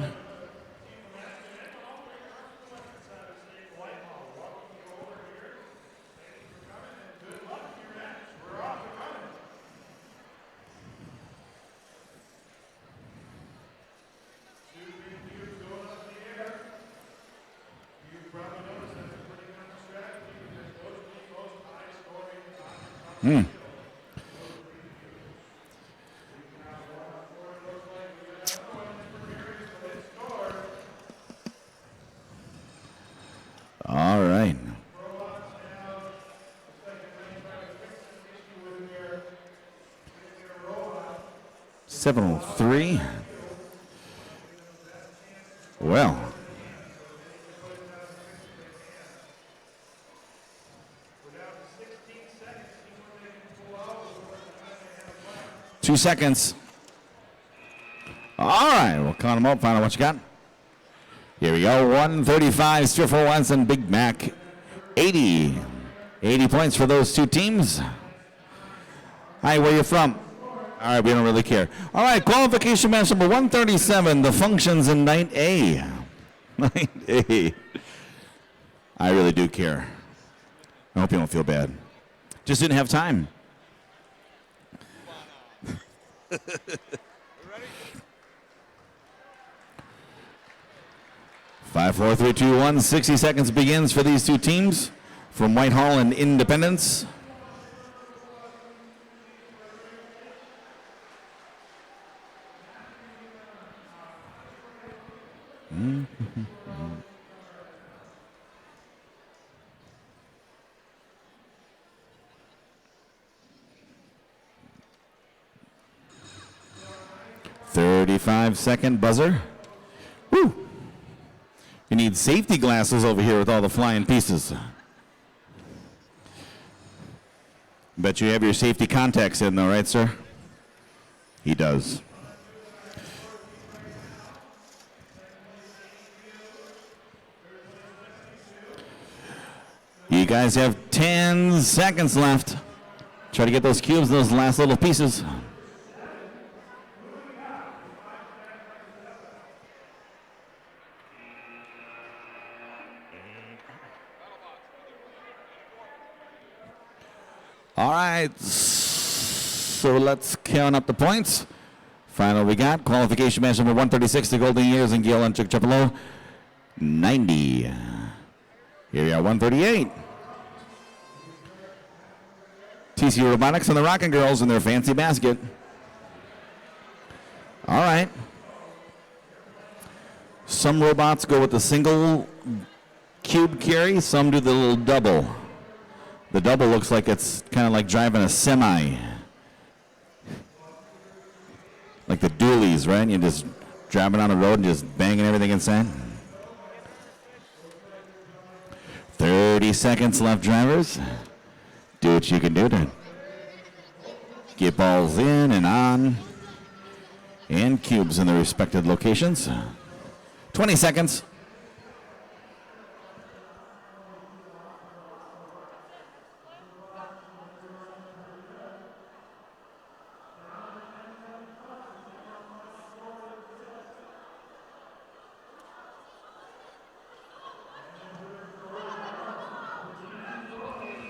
All right. $703. Well. Two seconds. All right, we'll count them up, find out what you got. Here we go, 135, Sphere for Once and Big Mac, 80. 80 points for those two teams. Hi, where you from? All right, we don't really care. All right, qualification match number 137, the functions in Night A. Night A. I really do care. I hope you don't feel bad. Just didn't have time. 5, 4, 3, 2, 1. 60 seconds begins for these two teams from Whitehall and Independence. 35-second buzzer. Woo! You need safety glasses over here with all the flying pieces. Bet you have your safety contacts in though, right, sir? He does. You guys have 10 seconds left. Try to get those cubes, those last little pieces. All right, so let's count up the points. Final we got, qualification match number 136, the Golden Years and Gil and Chipolo, 90. Here we are, 138. TC Robotics and the Rockin' Girls in their fancy basket. All right. Some robots go with the single cube carry, some do the little double. The double looks like it's kind of like driving a semi. Like the dualies, right? You're just driving on the road and just banging everything inside. 30 seconds left, drivers. Do what you can do to get balls in and on. And cubes in the respected locations. 20 seconds.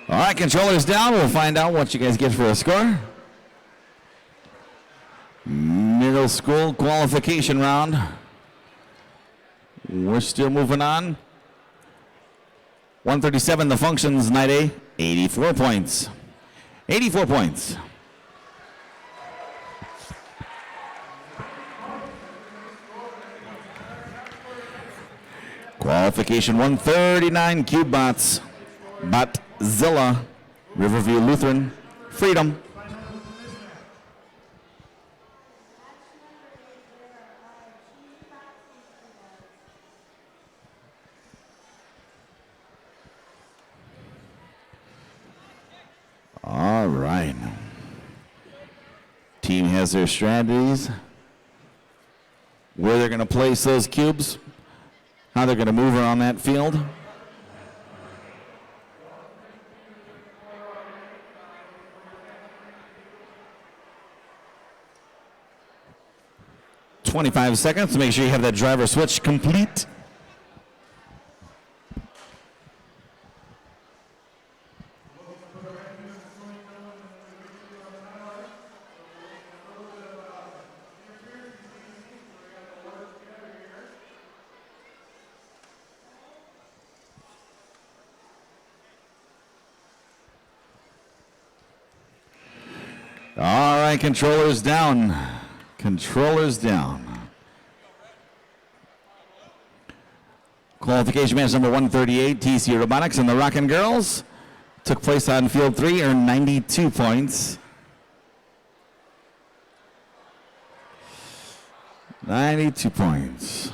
All right, controllers down. We'll find out what you guys get for a score. Middle school qualification round. We're still moving on. 137, the functions, night A, 84 points. 84 points. Qualification 139, Cube Bots. Botzilla, Riverview Lutheran, Freedom. All right. Team has their strategies, where they're going to place those cubes, how they're going to move around that field. $25 seconds to make sure you have that driver switch complete. All right, controllers down. Controllers down. Qualification match number 138, TC Robotics and the Rockin' Girls. Took place on field 3, earned 92 points. 92 points.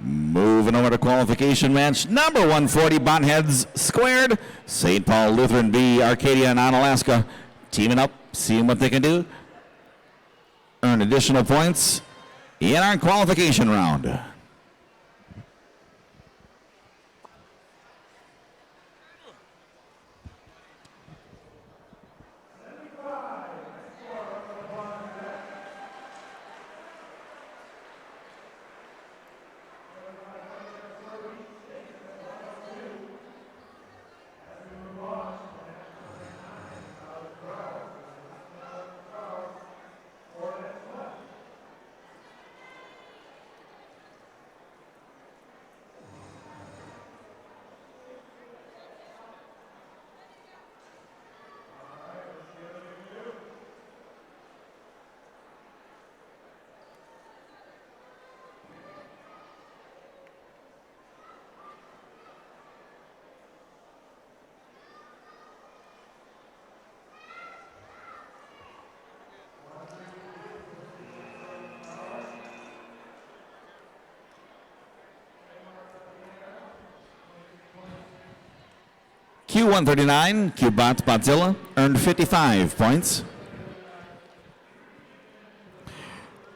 Moving over to qualification match number 140, Bonheads Squared, St. Paul Lutheran B, Arcadia and Onalaska, teaming up, seeing what they can do, earn additional points in our qualification round. Q139, Cubot Botzilla, earned 55 points.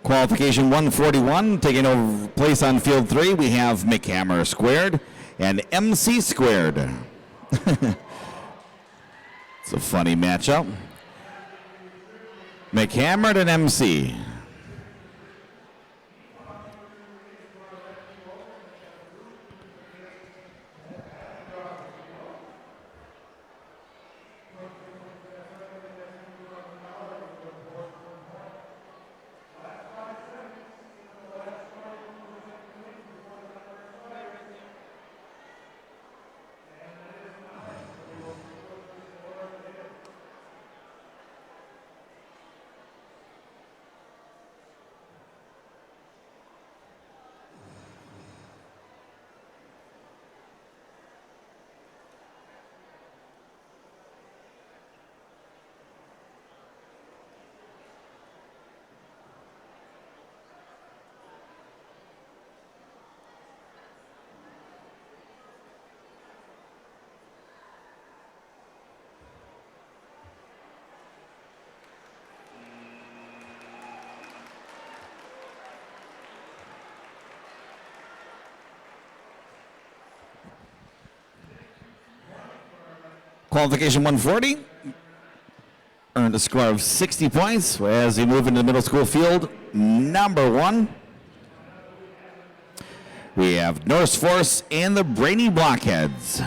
Qualification 141, taking over place on field 3, we have McHammer squared and MC squared. It's a funny matchup. McHammered and MC. Qualification 140 earned a score of 60 points as we move into the middle school field. Number 1, we have Norse Force and the Brainy Blockheads.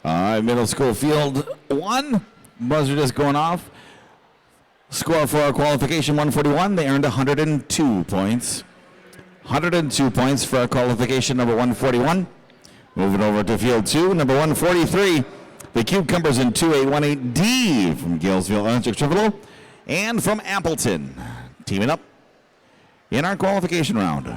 All right, middle school field 1. Buzzer just going off. Score for our qualification 141. They earned 102 points. 102 points for our qualification number 141. Moving over to field 2, number 143. The Cucumbers in 2818D from Galesville Electric Trivial and from Appleton. Teaming up in our qualification round.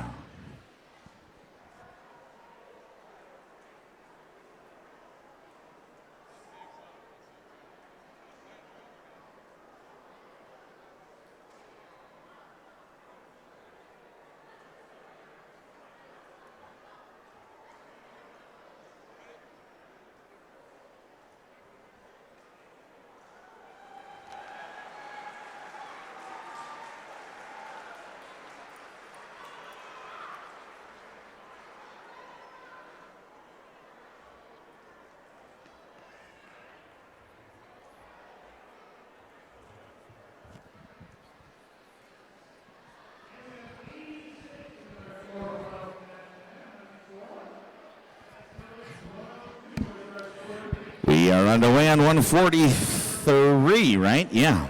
We are underway on 143, right? Yeah.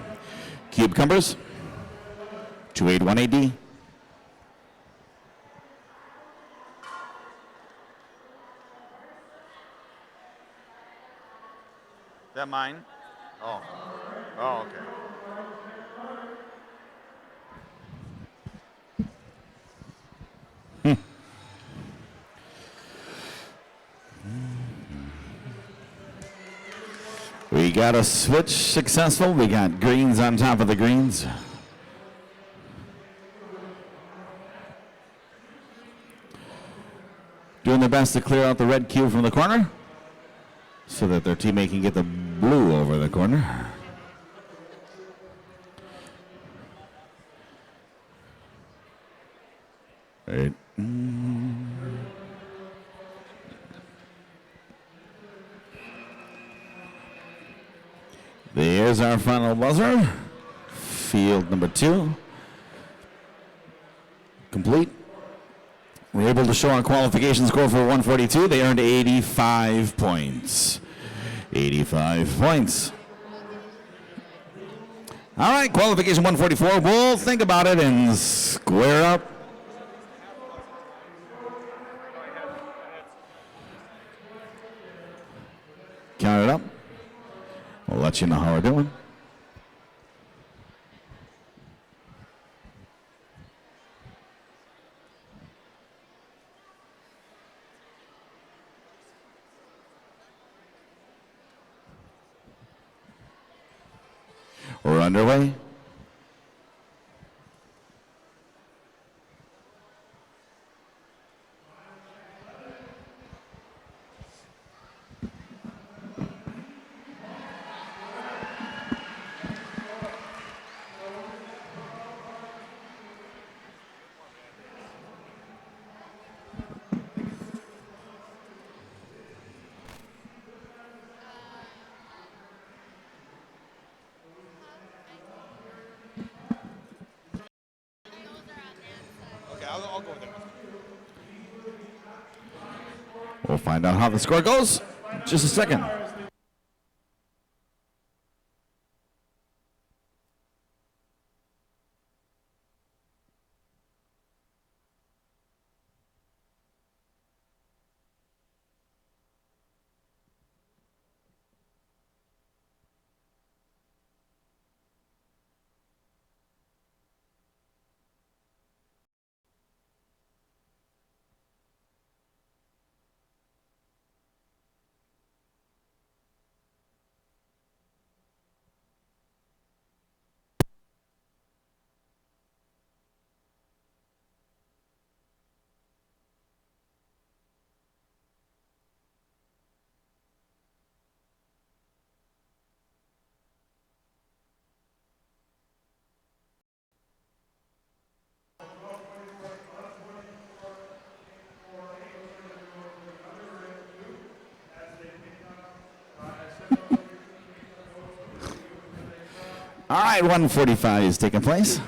Cucumbers, 2818D. That mine? Oh. Oh, okay. We got a switch successful. We got greens on top of the greens. Doing their best to clear out the red cube from the corner so that their teammate can get the blue over the corner. Right. There's our final buzzer. Field number 2. Complete. We're able to show our qualification score for 142. They earned 85 points. 85 points. All right, qualification 144. We'll think about it and square up. Count it up. We'll let you know how we're doing. We're underway. Okay, I'll go with it. We'll find out how the score goes. Just a second. All right, 145 is taking place.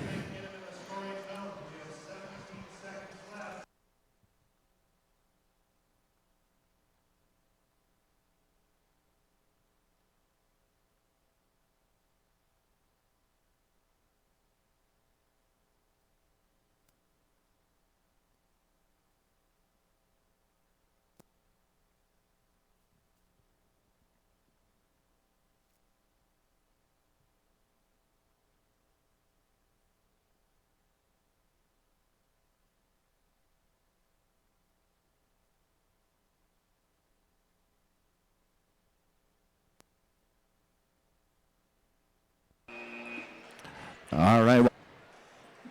All right.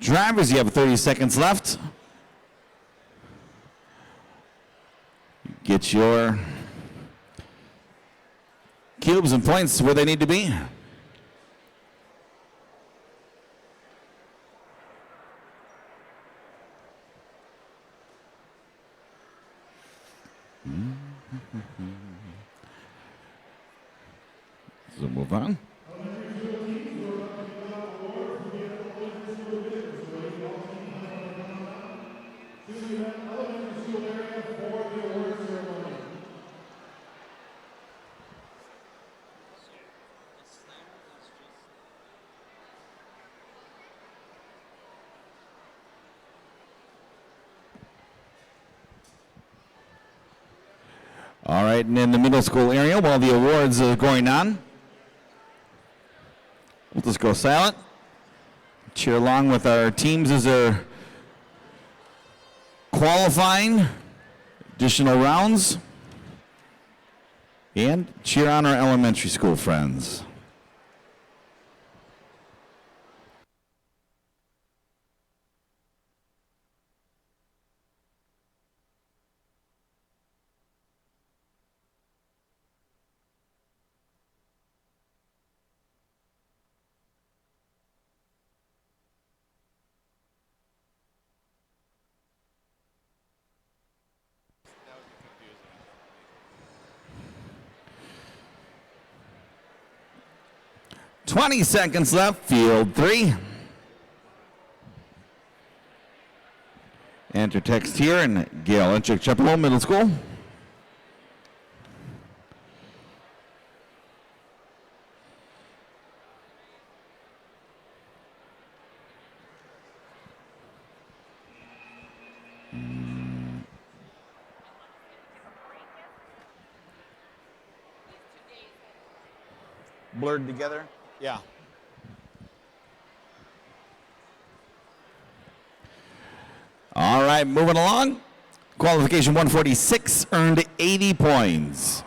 Drivers, you have 30 seconds left. Get your cubes and points where they need to be. So move on. All right, and in the middle school area, while the awards are going on, we'll just go silent. Cheer along with our teams as they're qualifying additional rounds, and cheer on our elementary school friends. 20 seconds left, field 3. Enter text here in Gail Enchick Chapel Middle School. Blurred together? Yeah. All right, moving along. Qualification 146 earned 80 points.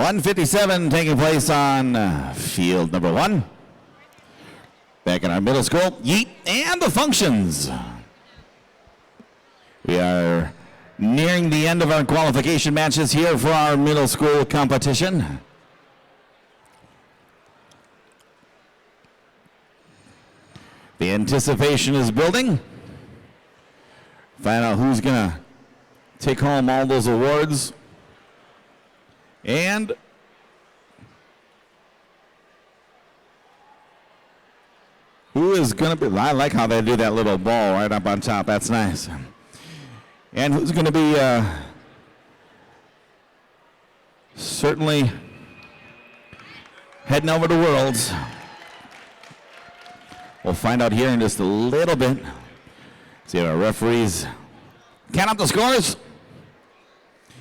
157 taking place on field number 1. Back in our middle school, Yeet and the Functions. We are nearing the end of our qualification matches here for our middle school competition. The anticipation is building. Find out who's going to take home all those awards. And who is going to be, I like how they do that little ball right up on top. That's nice. And who's going to be certainly heading over to Worlds. We'll find out here in just a little bit. See if our referees count up the scores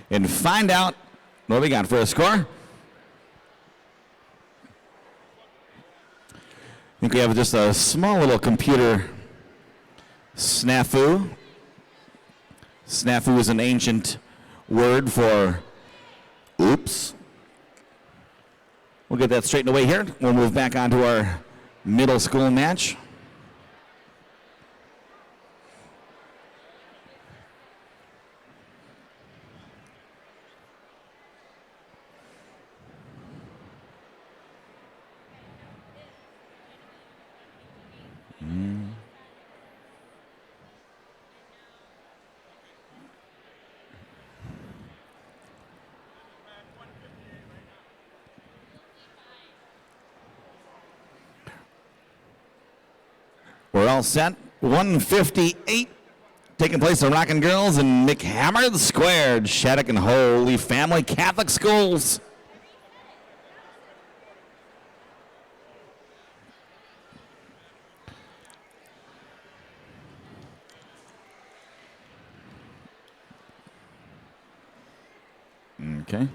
and find out what we got for a score. I think we have just a small little computer snafu. Snafu is an ancient word for oops. We'll get that straightened away here. We'll move back onto our middle school match. We're all set. 158 taking place at Rockin' Girls and McHammered Squared, Shattuck and Holy Family Catholic Schools. Okay.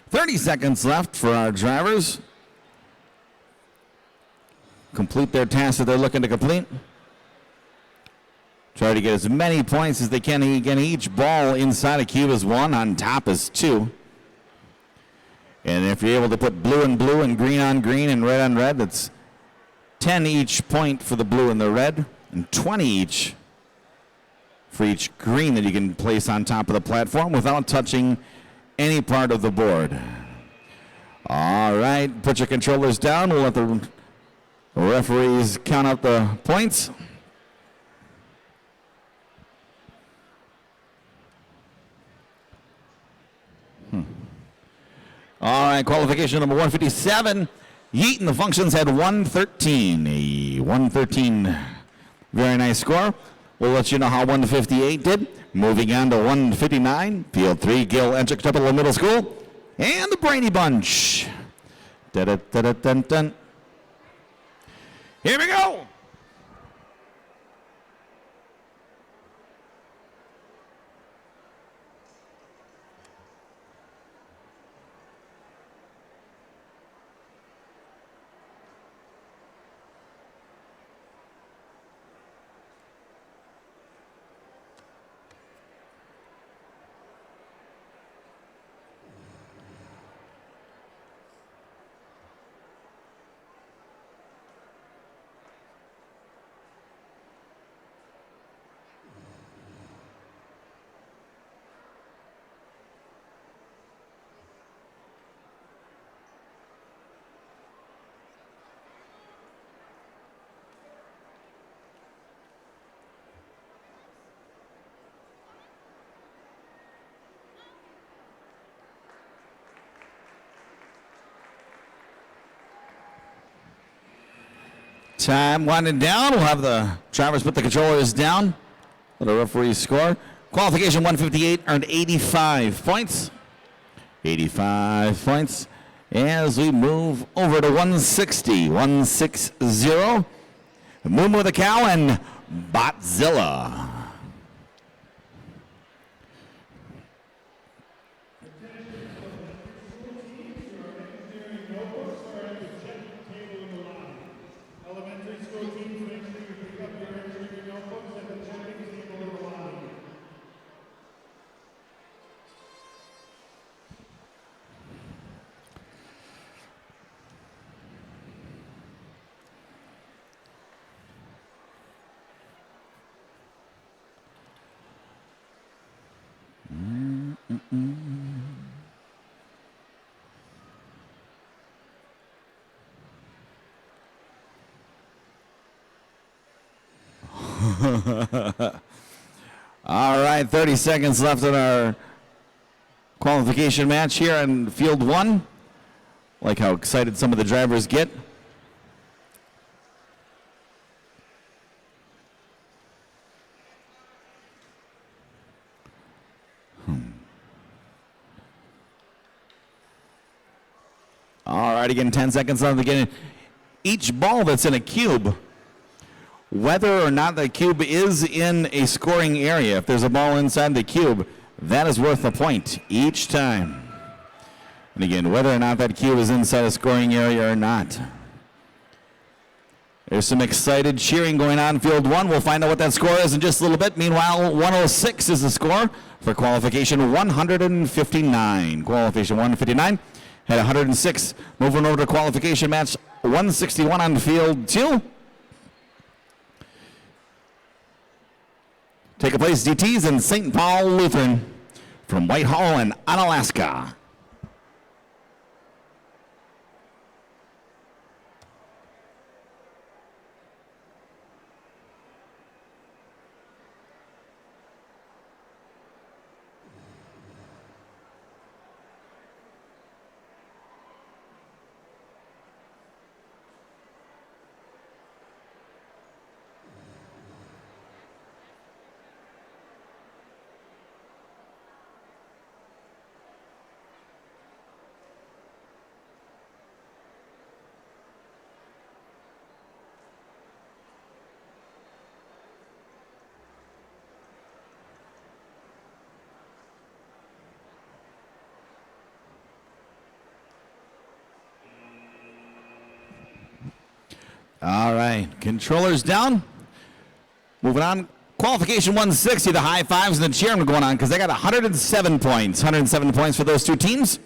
"30 seconds left for our drivers. Complete their task that they're looking to complete. Try to get as many points as they can. Again, each ball inside a cube is 1, on top is 2. And if you're able to put blue and blue and green on green and red on red, that's 10 each point for the blue and the red, and 20 each for each green that you can place on top of the platform without touching any part of the board. All right, put your controllers down. We'll let the referees count out the points. All right, qualification number 157. Yeet and the Functions had 113. A 113, very nice score. We'll let you know how 158 did. Moving on to 159, Field 3, Gil Entrick Temple Middle School, and the Brady Bunch. Da-da-da-da-dun-dun. Here we go. Time winding down. We'll have the drivers put the controllers down. Let the referees score. Qualification 158 earned 85 points. 85 points. As we move over to 160. 160. Moon with a Cow and Botzilla. All right, 30 seconds left in our qualification match here in field 1. Like how excited some of the drivers get. All right, again, 10 seconds left again. Each ball that's in a cube, whether or not the cube is in a scoring area, if there's a ball inside the cube, that is worth a point each time. And again, whether or not that cube is inside a scoring area or not. There's some excited cheering going on in field 1. We'll find out what that score is in just a little bit. Meanwhile, 106 is the score for qualification 159. Qualification 159 had 106. Moving over to qualification match 161 on field 2. Take a place DTs in St. Paul Lutheran from Whitehall and Onalaska. All right, controllers down. Moving on, qualification 160, the high fives and the cheering going on because they got 107 points. 107 points for those two teams.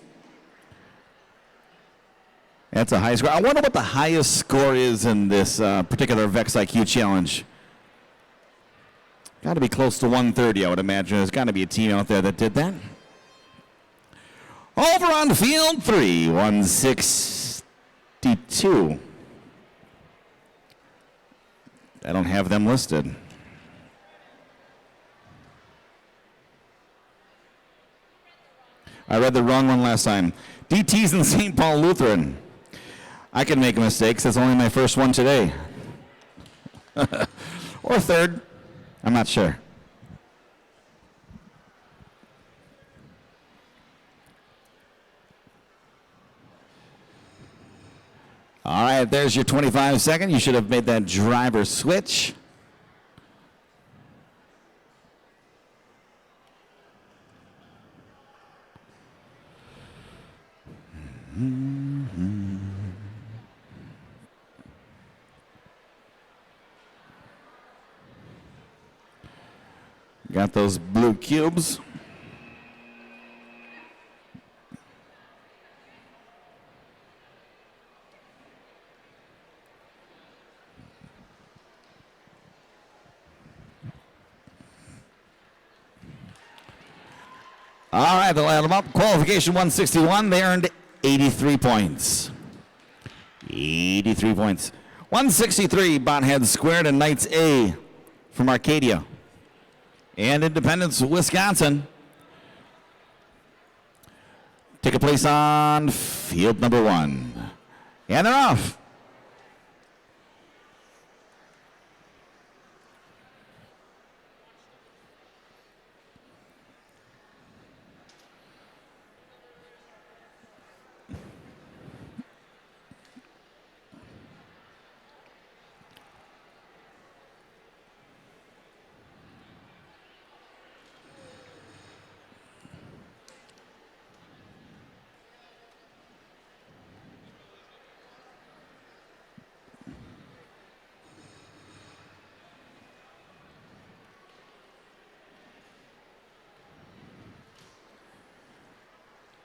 That's a high score. I wonder what the highest score is in this particular VIQC challenge. Got to be close to 130, I would imagine. There's got to be a team out there that did that. Over on field 3, 162. I don't have them listed. I read the wrong one last time. DT's in St. Paul Lutheran. I can make mistakes. That's only my first one today. Or third. I'm not sure. All right, there's your 25 second. You should have made that driver switch. Got those blue cubes. All right, they'll add them up. Qualification 161, they earned 83 points. 83 points. 163, Bonehead Squared and Knights A from Arcadia. And Independence, Wisconsin. Take a place on field number 1. And they're off.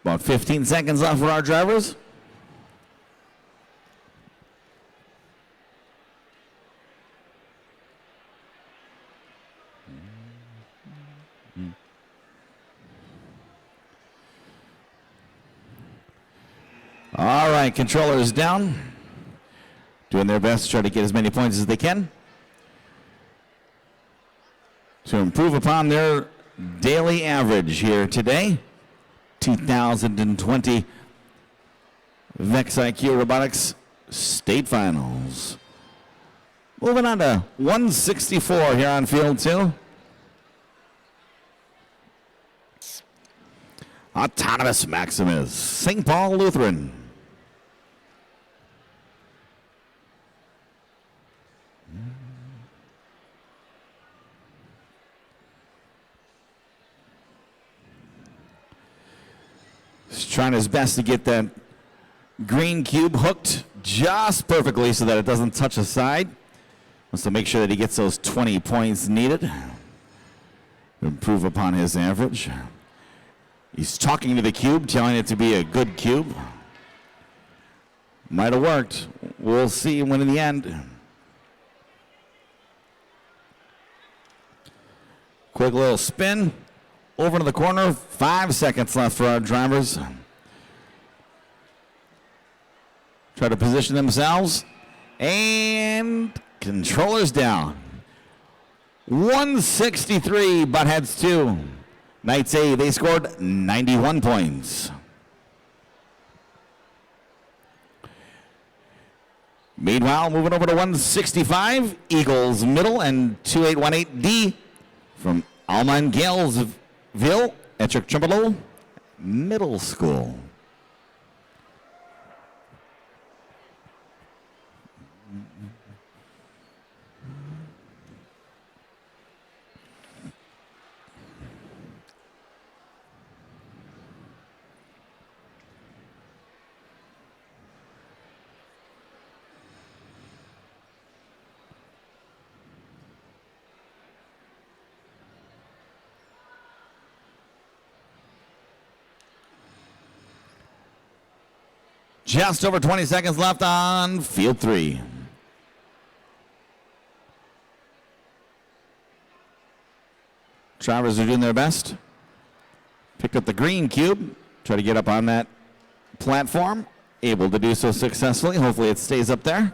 About 15 seconds left for our drivers. All right, controllers down. Doing their best to try to get as many points as they can. to improve upon their daily average here today. 2020 VIQC Robotics State Finals. Moving on to 164 here on field 2. Autonomous Maximus, St. Paul Lutheran. He's trying his best to get that green cube hooked just perfectly so that it doesn't touch the side. Wants to make sure that he gets those 20 points needed to improve upon his average. He's talking to the cube, telling it to be a good cube. Might have worked. We'll see when in the end. Quick little spin. Over to the corner. 5 seconds left for our drivers. Try to position themselves. And controllers down. 163, Buttheads 2. Knights A, they scored 91 points. Meanwhile, moving over to 165, Eagles Middle and 2818D from Alma and Galesville, Ettrick Trumbull Middle School. Just over 20 seconds left on field 3. Drivers are doing their best. Picked up the green cube, try to get up on that platform. Able to do so successfully. Hopefully it stays up there.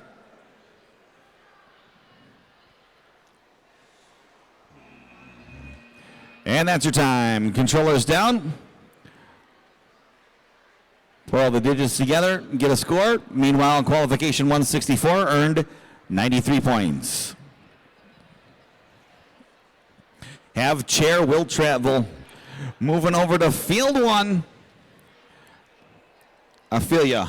And that's your time. Controllers down. Put all the digits together, get a score. Meanwhile, qualification 164 earned 93 points. Have chair will travel. Moving over to field 1. I feel ya.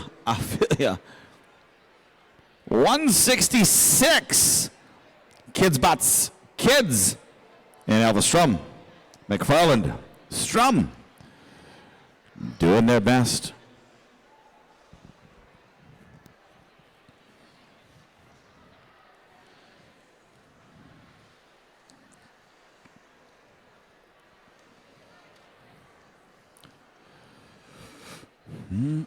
166. Kids Butts. Kids. And Elvis Strum. McFarland. Strum. Doing their best. Mm-mm.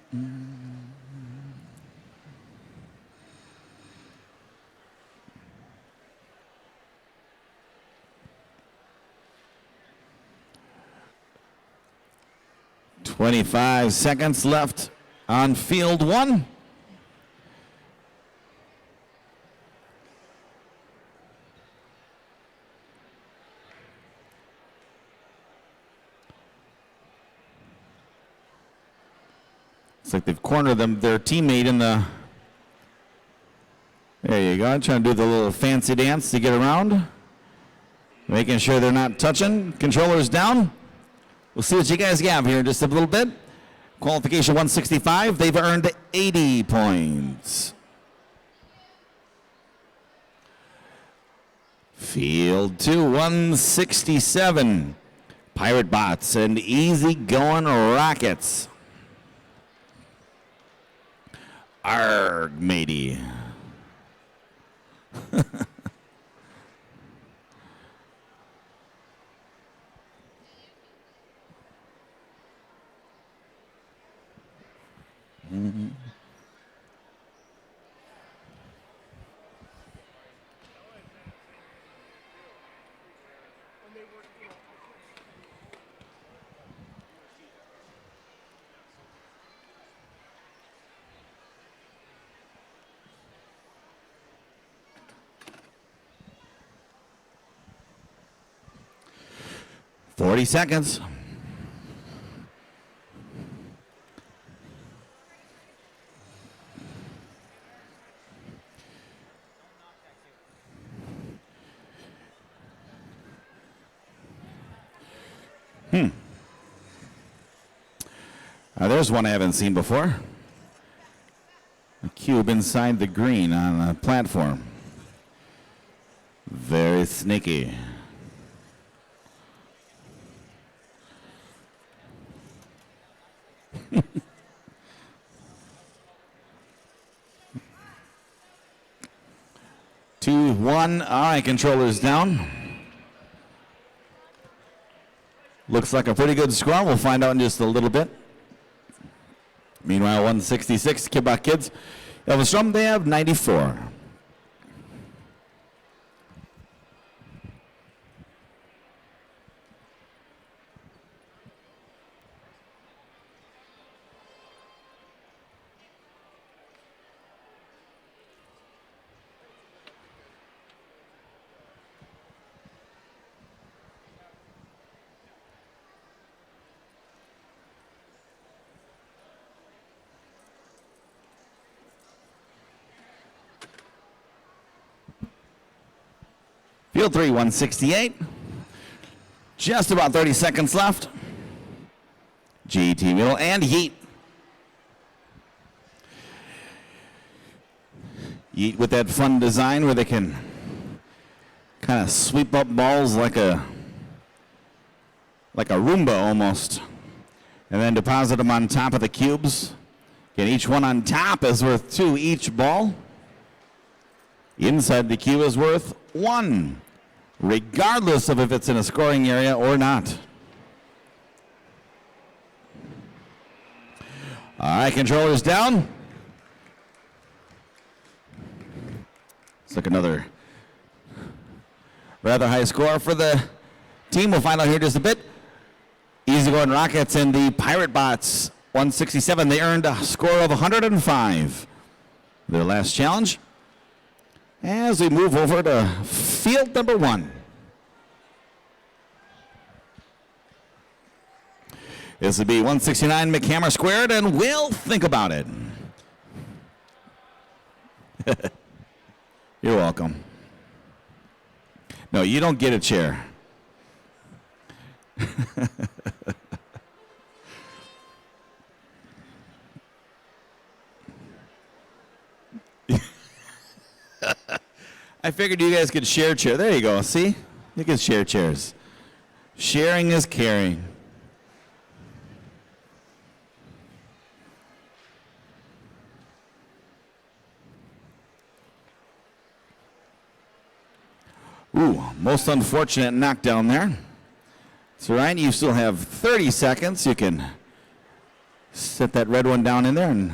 25 seconds left on field 1. Looks like they've cornered their teammate in the. There you go. Trying to do the little fancy dance to get around. Making sure they're not touching. Controllers down. We'll see what you guys have here in just a little bit. Qualification 165. They've earned 80 points. Field 2, 167. Pirate Bots and Easy Going Rockets. Arg, matey. Mm-hmm. 40 seconds. There's one I haven't seen before. A cube inside the green on a platform. Very sneaky. Two, one. All right, controllers down. Looks like a pretty good score. We'll find out in just a little bit. Meanwhile, 166, Kibak Kids. Elvestrom, they have 94. Field 3, 168. Just about 30 seconds left. GT middle and Yeet. Yeet with that fun design where they can kind of sweep up balls like a Roomba almost, and then deposit them on top of the cubes. Again, each one on top is worth 2 each ball. Inside the cube is worth 1, regardless of if it's in a scoring area or not. All right, controllers down. It's like another rather high score for the team. We'll find out here in just a bit. Easy going Rockets and the Pirate Bots, 167. They earned a score of 105. Their last challenge. As we move over to field number 1. This would be 169 McHammer squared, and we'll think about it. You're welcome. No, you don't get a chair. I figured you guys could share chair. There you go. See? You can share chairs. Sharing is caring. Ooh, most unfortunate knockdown there. It's all right. You still have 30 seconds. You can set that red one down in there and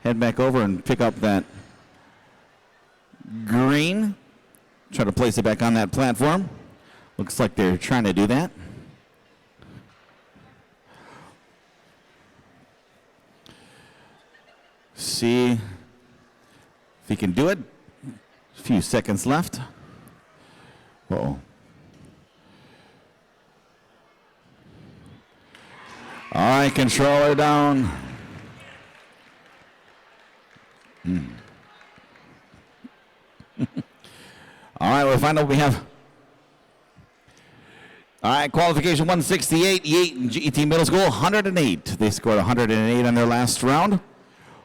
head back over and pick up that green. Try to place it back on that platform. Looks like they're trying to do that. See if he can do it. A few seconds left. Uh-oh. All right, controller down. All right, we'll find out what we have. All right, qualification 168, Yeet and GET Middle School, 108. They scored 108 on their last round.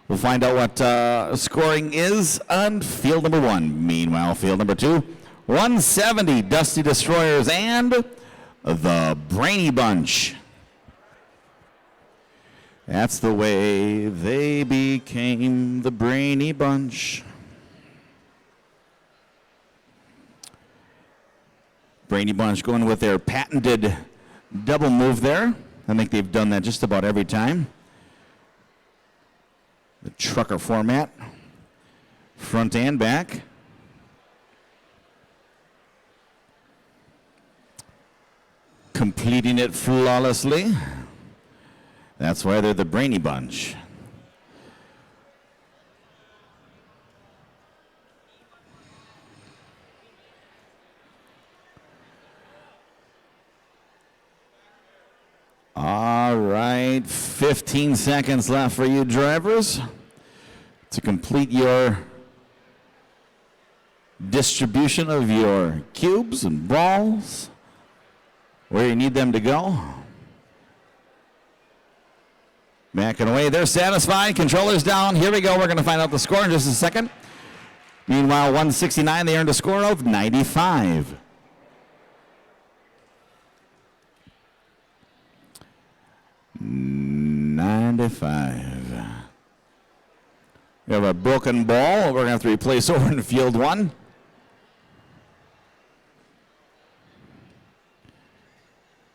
We'll find out what scoring is on field number 1. Meanwhile, field number 2, 170, Dusty Destroyers and the Brainy Bunch. That's the way they became the Brainy Bunch. Brainy Bunch going with their patented double move there. I think they've done that just about every time. The trucker format, front and back. Completing it flawlessly. That's why they're the Brainy Bunch. right, 15 seconds left for you drivers to complete your distribution of your cubes and balls where you need them to go. Back and away. They're satisfied. Controllers down. Here we go. We're going to find out the score in just a second. Meanwhile, 169, they earned a score of 95. We have a broken ball we're going to have to replace over in field one.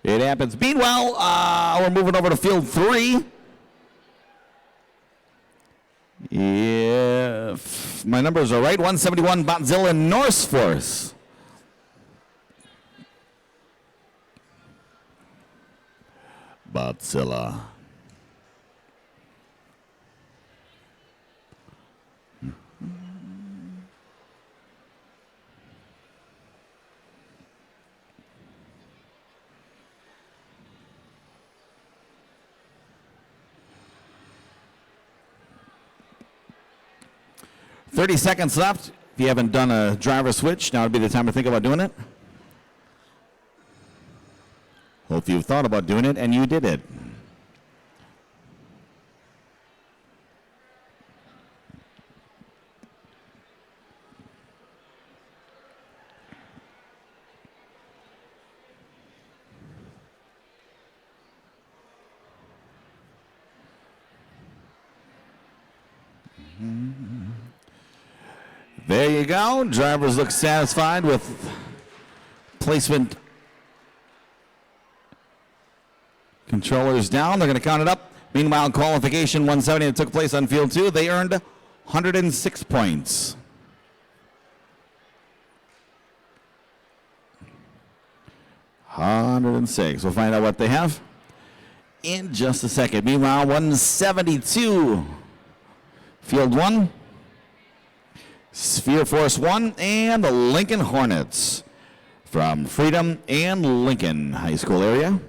It happens. Meanwhile, we're moving over to field three. If my numbers are right, 171 Botzilla Norse Force. Botzilla. $30 seconds left. If you haven't done a driver switch, now would be the time to think about doing it. Hope you've thought about doing it and you did it. There you go. Drivers look satisfied with placement. Controllers down. They're going to count it up. Meanwhile, qualification 170 that took place on field two, they earned 106 points. $106. We'll find out what they have in just a second. Meanwhile, 172. Field one. Sphere Force 1 and the Lincoln Hornets from Freedom and Lincoln High School area.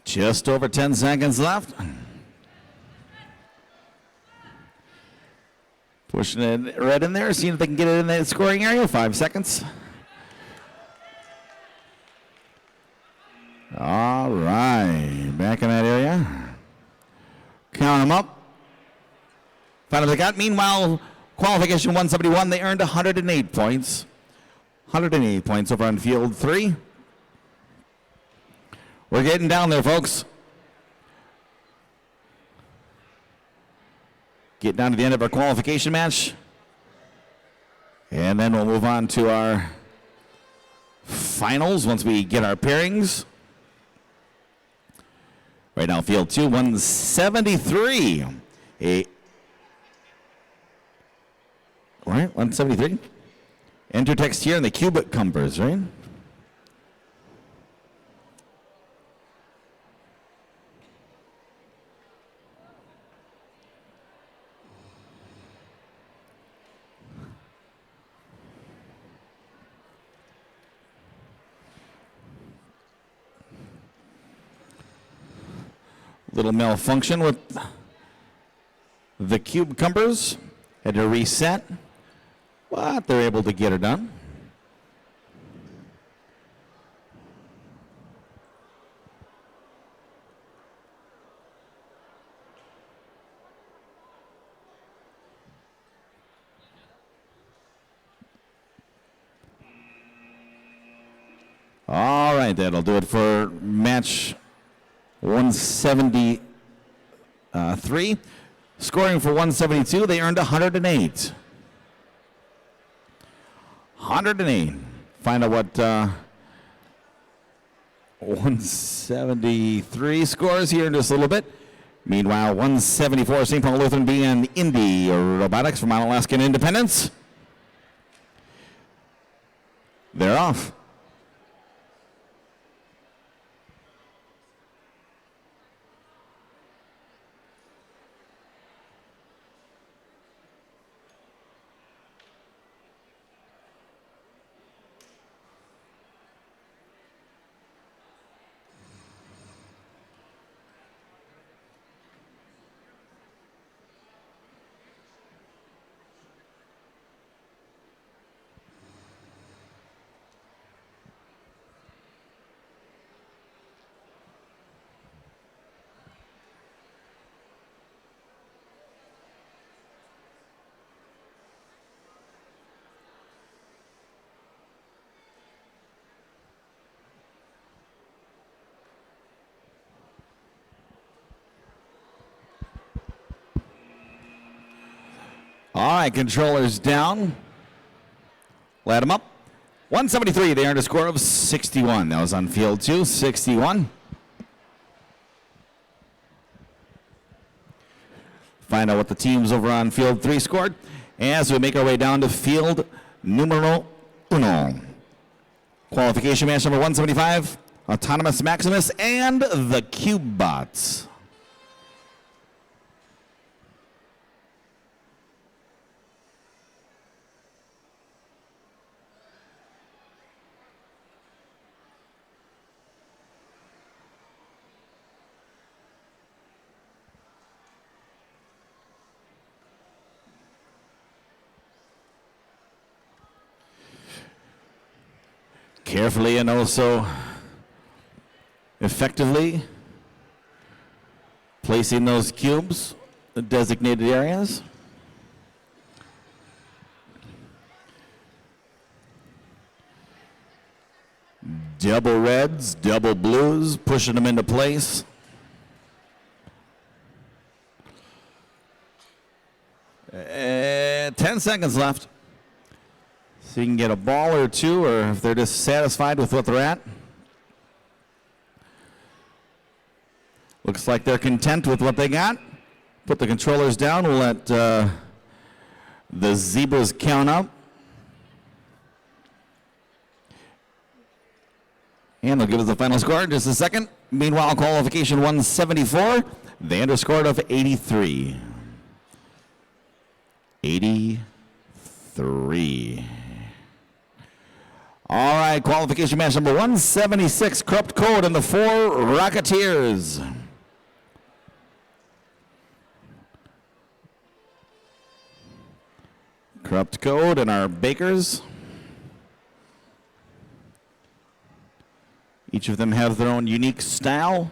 Just over 10 seconds left. Pushing it right in there, seeing if they can get it in the scoring area. 5 seconds. All right, back in that area. Count them up. Find out what they got. Meanwhile, qualification 171, they earned 108 points. 108 points over on field three. We're getting down there, folks. Get down to the end of our qualification match. And then we'll move on to our finals once we get our pairings. Right now, field two, 173. All right, 173. Enter text here in the cubic compass, right? Little malfunction with the cube compass. Had to reset, but they're able to get it done. right, that'll do it for match 173. Scoring for 172, they earned 108. 108. Find out what 173 scores here in just a little bit. Meanwhile, 174, St. Paul Lutheran B and Indy Robotics from Mount Alaskan Independence. They're off. All right, controllers down. Let them up. 173, they earned a score of 61. That was on field 2, 61. Find out what the teams over on field 3 scored as we make our way down to field numero uno. Qualification match number 175, Autonomous Maximus and the Cube Bots. Carefully and also effectively placing those cubes in designated areas. Double reds, double blues, pushing them into place. And 10 seconds left. So you can get a ball or two, or if they're just satisfied with what they're at. Looks like they're content with what they got. Put the controllers down. We'll let the zebras count up. And they'll give us the final score in just a second. Meanwhile, qualification 174. They underscored of 83. 83. All right, qualification match number 176, Corrupt Code and the 4 Rocketeers. Corrupt Code and our Bakers. Each of them have their own unique style.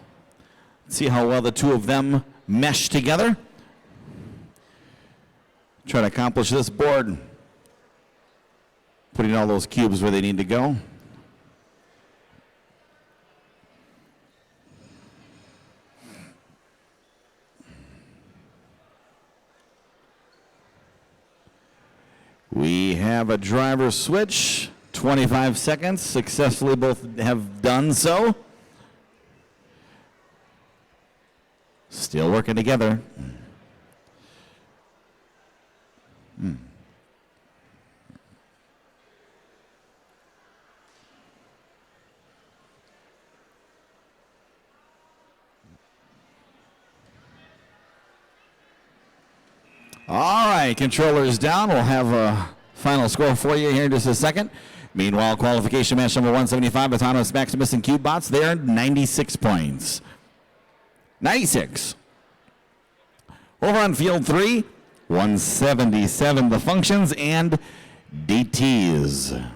Let's see how well the two of them mesh together. Try to accomplish this board. Putting all those cubes where they need to go. We have a driver switch. 25 seconds. Successfully both have done so. Still working together. All right, controllers down. We'll have a final score for you here in just a second. Meanwhile, qualification match number 175, Autonomous Maximus and Cube Bots, they earned 96 points. 96. Over on field 3, 177, the functions and DTs.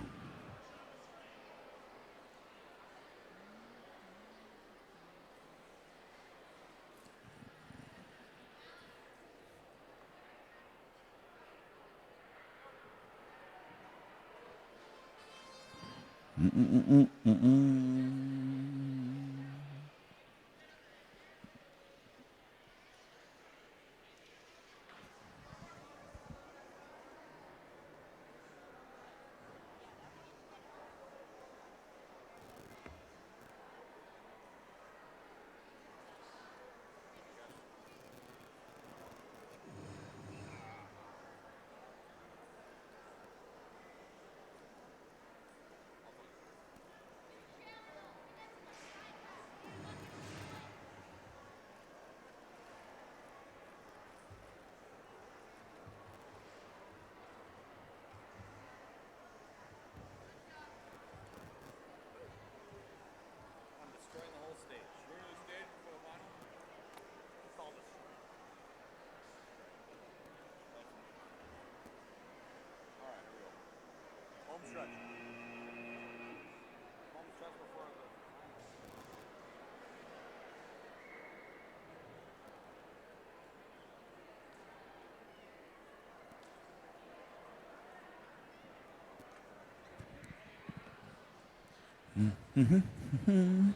Destroying the whole stage. We're in the stage for the final. It's all destroyed. All right, here we go. Home stretch. Home stretch before the Mm-hmm.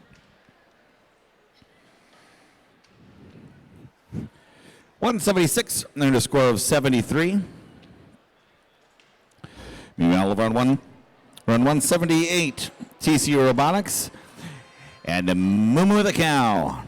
176, earned a score of 73. Meanwhile, run 178, TCU Robotics, and Moo the Cow.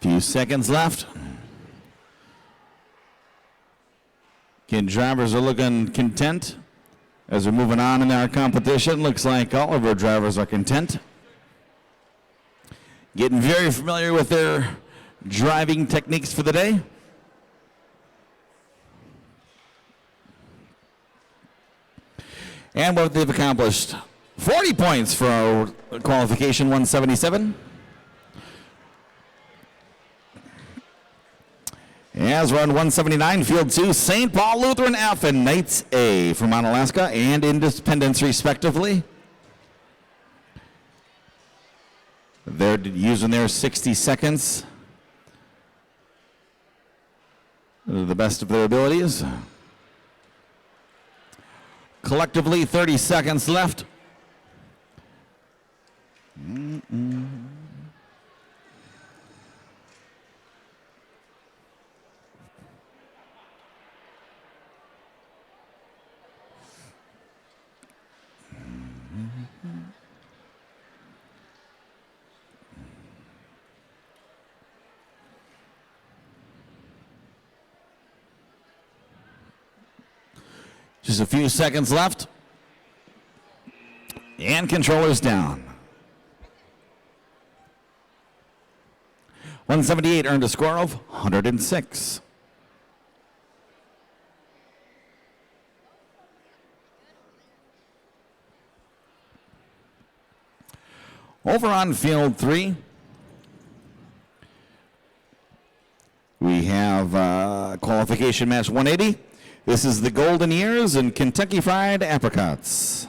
Few seconds left. Again, drivers are looking content as we're moving on in our competition. Looks like all of our drivers are content. Getting very familiar with their driving techniques for the day. And what they've accomplished. 40 points for our qualification 177. As run 179, field 2, St. Paul Lutheran F and Knights A from Onalaska and Independence, respectively. They're using their 60 seconds to the best of their abilities. Collectively, 30 seconds left. Just a few seconds left. And controllers down. 178 earned a score of 106. Over on field 3, we have qualification match 180. This is the Golden Ears and Kentucky Fried Apricots.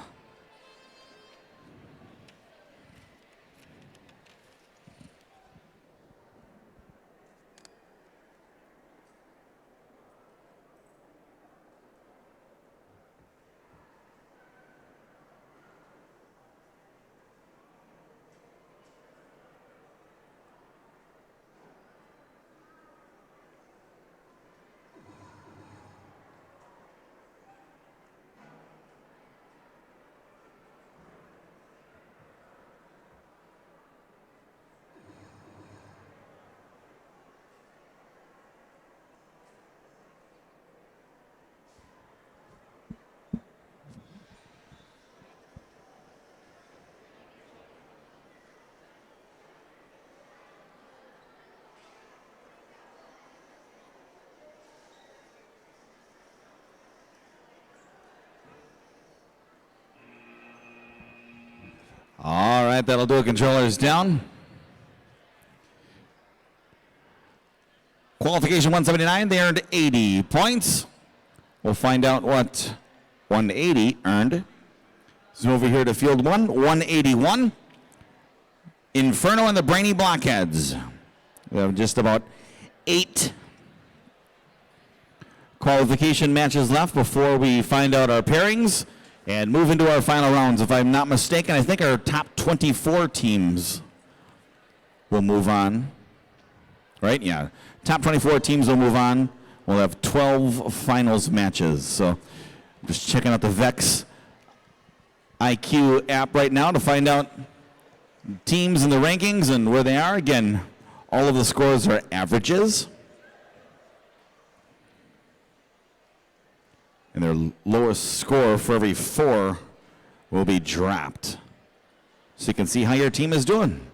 right, that'll do it. Controllers down. Qualification 179, they earned 80 points. We'll find out what 180 earned. So over here to field 1, 181. Inferno and the Brainy Blockheads. We have just about 8 qualification matches left before we find out our pairings and move into our final rounds. If I'm not mistaken, I think our top 24 teams will move on. Right? Yeah. Top 24 teams will move on. We'll have 12 finals matches. So just checking out the VEX IQ app right now to find out teams and the rankings and where they are. Again, all of the scores are averages. And their lowest score for every 4 will be dropped. So you can see how your team is doing.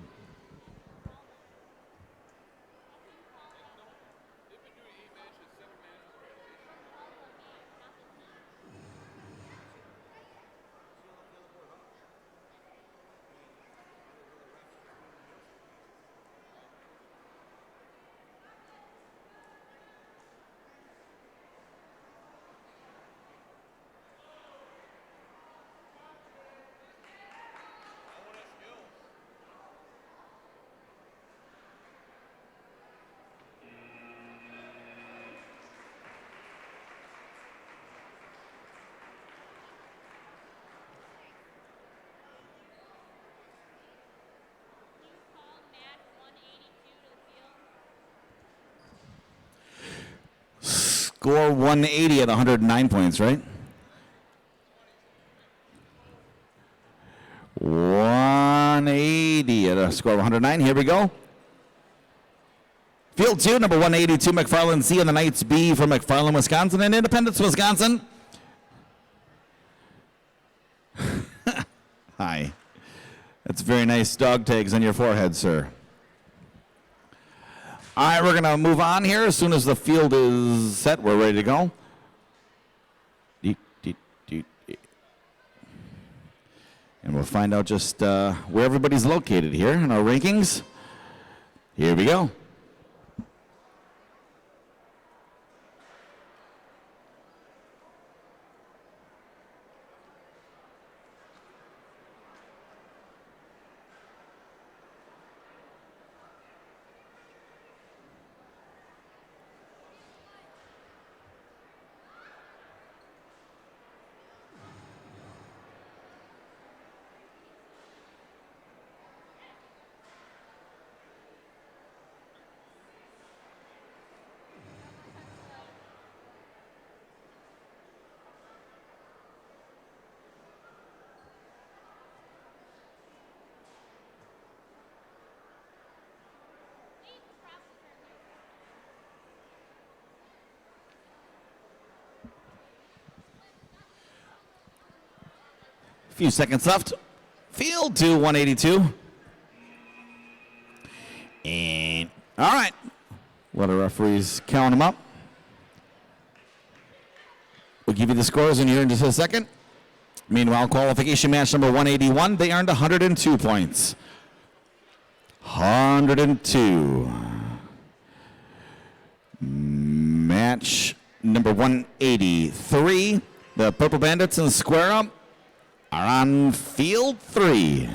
Score 180 at 109 points, right? 180 at a score of 109. Here we go. Field 2, number 182, McFarland C and the Knights B from McFarland, Wisconsin, and Independence, Wisconsin. Hi. That's very nice dog tags on your forehead, sir. All right, we're going to move on here. As soon as the field is set, we're ready to go. And we'll find out just where everybody's located here in our rankings. Here we go. Few seconds left. Field 2, 182. And all right. Let our referees count them up. We'll give you the scores in here in just a second. Meanwhile, qualification match number 181, they earned 102 points. 102. Match number 183, the Purple Bandits and Square Up are on field 3.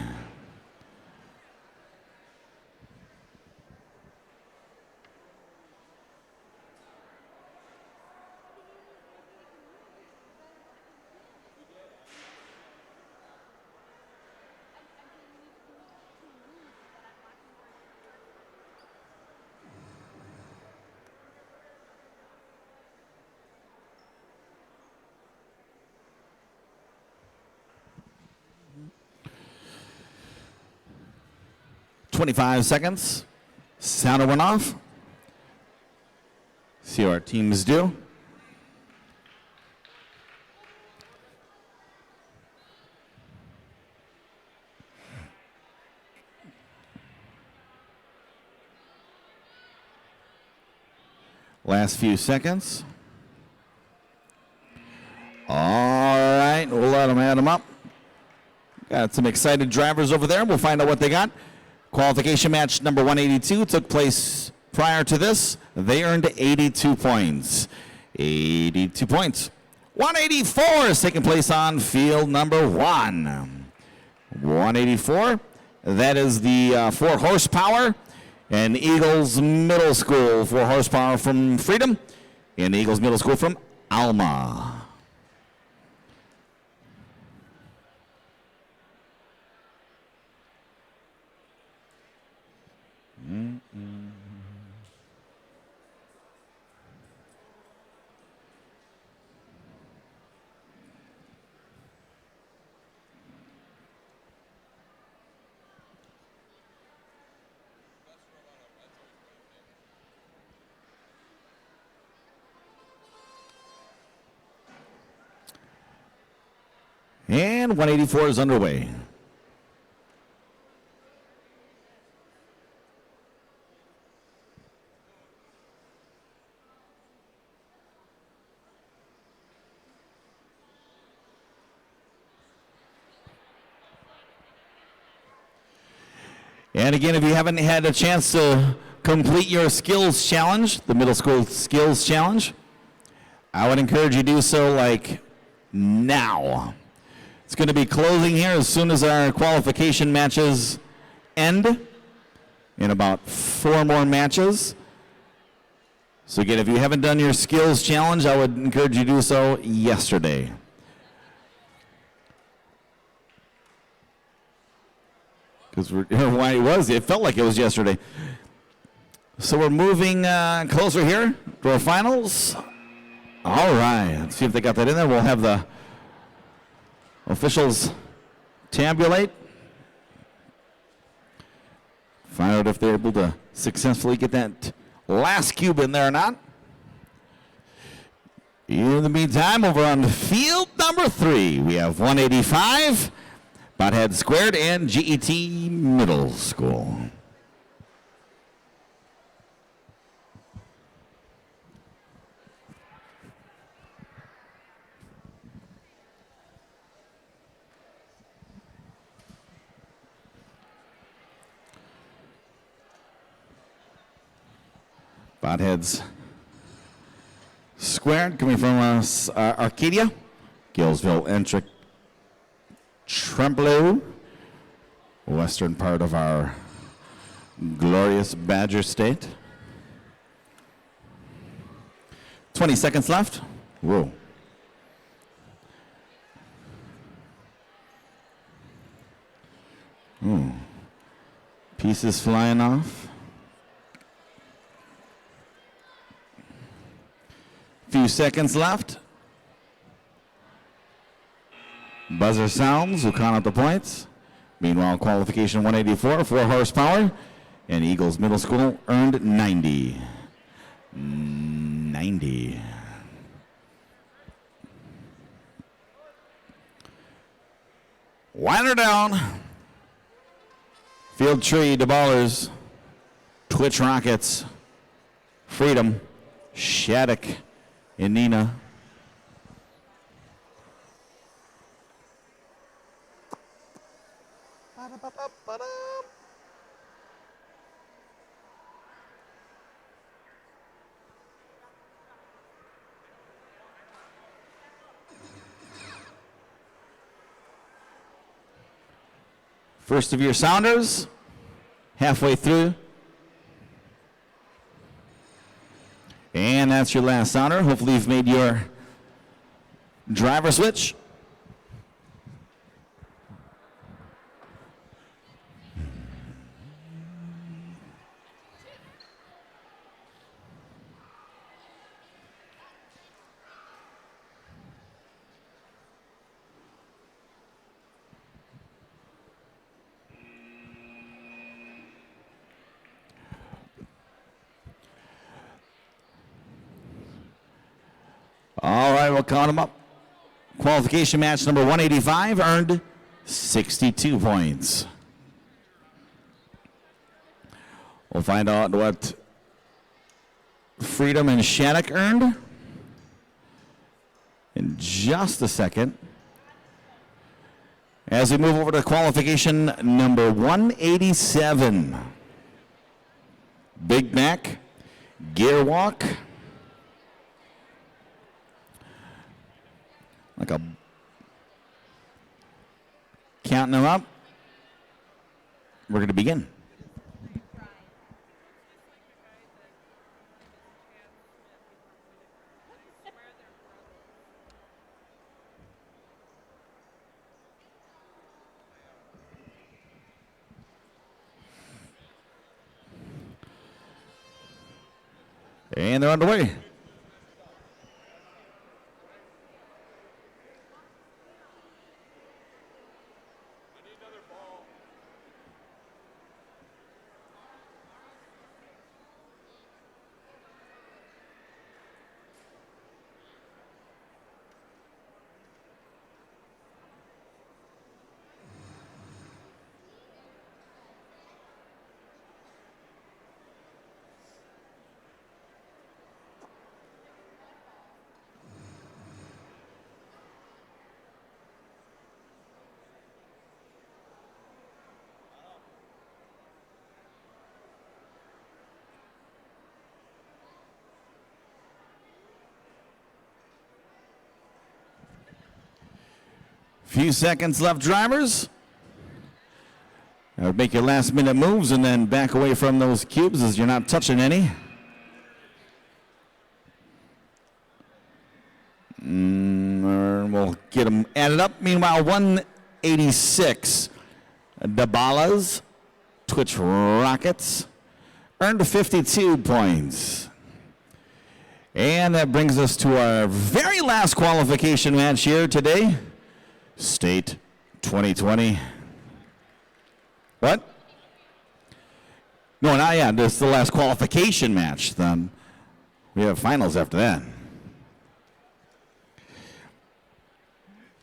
.25 seconds. Sounder went off. See how our teams do. Last few seconds. All right, we'll let them add them up. Got some excited drivers over there. We'll find out what they got. Qualification match number 182 took place prior to this. They earned 82 points. 82 points. 184 is taking place on field number 1. 184. That is the 4 horsepower and Eagles Middle School. 4 horsepower from Freedom and Eagles Middle School from Alma. And 184 is underway. And again, if you haven't had a chance to complete your skills challenge, the middle school skills challenge, I would encourage you to do so like now. It's going to be closing here as soon as our qualification matches end in about 4 more matches. So again, if you haven't done your skills challenge, I would encourage you to do so yesterday. Because why it felt like it was yesterday. So we're moving closer here to our finals. All right, let's see if they got that in there. We'll have the officials tabulate. Find out if they're able to successfully get that last cube in there or not. In the meantime, over on field number 3, we have 185, Bothead Squared, and GET Middle School. Botheads Squared coming from Arcadia, Gillsville, Entrick, Trempealeau, western part of our glorious Badger State. 20 seconds left. Whoa. Ooh. Pieces flying off. Few seconds left. Buzzer sounds. We'll count out the points. Meanwhile, qualification 184, 4 horsepower, and Eagles Middle School earned 90. 90. Winder down. Field Tree, DeBallers, Twitch Rockets, Freedom, Shattuck, and Nina. First of your sounders, halfway through. And that's your last sounder. Hopefully you've made your driver switch. All right, we'll count them up. Qualification match number 185 earned 62 points. We'll find out what Freedom and Shattuck earned in just a second. As we move over to qualification number 187. Big Mac, gear walk. Like a counting them up. We're going to begin. And they're underway. Few seconds left, drivers. Make your last minute moves and then back away from those cubes as you're not touching any. We'll get them added up. Meanwhile, 186. Dabalas, Twitch Rockets, earned 52 points. And that brings us to our very last qualification match here today. State 2020. What? No, not yet. This is the last qualification match. Then we have finals after that.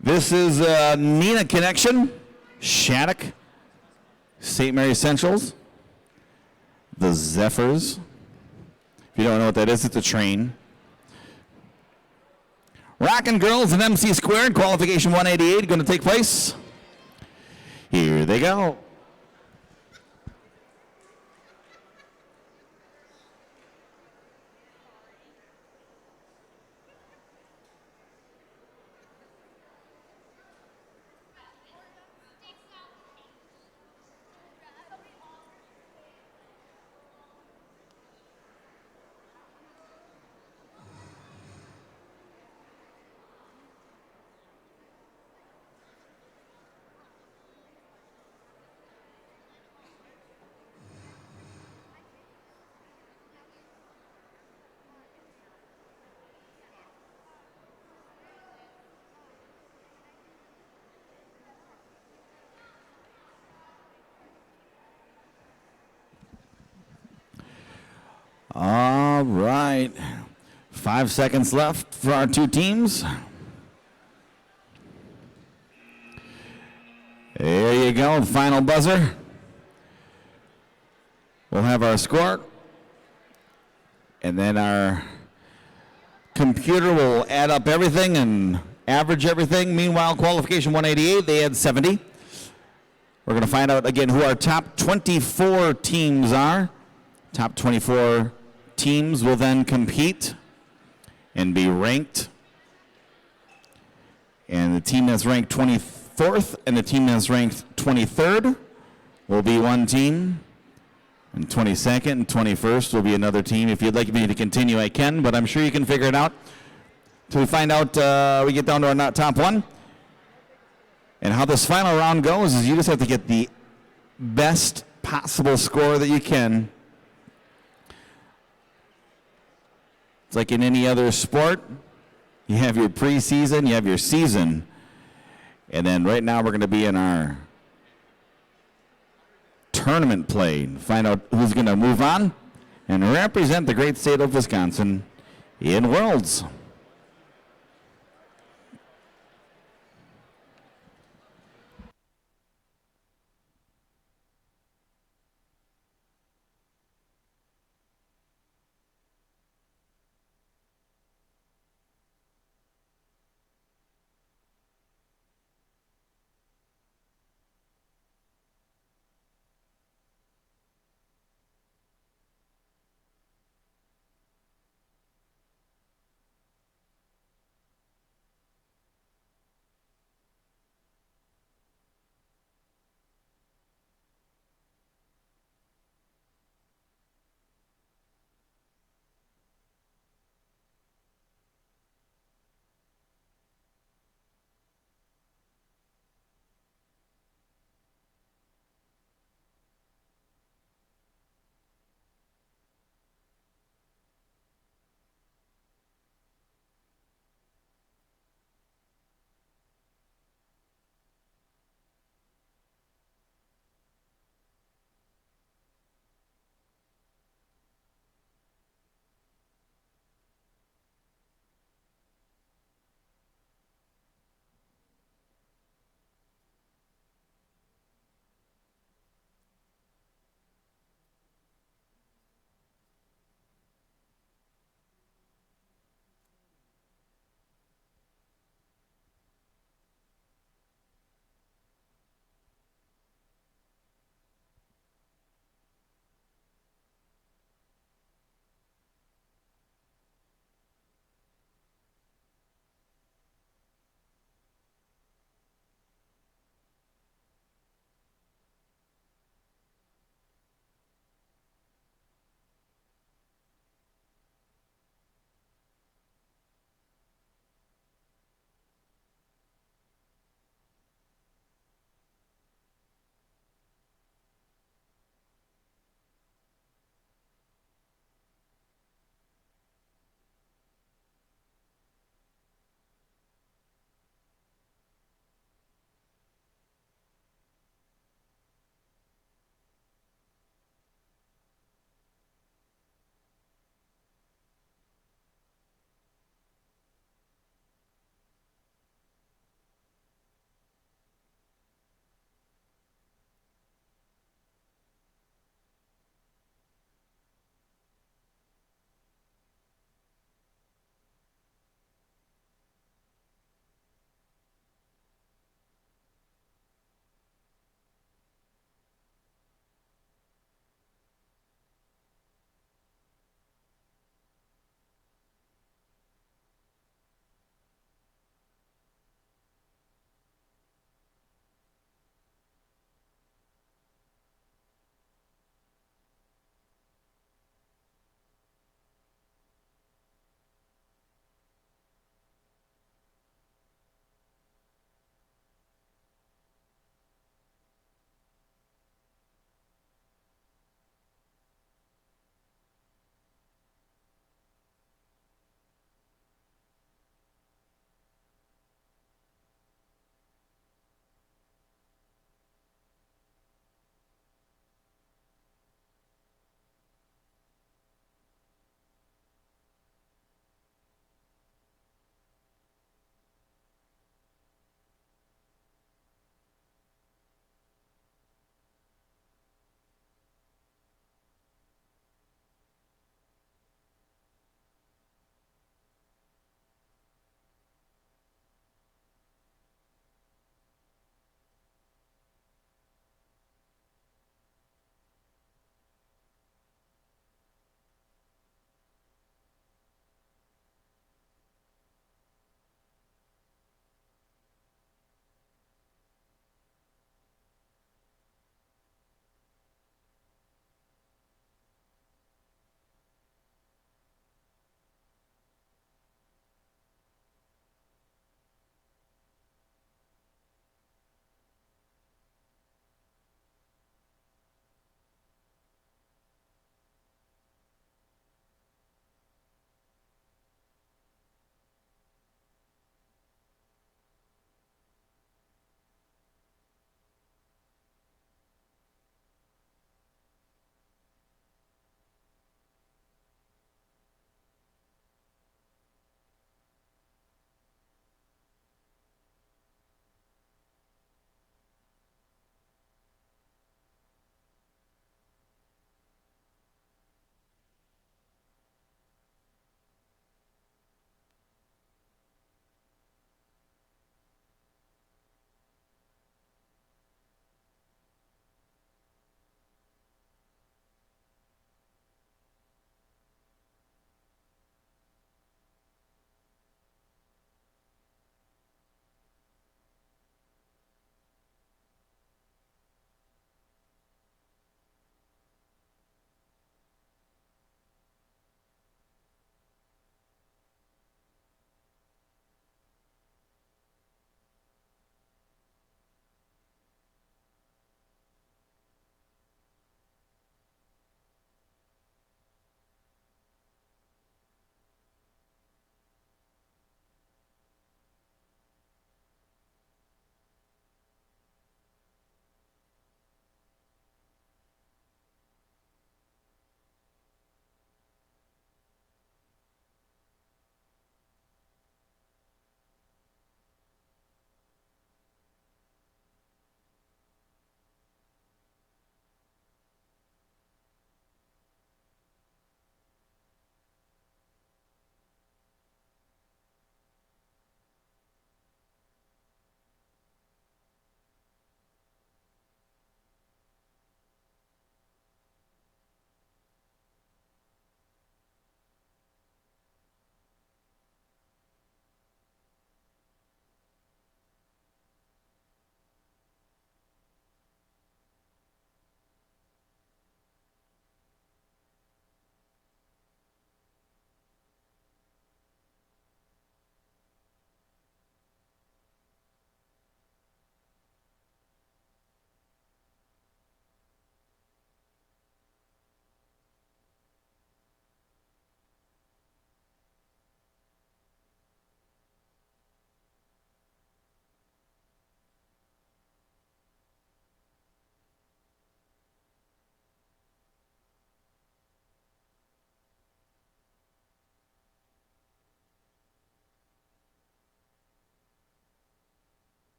This is Nina Connection, Shattuck, St. Mary Centrals, the Zephyrs. If you don't know what that is, it's a train. Rockin' Girls and MC Squared, qualification 188, going to take place. Here they go. All right. 5 seconds left for our two teams. There you go, final buzzer. We'll have our score. And then our computer will add up everything and average everything. Meanwhile, qualification 188, they had 70. We're going to find out again who our top 24 teams are. Top 24 teams will then compete and be ranked. And the team that's ranked 24th and the team that's ranked 23rd will be one team. And 22nd and 21st will be another team. If you'd like me to continue, I can, but I'm sure you can figure it out. Till we find out, we get down to our top one. And how this final round goes is you just have to get the best possible score that you can. It's like in any other sport. You have your preseason, you have your season. And then right now we're going to be in our tournament play and find out who's going to move on and represent the great state of Wisconsin in Worlds.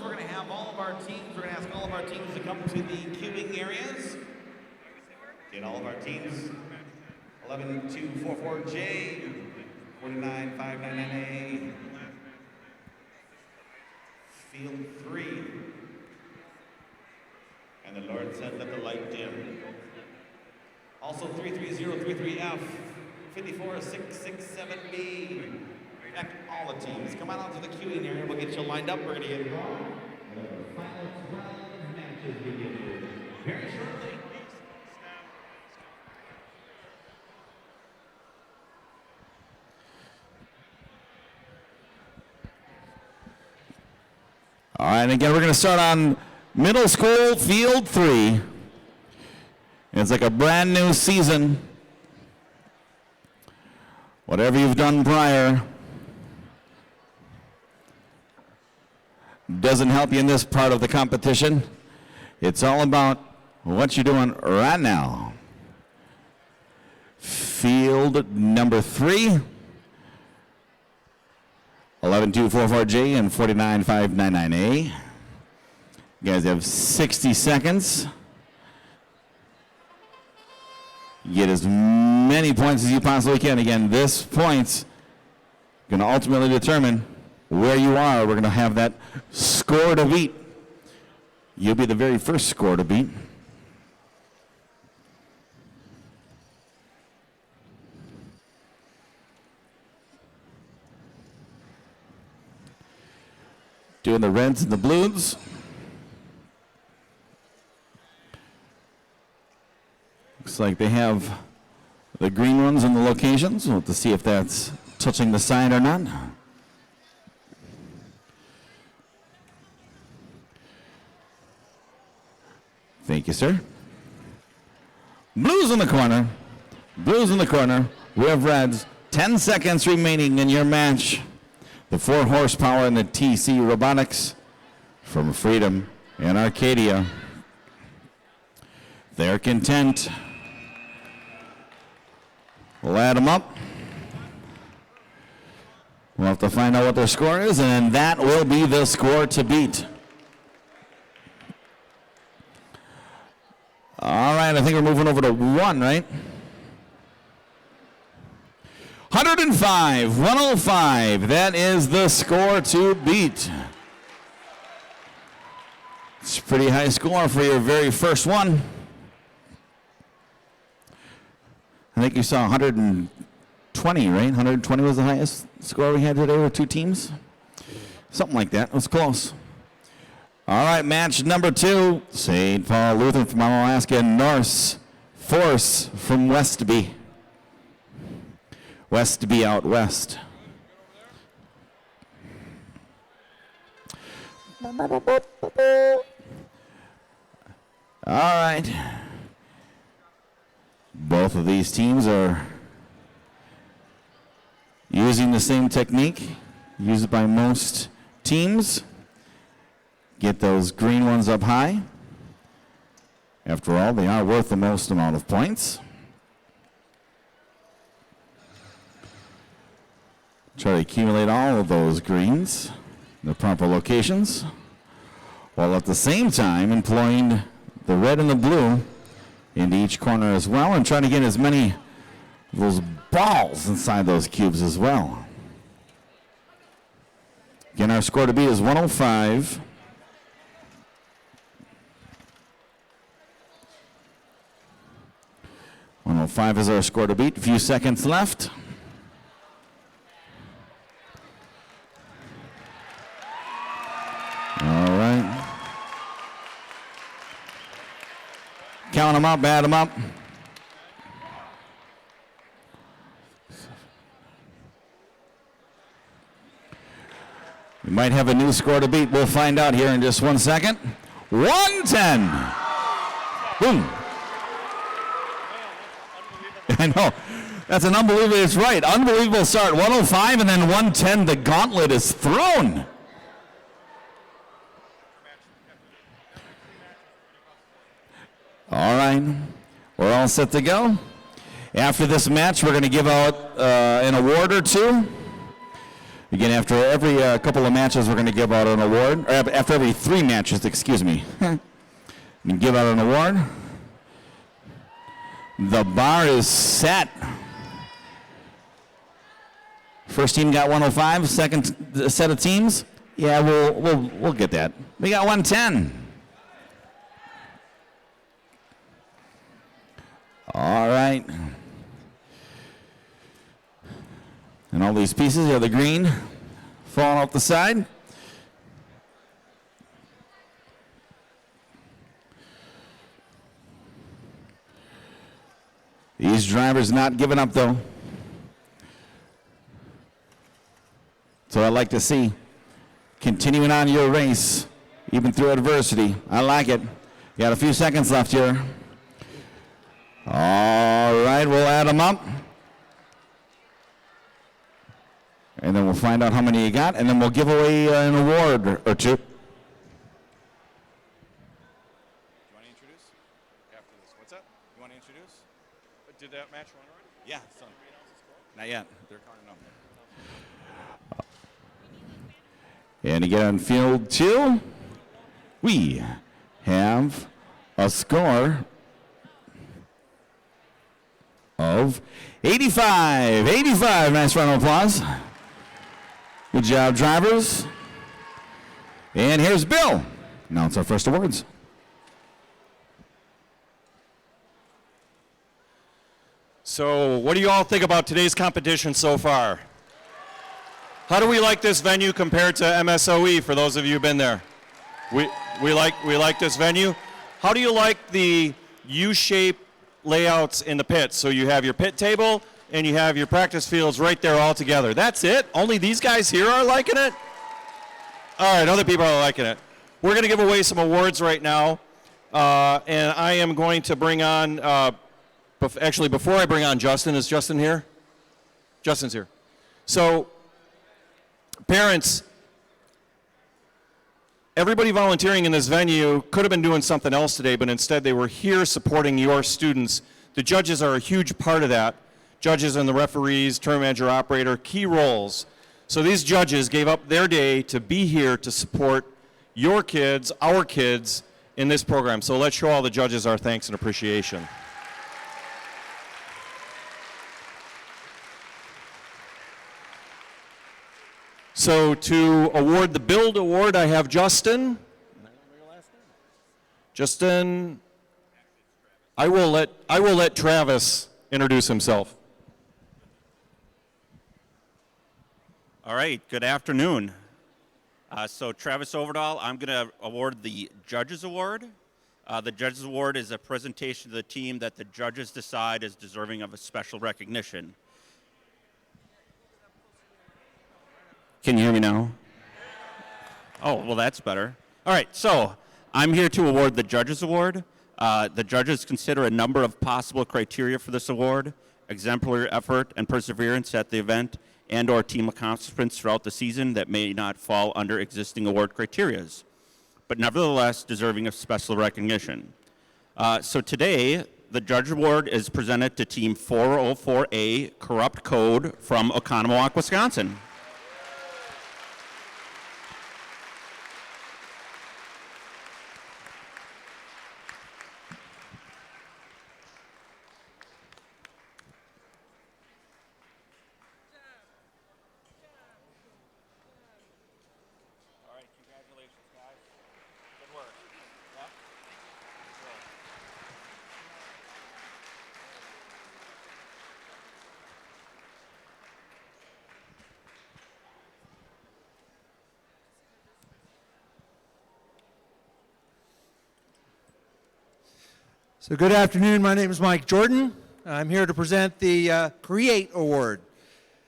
we're going to have all of our teams, we're going to ask all of our teams to come to the queuing areas. Get all of our teams. 11244J, 49599A, Field 3. And the Lord said, let the light dim. Also 33033F, 54667B. In fact, all the teams. Come on out to the queuing area. We'll get you lined up. We're going to get going. The final 12 matches begin very shortly. All right, again, we're going to start on middle school, field 3. It's like a brand new season. Whatever you've done prior doesn't help you in this part of the competition. It's all about what you're doing right now. Field number 3. 11244J and 49599A. You guys have 60 seconds. Get as many points as you possibly can. Again, this point's going to ultimately determine where you are. We're going to have that score to beat. You'll be the very first score to beat. Doing the reds and the blues. Looks like they have the green ones in the locations. We'll have to see if that's touching the side or not. Thank you, sir. Blues in the corner. Blues in the corner. We have reds. 10 seconds remaining in your match. The 4 horsepower and the TC Robotics from Freedom and Arcadia. They're content. We'll add them up. We'll have to find out what their score is, and that will be the score to beat. All right, I think we're moving over to 1, right? 105, 105. That is the score to beat. It's a pretty high score for your very first one. I think you saw 120, right? 120 was the highest score we had today with 2 teams. Something like that. It was close. All right, match number 2. St. Paul Lutheran from Alaska, Norse Force from Westby. Westby out west. All right. Both of these teams are using the same technique used by most teams. Get those green ones up high. After all, they are worth the most amount of points. Try to accumulate all of those greens in the proper locations, while at the same time employing the red and the blue into each corner as well, and trying to get as many of those balls inside those cubes as well. Again, our score to beat is 105. .105 is our score to beat. A few seconds left. All right. Count them up, add them up. We might have a new score to beat. We'll find out here in just 1 second. 110. Boom. I know. That's an unbelievable, it's right. Unbelievable start. 105 and then 110. The gauntlet is thrown. All right. We're all set to go. After this match, we're going to give out an award or two. Again, after every couple of matches, we're going to give out an award. Or after every 3 matches, excuse me. We give out an award. The bar is set. First team got 105. Second set of teams, yeah, we'll get that. We got 110. All right. And all these pieces, you have the green falling off the side. These drivers not giving up though. So I'd like to see continuing on your race, even through adversity. I like it. You got a few seconds left here. All right, we'll add them up. And then we'll find out how many you got, and then we'll give away an award or two. Do you want to introduce? After this. What's up? You want to introduce? Did that match run already? Yeah. Son. Not yet. They're counting up. And again on field 2, we have a score of 85. 85. Nice round of applause. Good job, drivers. And here's Bill. Now it's our first awards. So, what do you all think about today's competition so far? How do we like this venue compared to MSOE, for those of you who've been there? We like this venue. How do you like the U-shaped layouts in the pits? So you have your pit table and you have your practice fields right there all together. That's it? Only these guys here are liking it? All right, other people are liking it. We're going to give away some awards right now. And I am going to bring on, actually before I bring on Justin, is Justin here? Justin's here. So, parents, everybody volunteering in this venue could have been doing something else today, but instead they were here supporting your students. The judges are a huge part of that. Judges and the referees, tournament manager, operator, key roles. So these judges gave up their day to be here to support your kids, our kids, in this program. So let's show all the judges our thanks and appreciation. So to award the Build Award, I have Justin. Justin, I will let Travis introduce himself. All right, good afternoon. So Travis Overdahl, I'm going to award the Judges Award. The Judges Award is a presentation to the team that the judges decide is deserving of a special recognition. Can you hear me now? Oh, well, that's better. All right, so I'm here to award the Judges Award. The judges consider a number of possible criteria for this award: exemplary effort and perseverance at the event, and or team accomplishments throughout the season that may not fall under existing award criteria, but nevertheless deserving of special recognition. So today, the Judge Award is presented to Team 404A Corrupt Code from Oconomowoc, Wisconsin. So good afternoon, my name is Mike Jordan. I'm here to present the Create Award.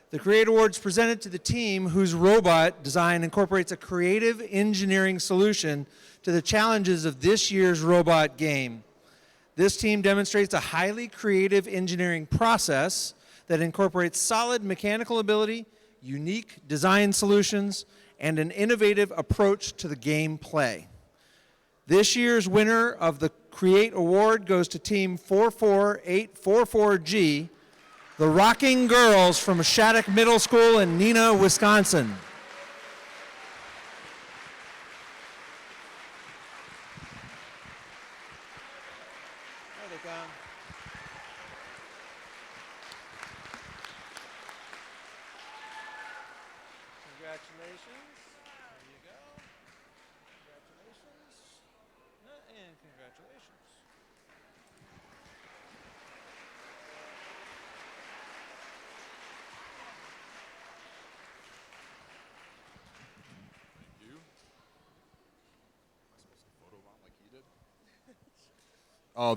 The Create Award is presented to the team whose robot design incorporates a creative engineering solution to the challenges of this year's robot game. This team demonstrates a highly creative engineering process that incorporates solid mechanical ability, unique design solutions, and an innovative approach to the game play. This year's winner of the Create Award goes to Team 44844G the Rocking Girls from Shattuck Middle School in Neenah, Wisconsin. There they come. Congratulations. There you go. Congratulations. And congratulations.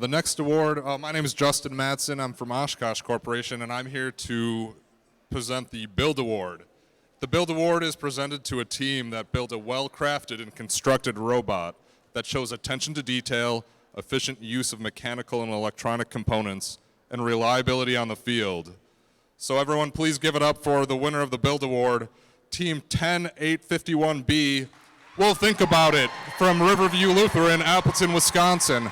The next award, my name is Justin Madsen. I'm from Oshkosh Corporation, and I'm here to present the Build Award. The Build Award is presented to a team that built a well-crafted and constructed robot that shows attention to detail, efficient use of mechanical and electronic components, and reliability on the field. So everyone, please give it up for the winner of the Build Award, Team 10851B. We'll think about it, from Riverview Lutheran, Appleton, Wisconsin.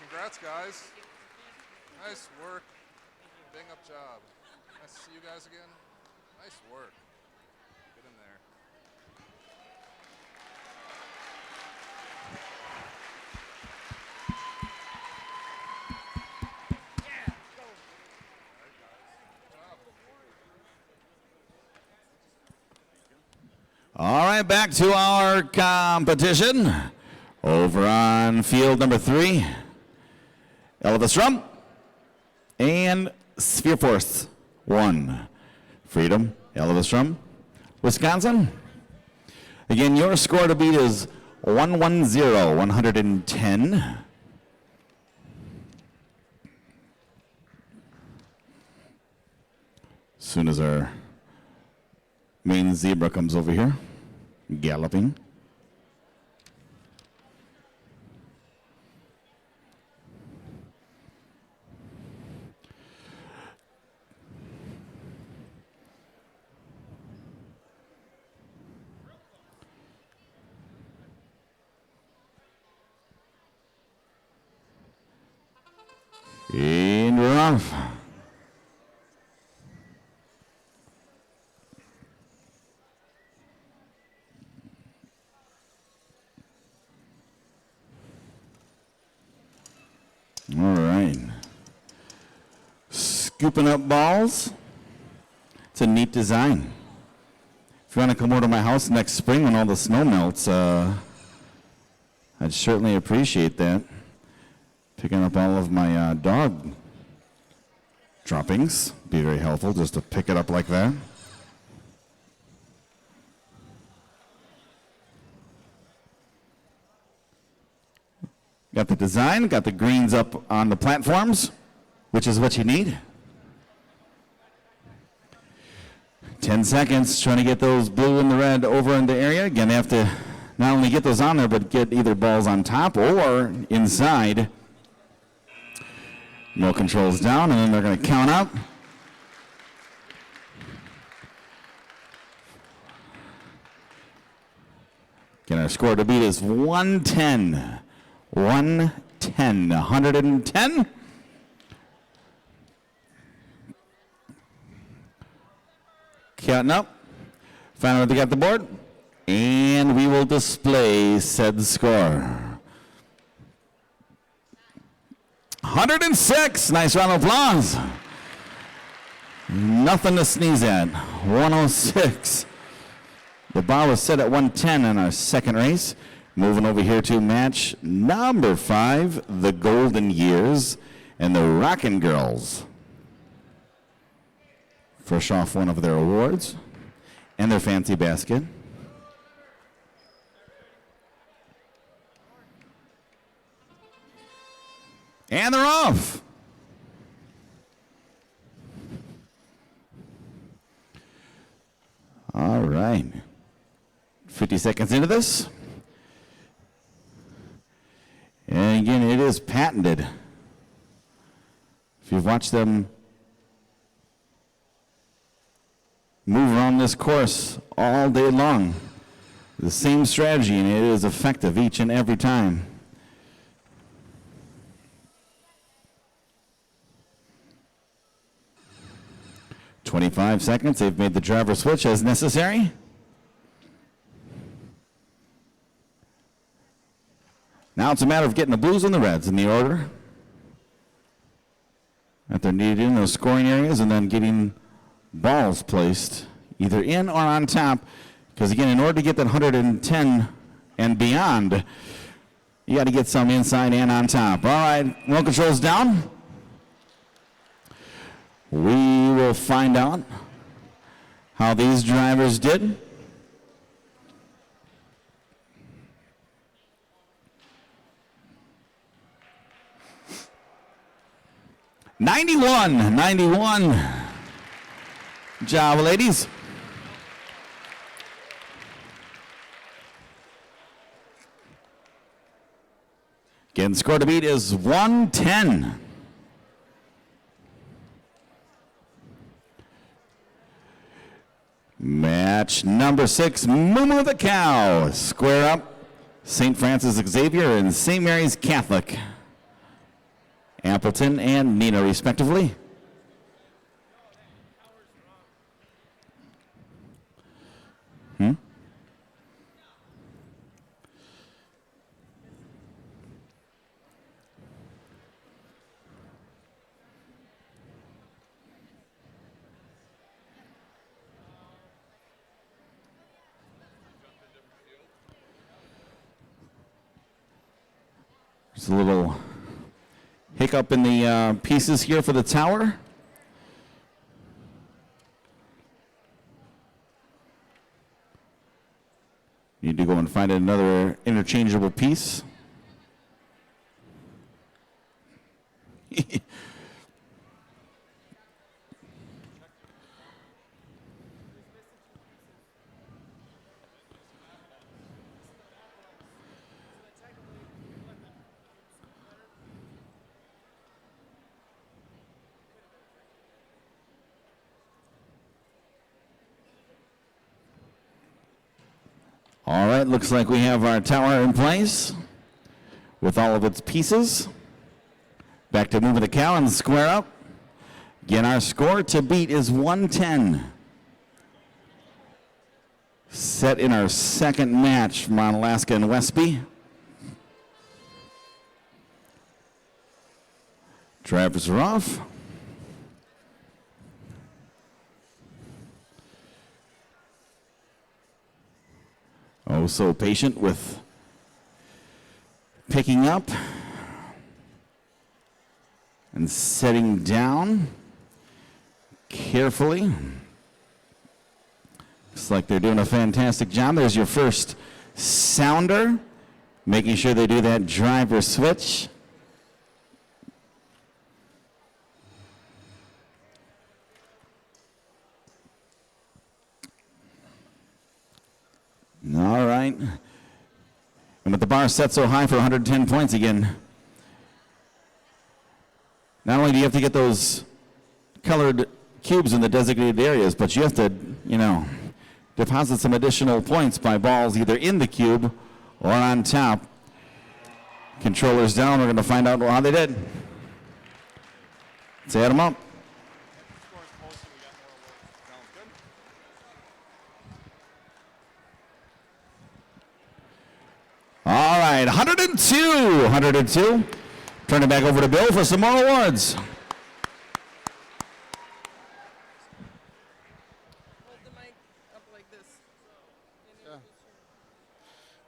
Congrats, guys. Nice work. Bang up job. Nice to see you guys again. Nice work. Get in there. Yeah, go. All right, guys. Good job. All right, back to our competition. Over on field number 3. Elvis Drum and Sphere Force 1. Freedom, Elvis Drum, Wisconsin. Again, your score to beat is 110, 110. As soon as our main zebra comes over here, galloping. And we're off. All right. Scooping up balls. It's a neat design. If you want to come over to my house next spring when all the snow melts, I'd certainly appreciate that. Picking up all of my dog droppings. Be very helpful just to pick it up like that. Got the design, got the greens up on the platforms, which is what you need. 10 seconds trying to get those blue and the red over in the area. Again, they have to not only get those on there, but get either balls on top or inside. No controls down, and then they're going to count up. Again, our score to beat is 110. 110. 110. Counting up. Finally, they got the board. And we will display said score. 106. Nice round of applause. Nothing to sneeze at. 106. The bar was set at 110 in our second race. Moving over here to match number 5, the Golden Years and the Rockin' Girls. Fresh off one of their awards and their fancy basket. And they're off. All right. 50 seconds into this. And again, it is patented. If you've watched them move around this course all day long, The same strategy, and it is effective each and every time. "25 seconds. They've made the driver switch as necessary. Now it's a matter of getting the blues and the reds in the order that they're needed in those scoring areas, and then getting balls placed either in or on top. Because again, in order to get that 110 and beyond, you got to get some inside and on top. All right, roll controls down. We will find out how these drivers did. "91. Good job, ladies. Again, the score to beat is 110. Match number 6, Moo the Cow. Square up, St. Francis Xavier and St. Mary's Catholic. Appleton and Nina, respectively. There's a little hiccup in the pieces here for the tower. Need to go and find another interchangeable piece. All right, looks like we have our tower in place with all of its pieces. Back to moving the cow and square up. Again, our score to beat is 110. Set in our second match from Alaska and Westby. Drivers are off. Oh, so patient with picking up and setting down carefully. Looks like they're doing a fantastic job. There's your first sounder, making sure they do that driver switch. All right. And with the bar set so high for 110 points again, not only do you have to get those colored cubes in the designated areas, but you have to, deposit some additional points by balls either in the cube or on top. Controllers down. We're going to find out how they did. Let's add them up. All right, 102. Turn it back over to Bill for some more awards. Hold the mic up like this.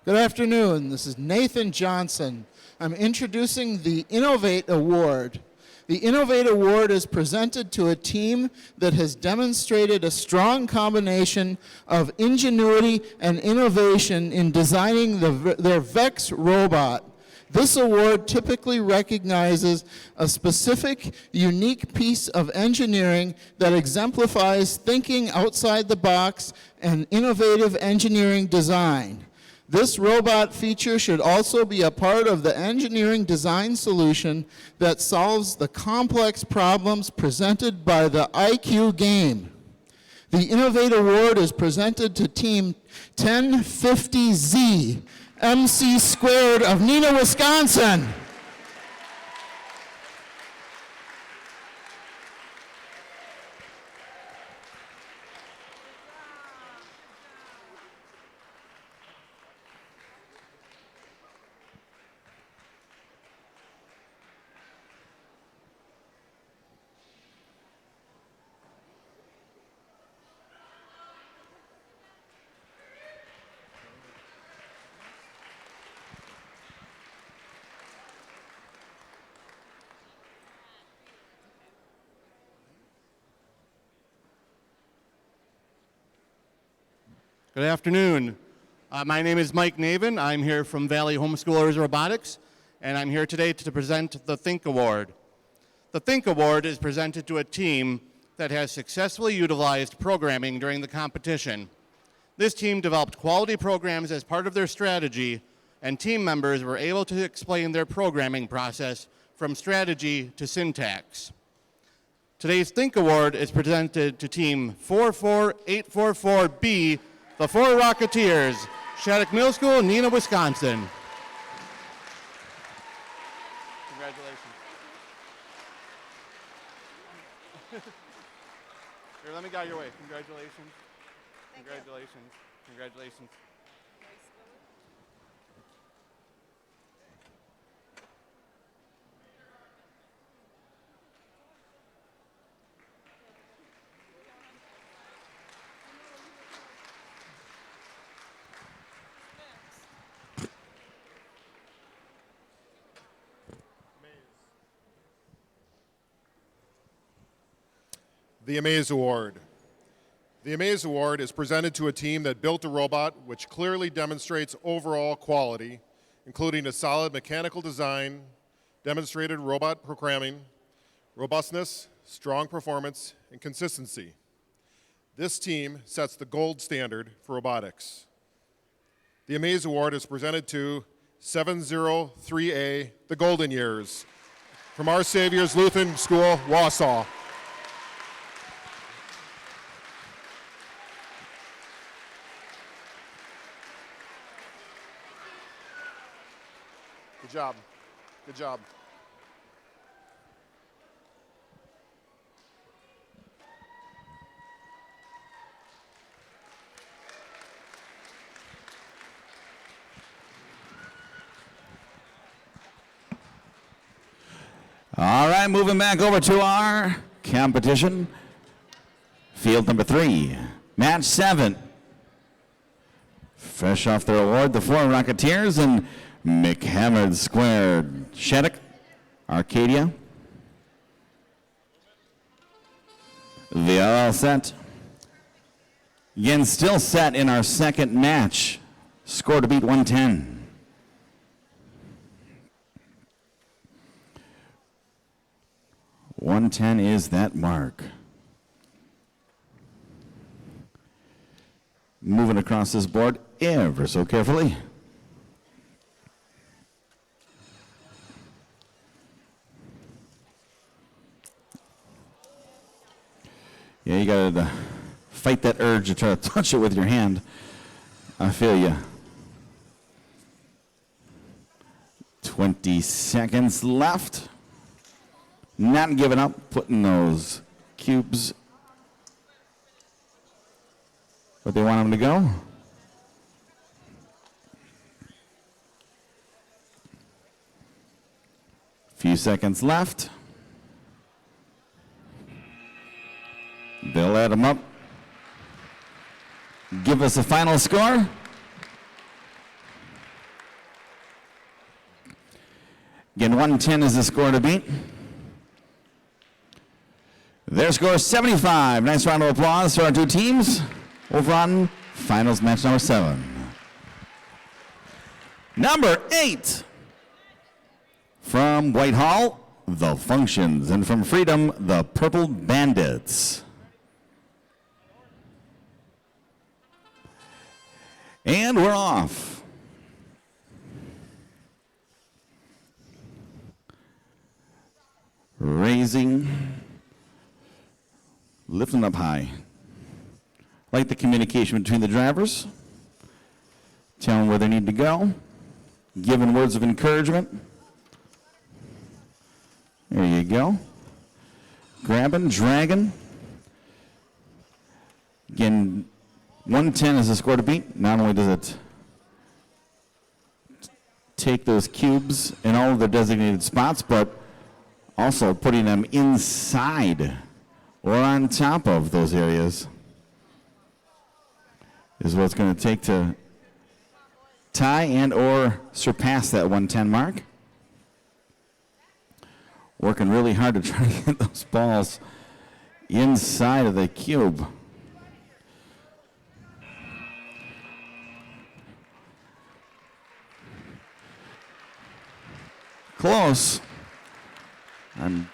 Good afternoon. This is Nathan Johnson. I'm introducing the Innovate Award. The Innovate Award is presented to a team that has demonstrated a strong combination of ingenuity and innovation in designing their VEX robot. This award typically recognizes a specific, unique piece of engineering that exemplifies thinking outside the box and innovative engineering design. This robot feature should also be a part of the engineering design solution that solves the complex problems presented by the IQ game. The Innovate Award is presented to Team 1050Z, MC Squared of Neenah, Wisconsin. Good afternoon. My name is Mike Navin. I'm here from Valley Homeschoolers Robotics, and I'm here today to present the Think Award. The Think Award is presented to a team that has successfully utilized programming during the competition. This team developed quality programs as part of their strategy, and team members were able to explain their programming process from strategy to syntax. Today's Think Award is presented to Team 44844B, the Four Rocketeers, Shattuck Middle School, Neenah, Wisconsin. Congratulations. Here, let me get your way. Congratulations. Congratulations. Congratulations. The Amaze Award. The Amaze Award is presented to a team that built a robot which clearly demonstrates overall quality, including a solid mechanical design, demonstrated robot programming, robustness, strong performance, and consistency. This team sets the gold standard for robotics. The Amaze Award is presented to 703A, the Golden Years, from Our Savior's Lutheran School, Wausau. Good job. Good job. All right, moving back over to our competition. Field number 3, match 7. Fresh off their award, the Four Rocketeers and McHammered Squared. Shattuck, Arcadia. They are all set. Again, still set in our second match. Score to beat 110. .110 is that mark. Moving across this board ever so carefully. Yeah, you gotta fight that urge to try to touch it with your hand. I feel you. 20 seconds left. Not giving up, putting those cubes where they want them to go. Few seconds left. They'll add them up. Give us a final score. Again, 110 is the score to beat. Their score is 75. Nice round of applause for our two teams over on finals match number 7. Number 8. From Whitehall, the Functions, and from Freedom, the Purple Bandits. And we're off. Raising, lifting up high. like the communication between the drivers, telling where they need to go, giving words of encouragement. There you go. Grabbing, dragging. Again, 110 is the score to beat. Not only does it take those cubes in all of their designated spots, but also putting them inside or on top of those areas is what it's going to take to tie and or surpass that 110 mark. Working really hard to try to get those balls inside of the cube. Close. I'm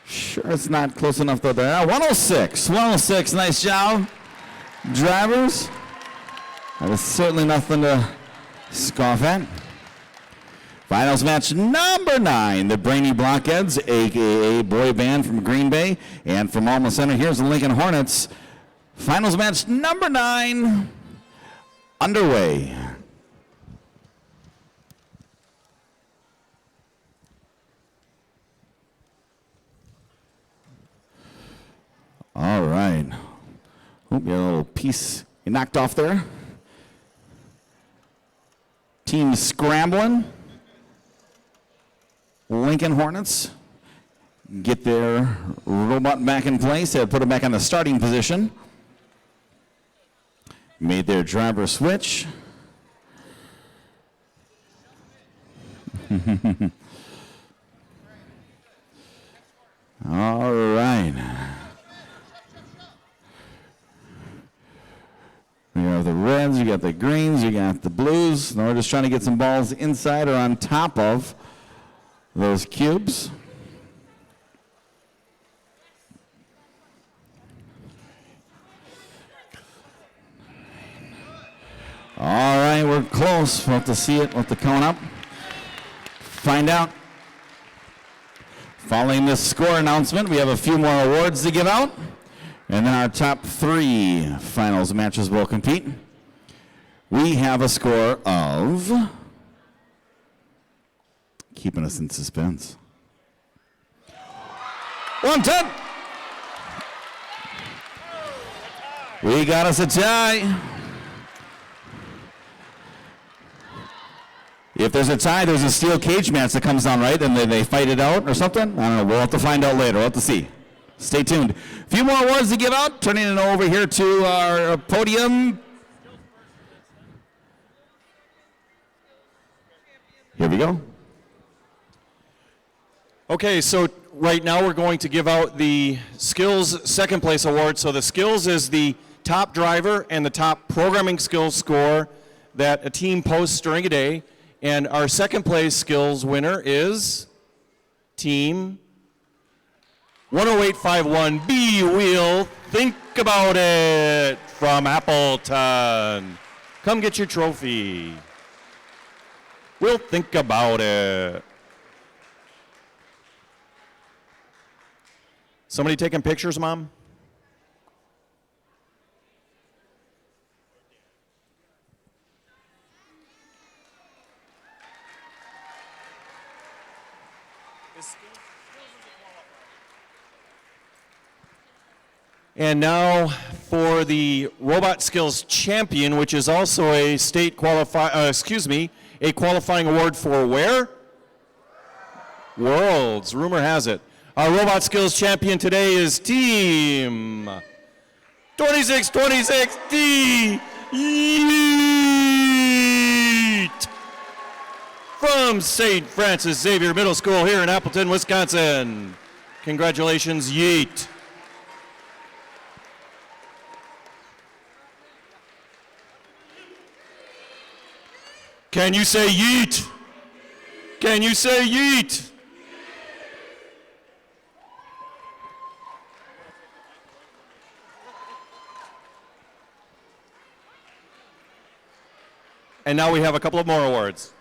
sure it's not close enough though. 106, nice job, drivers. That is certainly nothing to scoff at. Finals match number 9, the Brainy Blockheads, a.k.a. boy band from Green Bay, and from Alma Center, here's the Lincoln Hornets. Finals match number 9, underway. All right. Oop, you got a little piece you knocked off there. Team scrambling. Lincoln Hornets get their robot back in place. They put it back on the starting position. Made their driver switch. All right. You have the reds, you got the greens, you got the blues. Now we're just trying to get some balls inside or on top of those cubes. All right, we're close. We'll have to see it. We'll have to count up. Find out. Following this score announcement, we have a few more awards to give out. And then our top 3 finals matches will compete. We have a score of, keeping us in suspense, 110. We got us a tie. If there's a tie, there's a steel cage match that comes down, right? And they fight it out or something? I don't know. We'll have to find out later. We'll have to see. Stay tuned. A few more awards to give out. Turning it over here to our podium. Here we go. Okay, so right now we're going to give out the Skills Second Place Award. So the Skills is the top driver and the top programming skills score that a team posts during a day. And our second place skills winner is Team 10851B. We'll think about it from Appleton. Come get your trophy. We'll think about it. Somebody taking pictures, Mom? And now for the Robot Skills Champion, which is also a state a qualifying award for where? Worlds, rumor has it. Our Robot Skills Champion today is Team 2626D Yeet from St. Francis Xavier Middle School here in Appleton, Wisconsin. Congratulations, Yeet. Can you say yeet? Can you say yeet? And now we have a couple of more awards.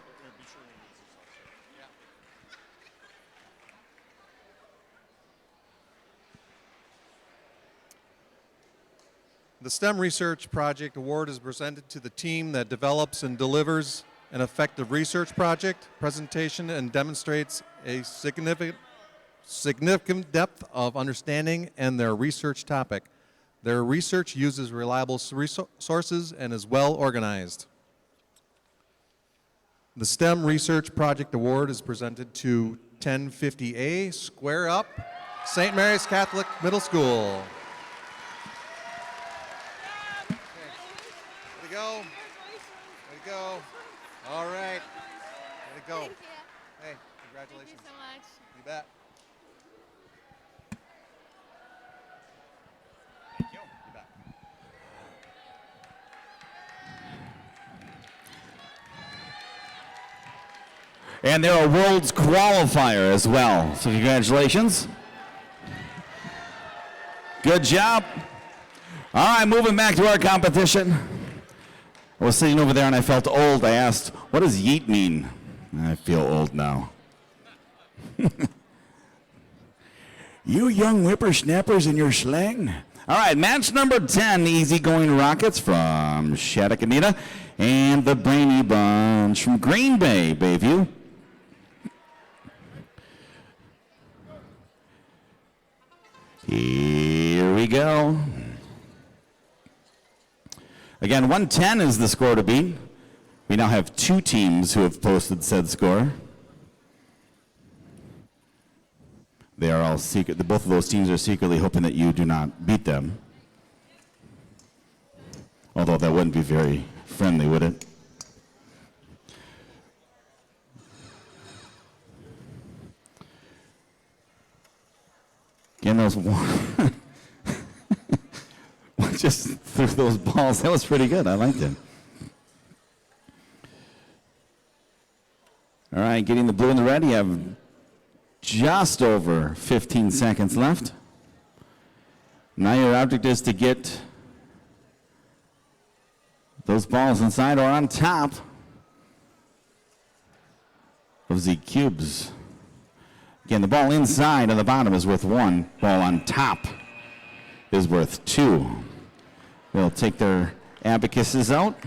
The STEM Research Project Award is presented to the team that develops and delivers an effective research project, presentation, and demonstrates a significant depth of understanding in their research topic. Their research uses reliable sources and is well organized. The STEM Research Project Award is presented to 1050A Square Up, St. Mary's Catholic Middle School. Way to go. Way to go. All right. Way to go. Thank you. Hey, congratulations. Thank you so much. You bet. Thank you. You bet. And they're a world's qualifier as well. So congratulations. Good job. All right, moving back to our competition. I was sitting over there and I felt old. I asked, what does yeet mean? I feel old now. You young whippersnappers and your slang. All right, match number 10, Easygoing Rockets from Chattacanita and the Brainy Bunch from Green Bay, Bayview. Here we go. Again, 110 is the score to beat. We now have 2 teams who have posted said score. They are all secret. Both of those teams are secretly hoping that you do not beat them. Although that wouldn't be very friendly, would it? Again, those just threw those balls. That was pretty good. I liked it. All right, getting the blue and the red. You have just over 15 seconds left. Now your object is to get those balls inside or on top of the cubes. Again, the ball inside on the bottom is worth 1. Ball on top is worth 2. They'll take their abacuses out,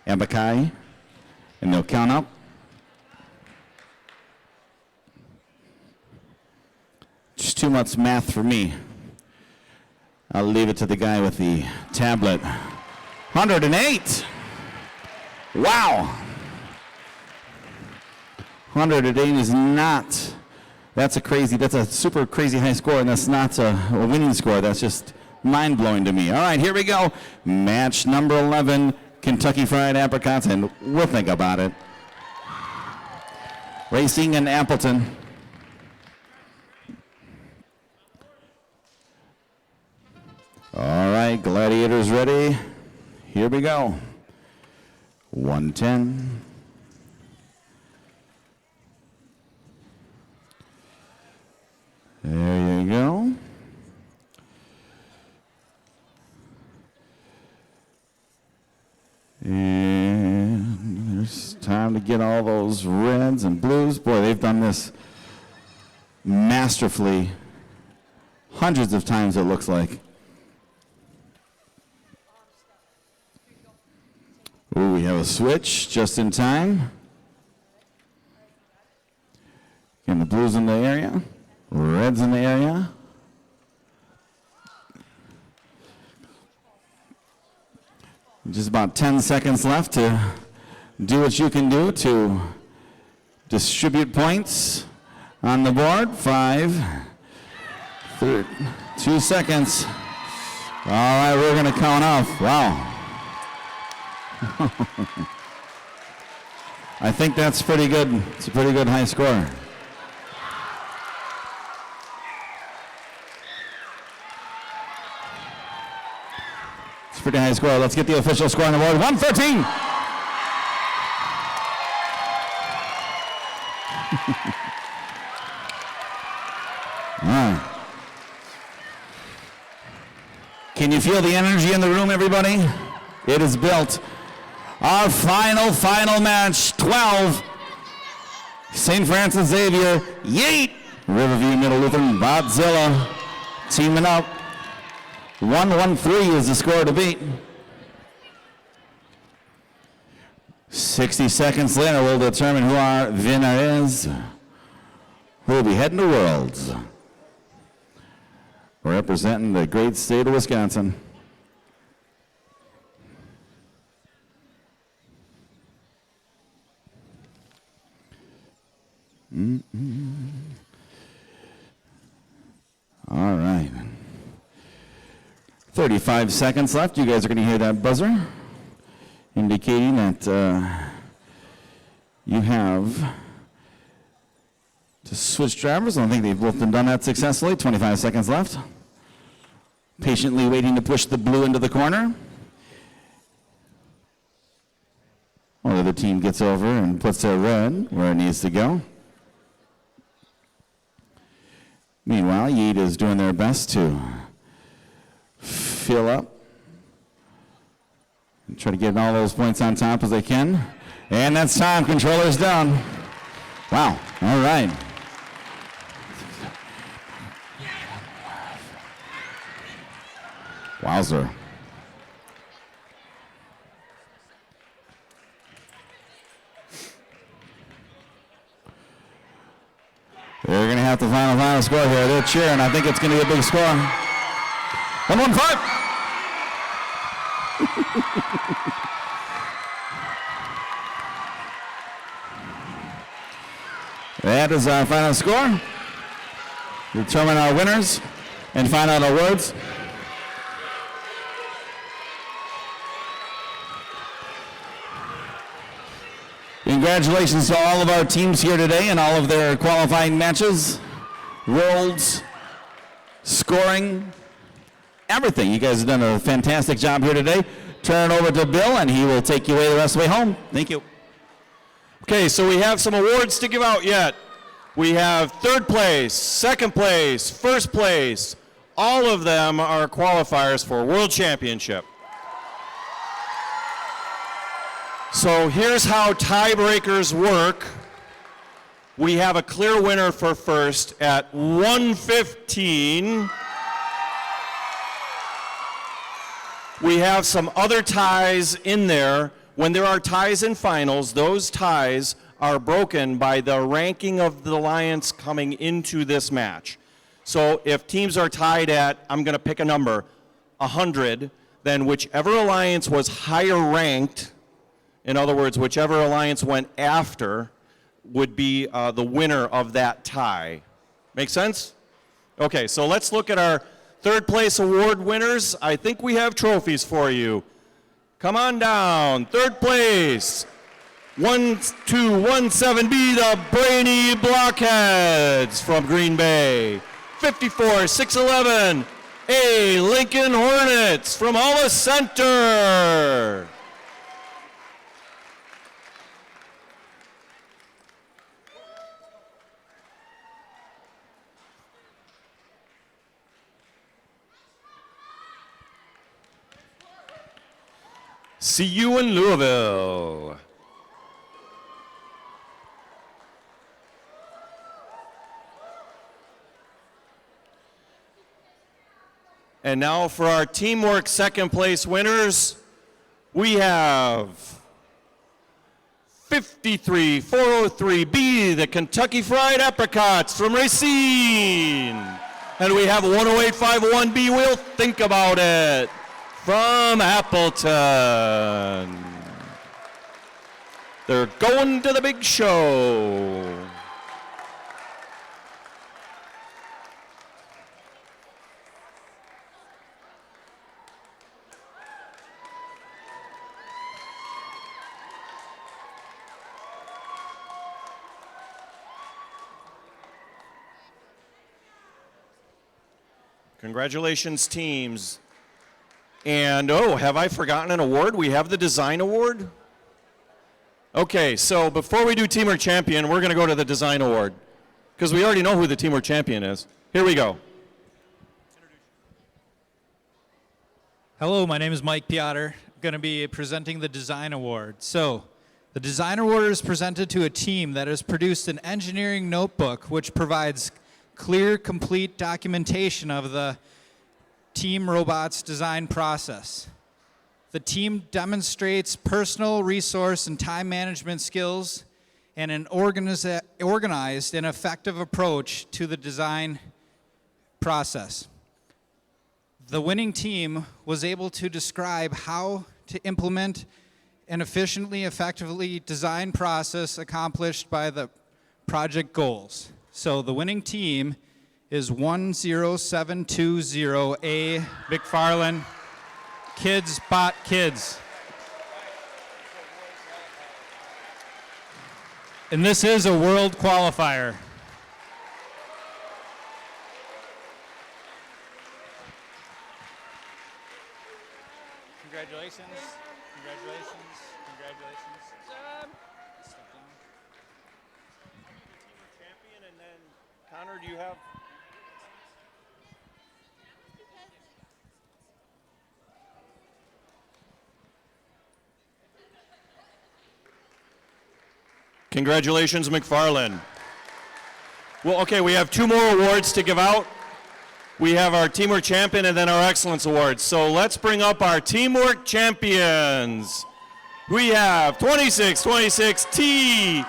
abaci, and they'll count up. Just too much math for me. I'll leave it to the guy with the tablet. 108. Wow. 108 is not, that's a super crazy high score, and that's not a winning score. That's just mind-blowing to me. All right, here we go. Match number 11, Kentucky Fried Apricots, and we'll think about it. Racing in Appleton. All right, gladiators ready. Here we go. 110. There you go. And there's time to get all those reds and blues. Boy, they've done this masterfully hundreds of times, it looks like. Ooh, we have a switch just in time. Again, the blues in the area, reds in the area. Just about 10 seconds left to do what you can do to distribute points on the board. 5, 3, 2 seconds. All right, we're going to count off. Wow. I think that's pretty good. It's a pretty good high score. It's a pretty high score. Let's get the official score on the board. 113. All right. Can you feel the energy in the room, everybody? It is built. Our final match, 12. St. Francis Xavier, Yeet. Riverview Middle Lutheran, Bodzilla, teaming up. 1-1-3 is the score to beat. 60 seconds later, we'll determine who our winner is. Who will be heading to Worlds. Representing the great state of Wisconsin. All right. 35 seconds left. You guys are going to hear that buzzer indicating that you have to switch drivers. I don't think they've both done that successfully. 25 seconds left. Patiently waiting to push the blue into the corner. Or the team gets over and puts their red where it needs to go. Meanwhile, Yeet is doing their best to fill up and try to get all those points on top as they can. And that's time. Controller's down. Wow. All right. Wowzer. They're going to have the final score here. They're cheering. I think it's going to be a big score. 1-1-5. That is our final score. Determine our winners and find out awards. Congratulations to all of our teams here today and all of their qualifying matches, worlds, scoring, everything. You guys have done a fantastic job here today. Turn it over to Bill, and he will take you away the rest of the way home. Thank you. Okay, so we have some awards to give out yet. We have third place, second place, first place. All of them are qualifiers for World Championship. So here's how tiebreakers work. We have a clear winner for first at 1:15. We have some other ties in there. When there are ties in finals, those ties are broken by the ranking of the alliance coming into this match. So if teams are tied at, I'm going to pick a number, 100, then whichever alliance was higher ranked, in other words, whichever alliance went after, would be the winner of that tie. Make sense? Okay, so let's look at our third place award winners. I think we have trophies for you. Come on down. Third place, 1217B, the Brainy Blockheads from Green Bay. 54-611, A, Lincoln Hornets from Alma Center. See you in Louisville. And now for our teamwork second place winners, we have 53-403B, the Kentucky Fried Apricots from Racine. And we have 10851B, We'll Think About It, from Appleton. They're going to the big show. Congratulations, teams. And, oh, have I forgotten an award? We have the design award. Okay, so before we do team or champion, we're going to go to the design award because we already know who the team or champion is. Here we go. Hello, my name is Mike Piotr. I'm going to be presenting the design award. So, the design award is presented to a team that has produced an engineering notebook which provides clear, complete documentation of the team robots design process. The team demonstrates personal resource and time management skills and an organized and effective approach to the design process. The winning team was able to describe how to implement an efficiently, effectively designed process accomplished by the project goals. So the winning team is 10720A McFarland Kids Bot Kids. And this is a world qualifier. Congratulations. Congratulations. Congratulations. Step down. Champion, and then Connor, do you have? Congratulations, McFarland. Well, okay, we have 2 more awards to give out. We have our Teamwork Champion and then our Excellence Awards. So let's bring up our Teamwork Champions. We have 2626T.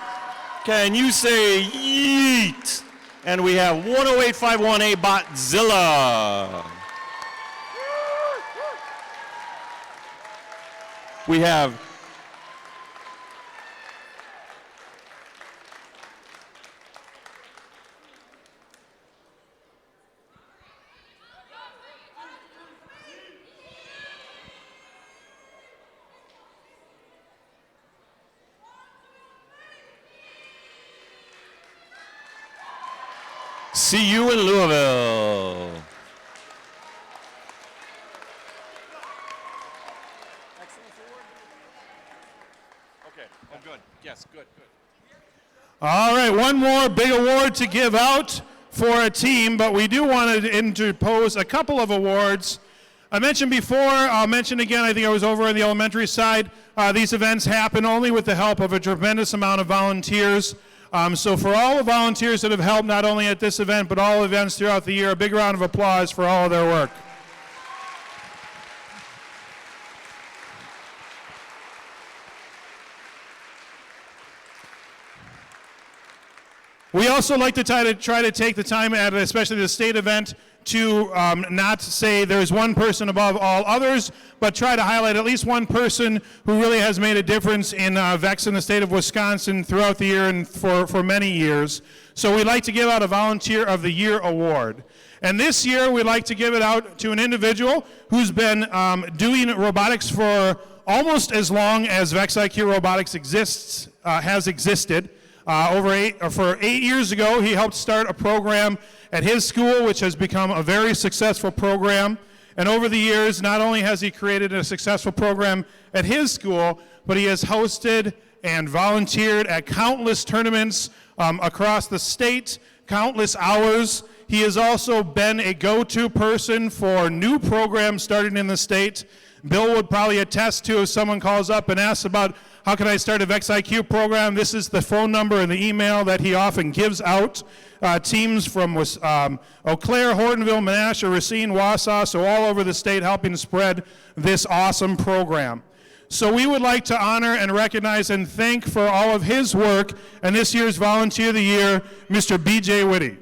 Can you say yeet? And we have 10851A Botzilla. We have See you in Louisville. Okay, I'm good. Yes, good, good. All right, one more big award to give out for a team, but we do want to interpose a couple of awards. I mentioned before, I'll mention again, I think I was over on the elementary side. These events happen only with the help of a tremendous amount of volunteers. So for all the volunteers that have helped not only at this event, but all events throughout the year, a big round of applause for all of their work. We also like to try to take the time at especially the state event to not say there's one person above all others, but try to highlight at least one person who really has made a difference in VEX in the state of Wisconsin throughout the year and for many years. So we'd like to give out a Volunteer of the Year award. And this year we'd like to give it out to an individual who's been doing robotics for almost as long as VEX IQ Robotics has existed. For 8 years ago, he helped start a program at his school, which has become a very successful program. And over the years, not only has he created a successful program at his school, but he has hosted and volunteered at countless tournaments across the state, countless hours. He has also been a go-to person for new programs starting in the state. Bill would probably attest to if someone calls up and asks about how can I start a VEX IQ program, this is the phone number and the email that he often gives out. Teams from Eau Claire, Hortonville, Menasha, Racine, Wausau, so all over the state helping spread this awesome program. So we would like to honor and recognize and thank for all of his work and this year's Volunteer of the Year, Mr. B.J. Whitty.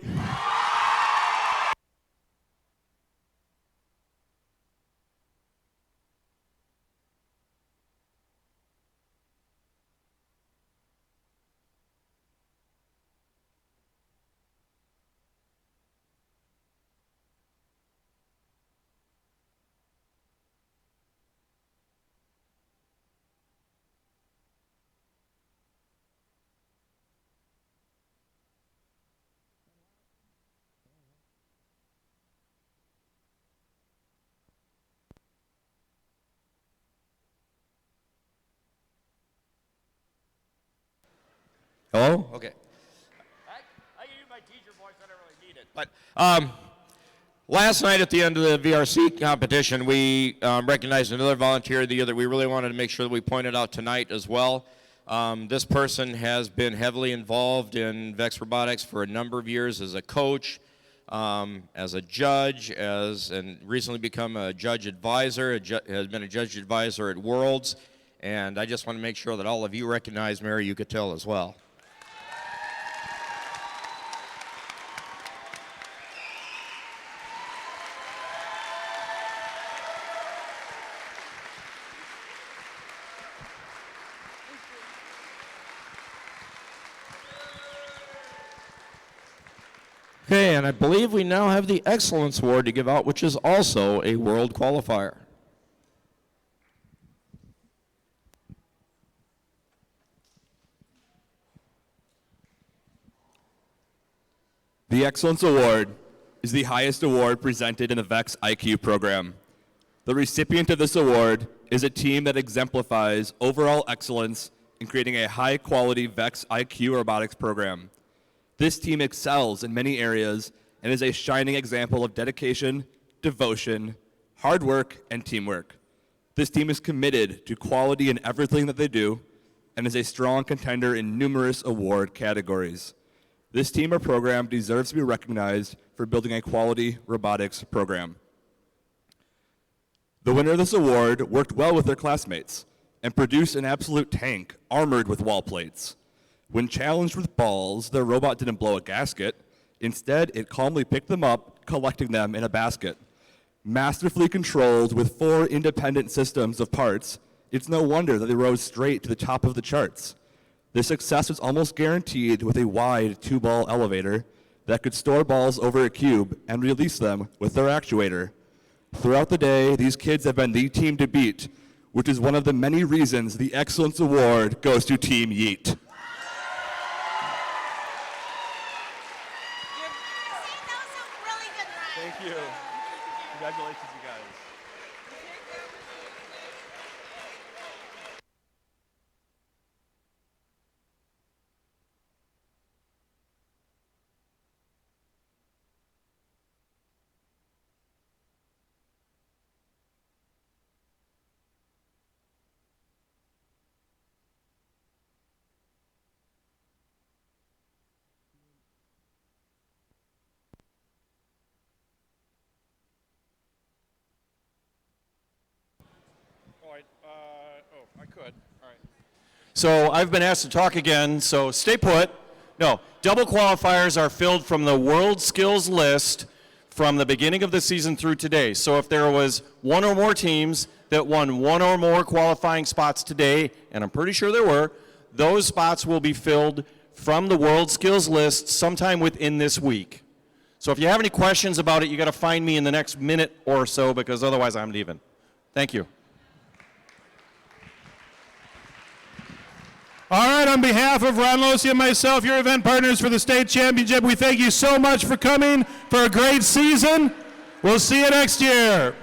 Hello? Okay. I can use my teacher voice, I don't really need it. But last night at the end of the VRC competition, we recognized another Volunteer of the Year that we really wanted to make sure that we pointed out tonight as well. This person has been heavily involved in VEX Robotics for a number of years as a coach, as a judge, and recently become a judge advisor, has been a judge advisor at Worlds, and I just want to make sure that all of you recognize Mary Yucatel as well. Okay, and I believe we now have the Excellence Award to give out, which is also a World Qualifier. The Excellence Award is the highest award presented in the VEX IQ program. The recipient of this award is a team that exemplifies overall excellence in creating a high-quality VEX IQ robotics program. This team excels in many areas and is a shining example of dedication, devotion, hard work, and teamwork. This team is committed to quality in everything that they do and is a strong contender in numerous award categories. This team or program deserves to be recognized for building a quality robotics program. The winner of this award worked well with their classmates and produced an absolute tank armored with wall plates. When challenged with balls, their robot didn't blow a gasket. Instead, it calmly picked them up, collecting them in a basket. Masterfully controlled with 4 independent systems of parts, it's no wonder that they rose straight to the top of the charts. This success was almost guaranteed with a wide 2-ball elevator that could store balls over a cube and release them with their actuator. Throughout the day, these kids have been the team to beat, which is one of the many reasons the Excellence Award goes to Team Yeet. Thank you. Congratulations, you guys. I could. All right. So I've been asked to talk again, so stay put. No, double qualifiers are filled from the World Skills list from the beginning of the season through today. So if there was one or more teams that won one or more qualifying spots today, and I'm pretty sure there were, those spots will be filled from the World Skills list sometime within this week. So if you have any questions about it, you got to find me in the next minute or so, because otherwise I'm leaving. Thank you. All right, on behalf of Ron Losi and myself, your event partners for the state championship, we thank you so much for coming for a great season. We'll see you next year.